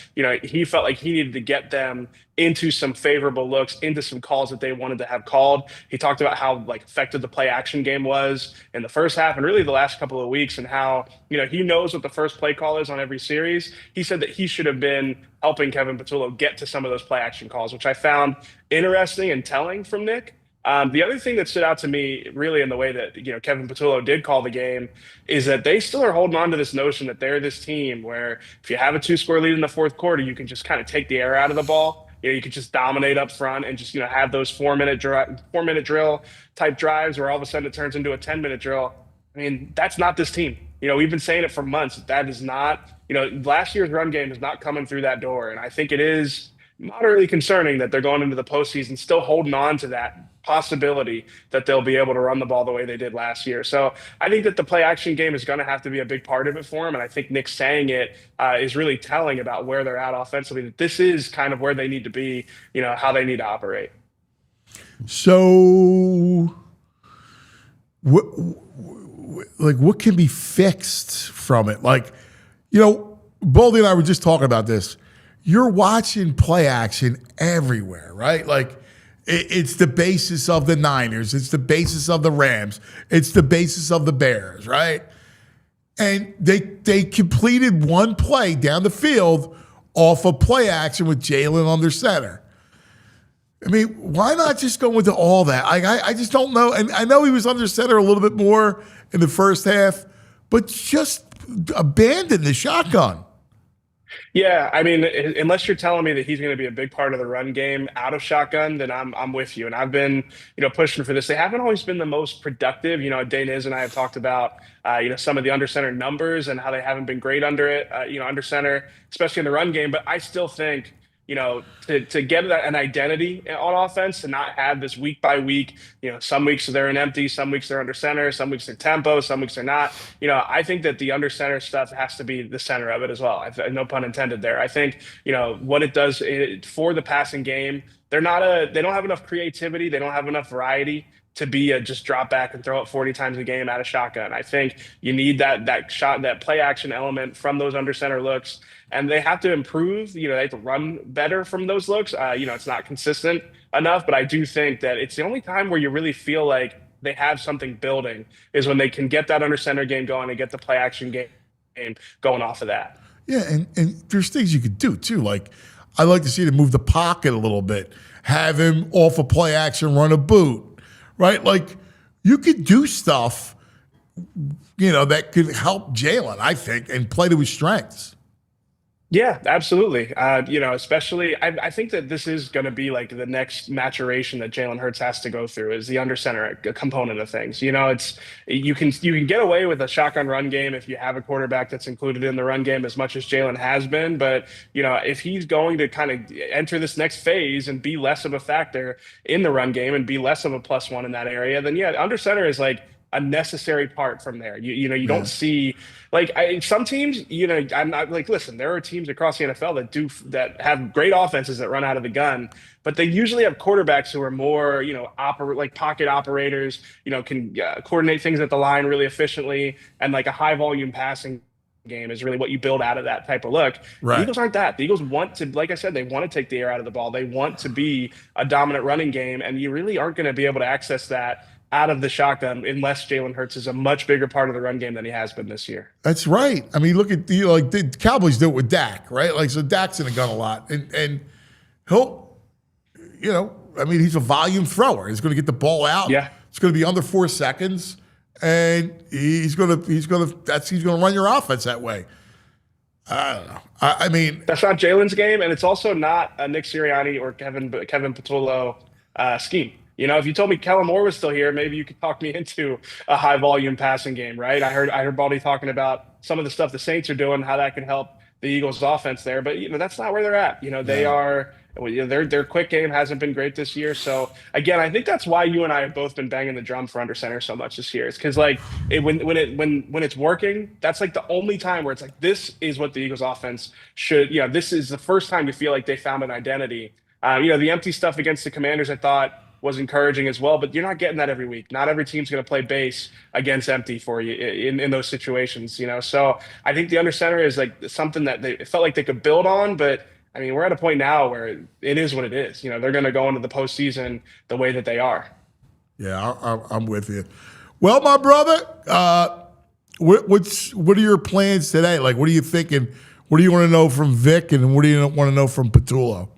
he felt like he needed to get them into some favorable looks, into some calls that they wanted to have called. He talked about how effective the play action game was in the first half and really the last couple of weeks, and how, he knows what the first play call is on every series. He said that he should have been helping Kevin Patullo get to some of those play action calls, which I found interesting and telling from Nick. The other thing that stood out to me, really, in the way that Kevin Patullo did call the game, is that they still are holding on to this notion that they're this team where if you have a 2-score lead in the fourth quarter, you can just kind of take the air out of the ball. You can just dominate up front and just have those 4-minute drill type drives where all of a sudden it turns into a 10-minute drill. I mean, that's not this team. We've been saying it for months. That is not. Last year's run game is not coming through that door, and I think it is moderately concerning that they're going into the postseason still holding on to that possibility that they'll be able to run the ball the way they did last year. So I think that the play action game is going to have to be a big part of it for them. And I think Nick saying it is really telling about where they're at offensively, that this is kind of where they need to be, how they need to operate. So what can be fixed from it? Baldy and I were just talking about this. You're watching play action everywhere, right? It's the basis of the Niners. It's the basis of the Rams. It's the basis of the Bears, right? And they completed one play down the field off of play action with Jalen under center. I mean, why not just go into all that? I just don't know. And I know he was under center a little bit more in the first half, but just abandon the shotgun. Yeah, I mean, unless you're telling me that he's going to be a big part of the run game out of shotgun, then I'm with you. And I've been, pushing for this. They haven't always been the most productive. Dane Iz and I have talked about, some of the under center numbers and how they haven't been great under it, under center, especially in the run game. But I still think, to get an identity on offense, to not have this week by week, some weeks they're in empty, some weeks they're under center, some weeks they're tempo, some weeks they're not. I think that the under center stuff has to be the center of it as well. No pun intended there. I think, what it does for the passing game, they don't have enough creativity. They don't have enough variety to be just drop back and throw it 40 times a game out of shotgun. I think you need that play action element from those under center looks. And they have to improve, they have to run better from those looks. It's not consistent enough, but I do think that it's the only time where you really feel like they have something building is when they can get that under center game going and get the play action game going off of that. Yeah, and there's things you could do too. I like to see them move the pocket a little bit, have him off a play action, run a boot, right? You could do stuff, that could help Jalen, I think, and play to his strengths. Yeah, absolutely. Especially, I think that this is going to be the next maturation that Jalen Hurts has to go through is the under center component of things. It's you can get away with a shotgun run game if you have a quarterback that's included in the run game as much as Jalen has been. But if he's going to kind of enter this next phase and be less of a factor in the run game and be less of a +1 in that area, then under center is a necessary part from there. You don't see some teams, I'm not listen, there are teams across the NFL that have great offenses that run out of the gun, but they usually have quarterbacks who are more, pocket operators, can coordinate things at the line really efficiently. And a high volume passing game is really what you build out of that type of look. Right. The Eagles aren't that. The Eagles want to, like I said, they want to take the air out of the ball. They want to be a dominant running game, and you really aren't going to be able to access that out of the shotgun unless Jalen Hurts is a much bigger part of the run game than he has been this year. That's right. I mean, look at the Cowboys do it with Dak, right? So Dak's in the gun a lot, and he'll, he's a volume thrower. He's going to get the ball out. Yeah, it's going to be under 4 seconds, and he's going to run your offense that way. I don't know. I mean, that's not Jalen's game, and it's also not a Nick Sirianni or Kevin Patullo scheme. If you told me Kellen Moore was still here, maybe you could talk me into a high volume passing game, right? I heard Baldy talking about some of the stuff the Saints are doing, how that can help the Eagles' offense there. But that's not where they're at. They are. Their quick game hasn't been great this year. So again, I think that's why you and I have both been banging the drum for under center so much this year. It's because when it's working, that's the only time where it's this is what the Eagles' offense should. This is the first time you feel like they found an identity. The empty stuff against the Commanders, I thought, was encouraging as well, but you're not getting that every week. Not every team's going to play base against empty for you in those situations, So I think the under center is something that they felt like they could build on, but I mean, we're at a point now where it is what it is. They're going to go into the postseason the way that they are. Yeah, I'm with you. Well, my brother, what are your plans today? What are you thinking? What do you want to know from Vic, and what do you want to know from Patullo?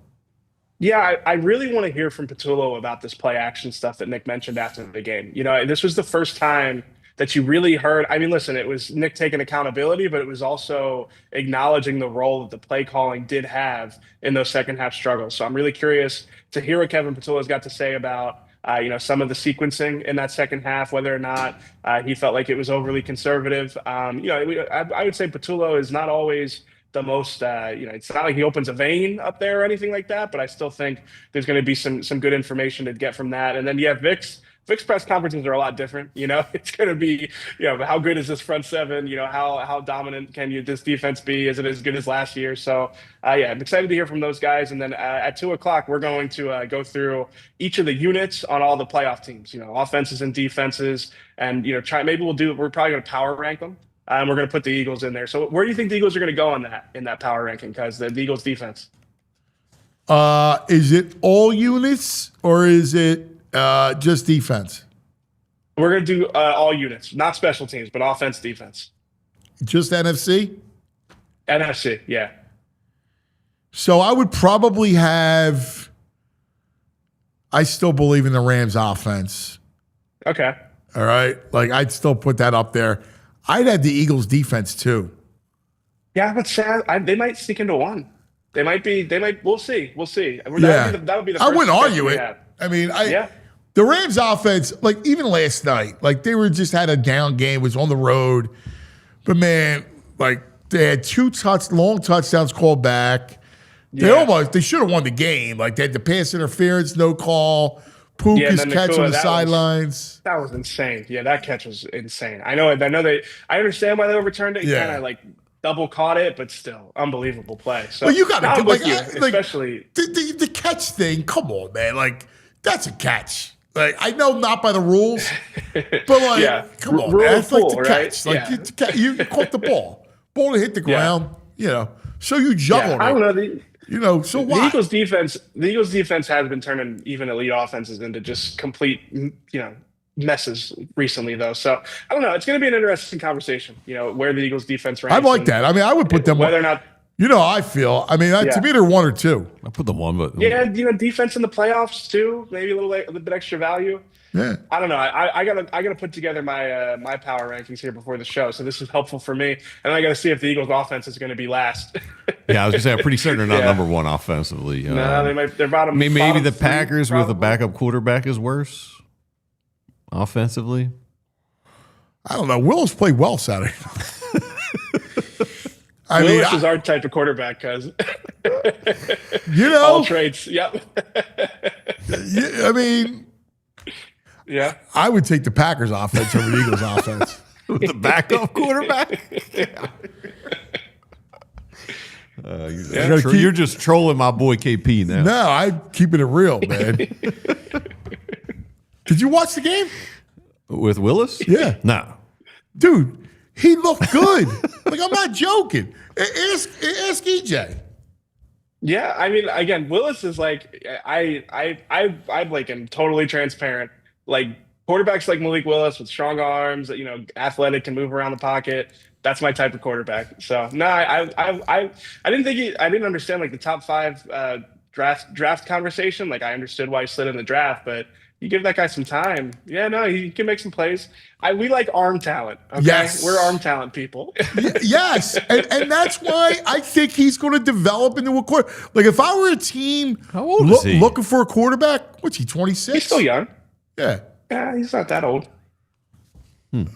Yeah, I really want to hear from Patullo about this play action stuff that Nick mentioned after the game. This was the first time that you really heard. I mean, listen, it was Nick taking accountability, but it was also acknowledging the role that the play calling did have in those second half struggles. So I'm really curious to hear what Kevin Patullo's got to say about some of the sequencing in that second half, whether or not he felt like it was overly conservative. I would say Patullo is not always the most, it's not like he opens a vein up there or anything like that, but I still think there's going to be some good information to get from that. And then, Vic's press conferences are a lot different. It's going to be, how good is this front seven? How dominant can this defense be? Is it as good as last year? So, I'm excited to hear from those guys. And then at 2:00, we're going to go through each of the units on all the playoff teams, offenses and defenses, and we're probably going to power rank them. And we're going to put the Eagles in there. So where do you think the Eagles are going to go in that power ranking? Because the Eagles defense. Is it all units or is it just defense? We're going to do all units, not special teams, but offense, defense. Just NFC? NFC, yeah. So I would probably have. I still believe in the Rams offense. Okay. All right. I'd still put that up there. I'd have the Eagles defense too. Yeah, but they might sneak into one. They might. We'll see. We'll see. Yeah. That would be the I first wouldn't argue it. have. I mean, the Rams offense, even last night, they were just had a down game, was on the road. But man, they had two long touchdowns called back. They should have won the game. They had the pass interference, no call. Puka's catch on the sidelines. That was insane. Yeah, that catch was insane. I understand why they overturned it. Yeah. Kind of double caught it, but still unbelievable play. So you got to especially the catch thing. Come on, man. That's a catch. I know not by the rules, but come on, man. It's the catch. Right? You caught the ball. Ball hit the ground. So you juggled it. I don't know. So what? The Eagles defense has been turning even elite offenses into just complete, messes recently, though. So I don't know. It's going to be an interesting conversation. Where the Eagles defense ranks. I like that. I mean, I would put them whether or not. How I feel. I mean, to me, they're 1 or 2. I put them 1, but defense in the playoffs too. Maybe a little bit extra value. Yeah. I don't know. I gotta put together my power rankings here before the show. So this is helpful for me, and I gotta see if the Eagles offense is going to be last. Yeah, I was gonna say I'm pretty certain they're not number 1 offensively. No, they might. They're bottom. Maybe the three, Packers probably. with a backup quarterback is worse offensively. I don't know. Willis played well Saturday. Willis is our type of quarterback, cuz. All traits. Yep. I mean. Yeah. I would take the Packers offense over the Eagles offense. With the backup quarterback? You're just trolling my boy KP now. No, I'm keeping it real, man. Did you watch the game? With Willis? Yeah. No. Dude, he looked good. I'm not joking. Ask EJ. Yeah, I mean, again, Willis is I am totally transparent. Quarterbacks like Malik Willis with strong arms, athletic, can move around the pocket. That's my type of quarterback. So no, I didn't understand the top 5 draft conversation. I understood why he slid in the draft, but you give that guy some time. Yeah, no, he can make some plays. We like arm talent. Okay? Yes. We're arm talent people. Yes. And that's why I think he's going to develop into a quarterback. If I were a team looking for a quarterback, what's he, 26? He's still young. Yeah. Yeah, he's not that old. I'm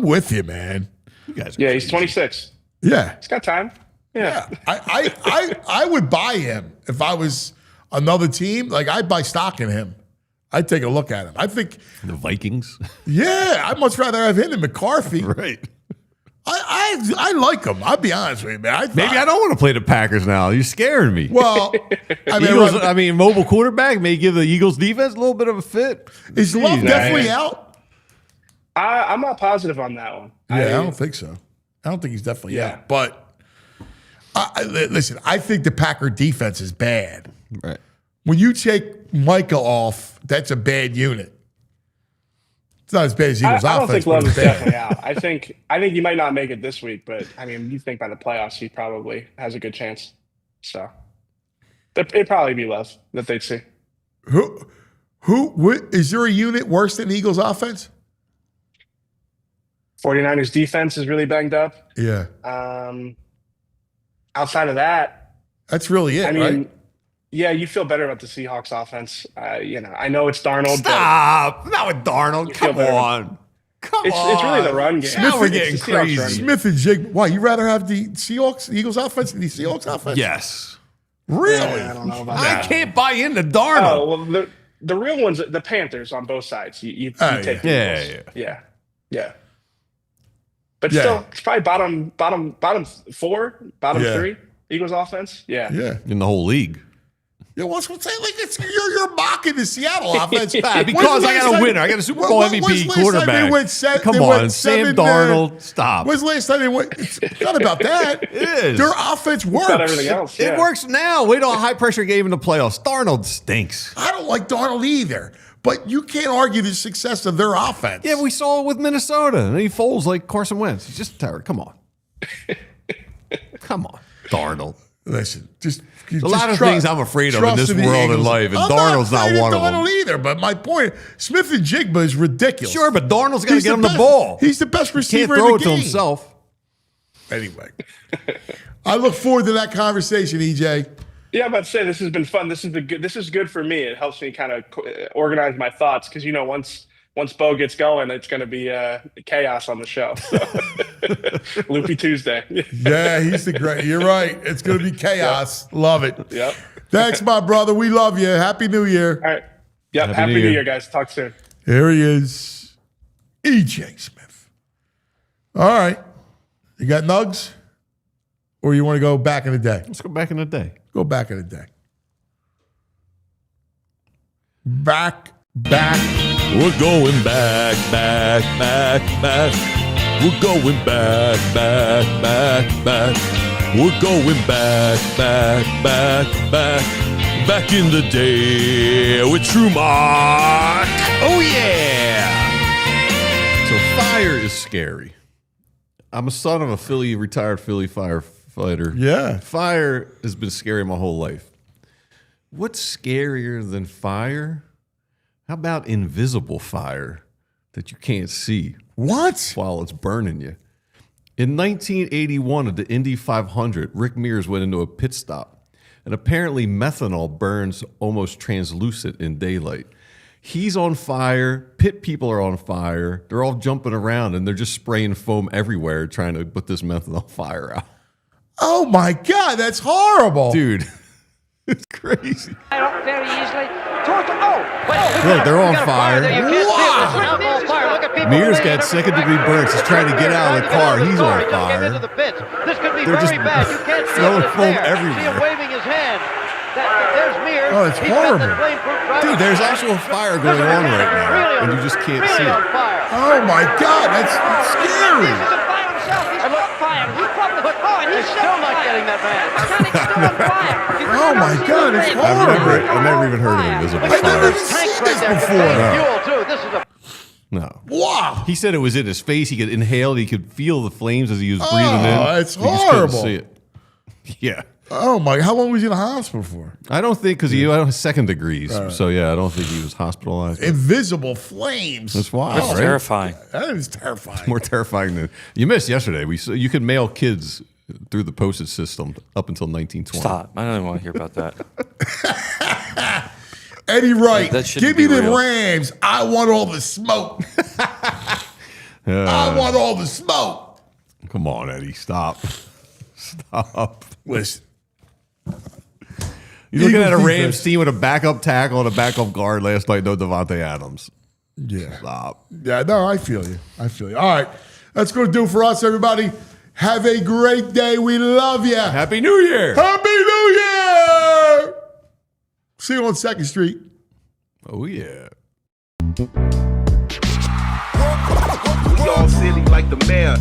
with you, man. You guys he's 26. Yeah. He's got time. Yeah. I would buy him if I was another team. I'd buy stock in him. I'd take a look at him. I think the Vikings. Yeah, I'd much rather have him than McCarthy. Right. I like him. I'll be honest with you, man. Maybe I don't want to play the Packers now. You're scaring me. Well, mobile quarterback may give the Eagles defense a little bit of a fit. Is Love definitely out? I'm not positive on that one. Yeah, I don't think so. I don't think he's definitely out. But listen, I think the Packer defense is bad. Right. When you take Micah off, that's a bad unit. It's not as bad as Eagles' offense. I don't think Love is definitely out. I think he might not make it this week, but I mean, you think by the playoffs, he probably has a good chance. So, It'd probably be Lev that they'd see. Is there a unit worse than the Eagles offense? 49ers defense is really banged up. Yeah. Outside of that, that's really it, right? Yeah, you feel better about the Seahawks offense. I know it's Darnold. Stop. Not with Darnold. Come on. It's really the run game. Now we're getting crazy. Smith and Jig. Why, you rather have the Eagles offense than the Seahawks offense? Yes. Really? I don't know about that. I can't buy into Darnold. Oh, well, the real ones, the Panthers on both sides. You take the Eagles. Yeah. But still, it's probably bottom 4, bottom 3 Eagles offense. Yeah. In the whole league. Yeah, what's I'm saying? Like you're mocking the Seattle offense because I got a winner. I got a Super Bowl MVP quarterback. Come on, Sam Darnold. Stop. When's the last time they went? It's not about that. It is. Their offense works. It's about everything else. It works now. Wait till a high pressure game in the playoffs. Darnold stinks. I don't like Darnold either. But you can't argue the success of their offense. Yeah, we saw it with Minnesota. And he folds like Carson Wentz. He's just tired. Come on. Come on, Darnold. Listen, a lot of things I'm afraid of in this world and life, and Darnold's not one of them. Darnold either, but my point, Smith and Jigba is ridiculous. Sure, but Darnold's got to get him the ball. He's the best receiver in the game. Can't throw it to himself. Anyway, I look forward to that conversation, EJ. Yeah, I'm about to say this has been fun. This is good for me. It helps me kind of organize my thoughts because once Bo gets going, it's going to be chaos on the show. So. Loopy Tuesday. Yeah, he's the great. You're right. It's going to be chaos. Yep. Love it. Yep. Thanks, my brother. We love you. Happy New Year. All right. Yep. Happy New Year, guys. Talk soon. Here he is, EJ Smith. All right. You got nugs? Or you want to go back in the day? Let's go back in the day. Go back in the day. Back. We're going back. We're going back. We're going back in the day with True Mark. Oh, yeah. So fire is scary. I'm a son of a retired Philly firefighter. Yeah. Fire has been scary my whole life. What's scarier than fire? How about invisible fire that you can't see? What? While it's burning you. In 1981 at the Indy 500, Rick Mears went into a pit stop. And apparently methanol burns almost translucent in daylight. He's on fire. Pit people are on fire. They're all jumping around, and they're just spraying foam everywhere trying to put this methanol fire out. Oh, my God. That's horrible. Dude, it's crazy. Very easily. Look, they're on fire. Mears got second-degree burns. He's trying to get out of the car. He's on fire. They're just throwing foam everywhere. Waving his hand. There's Mears. Oh, it's horrible. Dude, there's actual fire going on right now, and you just can't see it. Oh, my God. That's scary. He's still not getting that man. Oh, my God. It's horrible. I've never even heard of invisible I've never fire. seen this before. No. Wow. He said it was in his face. He could inhale it. He could feel the flames as he was breathing in. Oh, it's He just couldn't horrible. see it. Yeah. Oh, my. How long was he in the hospital for? I don't think, because he had second degrees. So, yeah, I don't think he was hospitalized. Invisible flames. That's wild, That's right? terrifying. That is terrifying. More terrifying than you missed yesterday. You could mail kids through the postage system up until 1920. Stop. I don't even want to hear about that. Eddie Wright, That shouldn't give me be the real. Rams. I want all the smoke. I want all the smoke. Come on, Eddie. Stop. Stop. Listen. You're looking at a Eagles Rams defense. team with a backup tackle and a backup guard last night. No Devontae Adams. Yeah. Stop. Yeah, no, I feel you. All right. That's going to do it for us, everybody. Have a great day. We love you. Happy New Year. Happy New Year. See you on 2nd Street. Oh, yeah. We all silly like the mayor.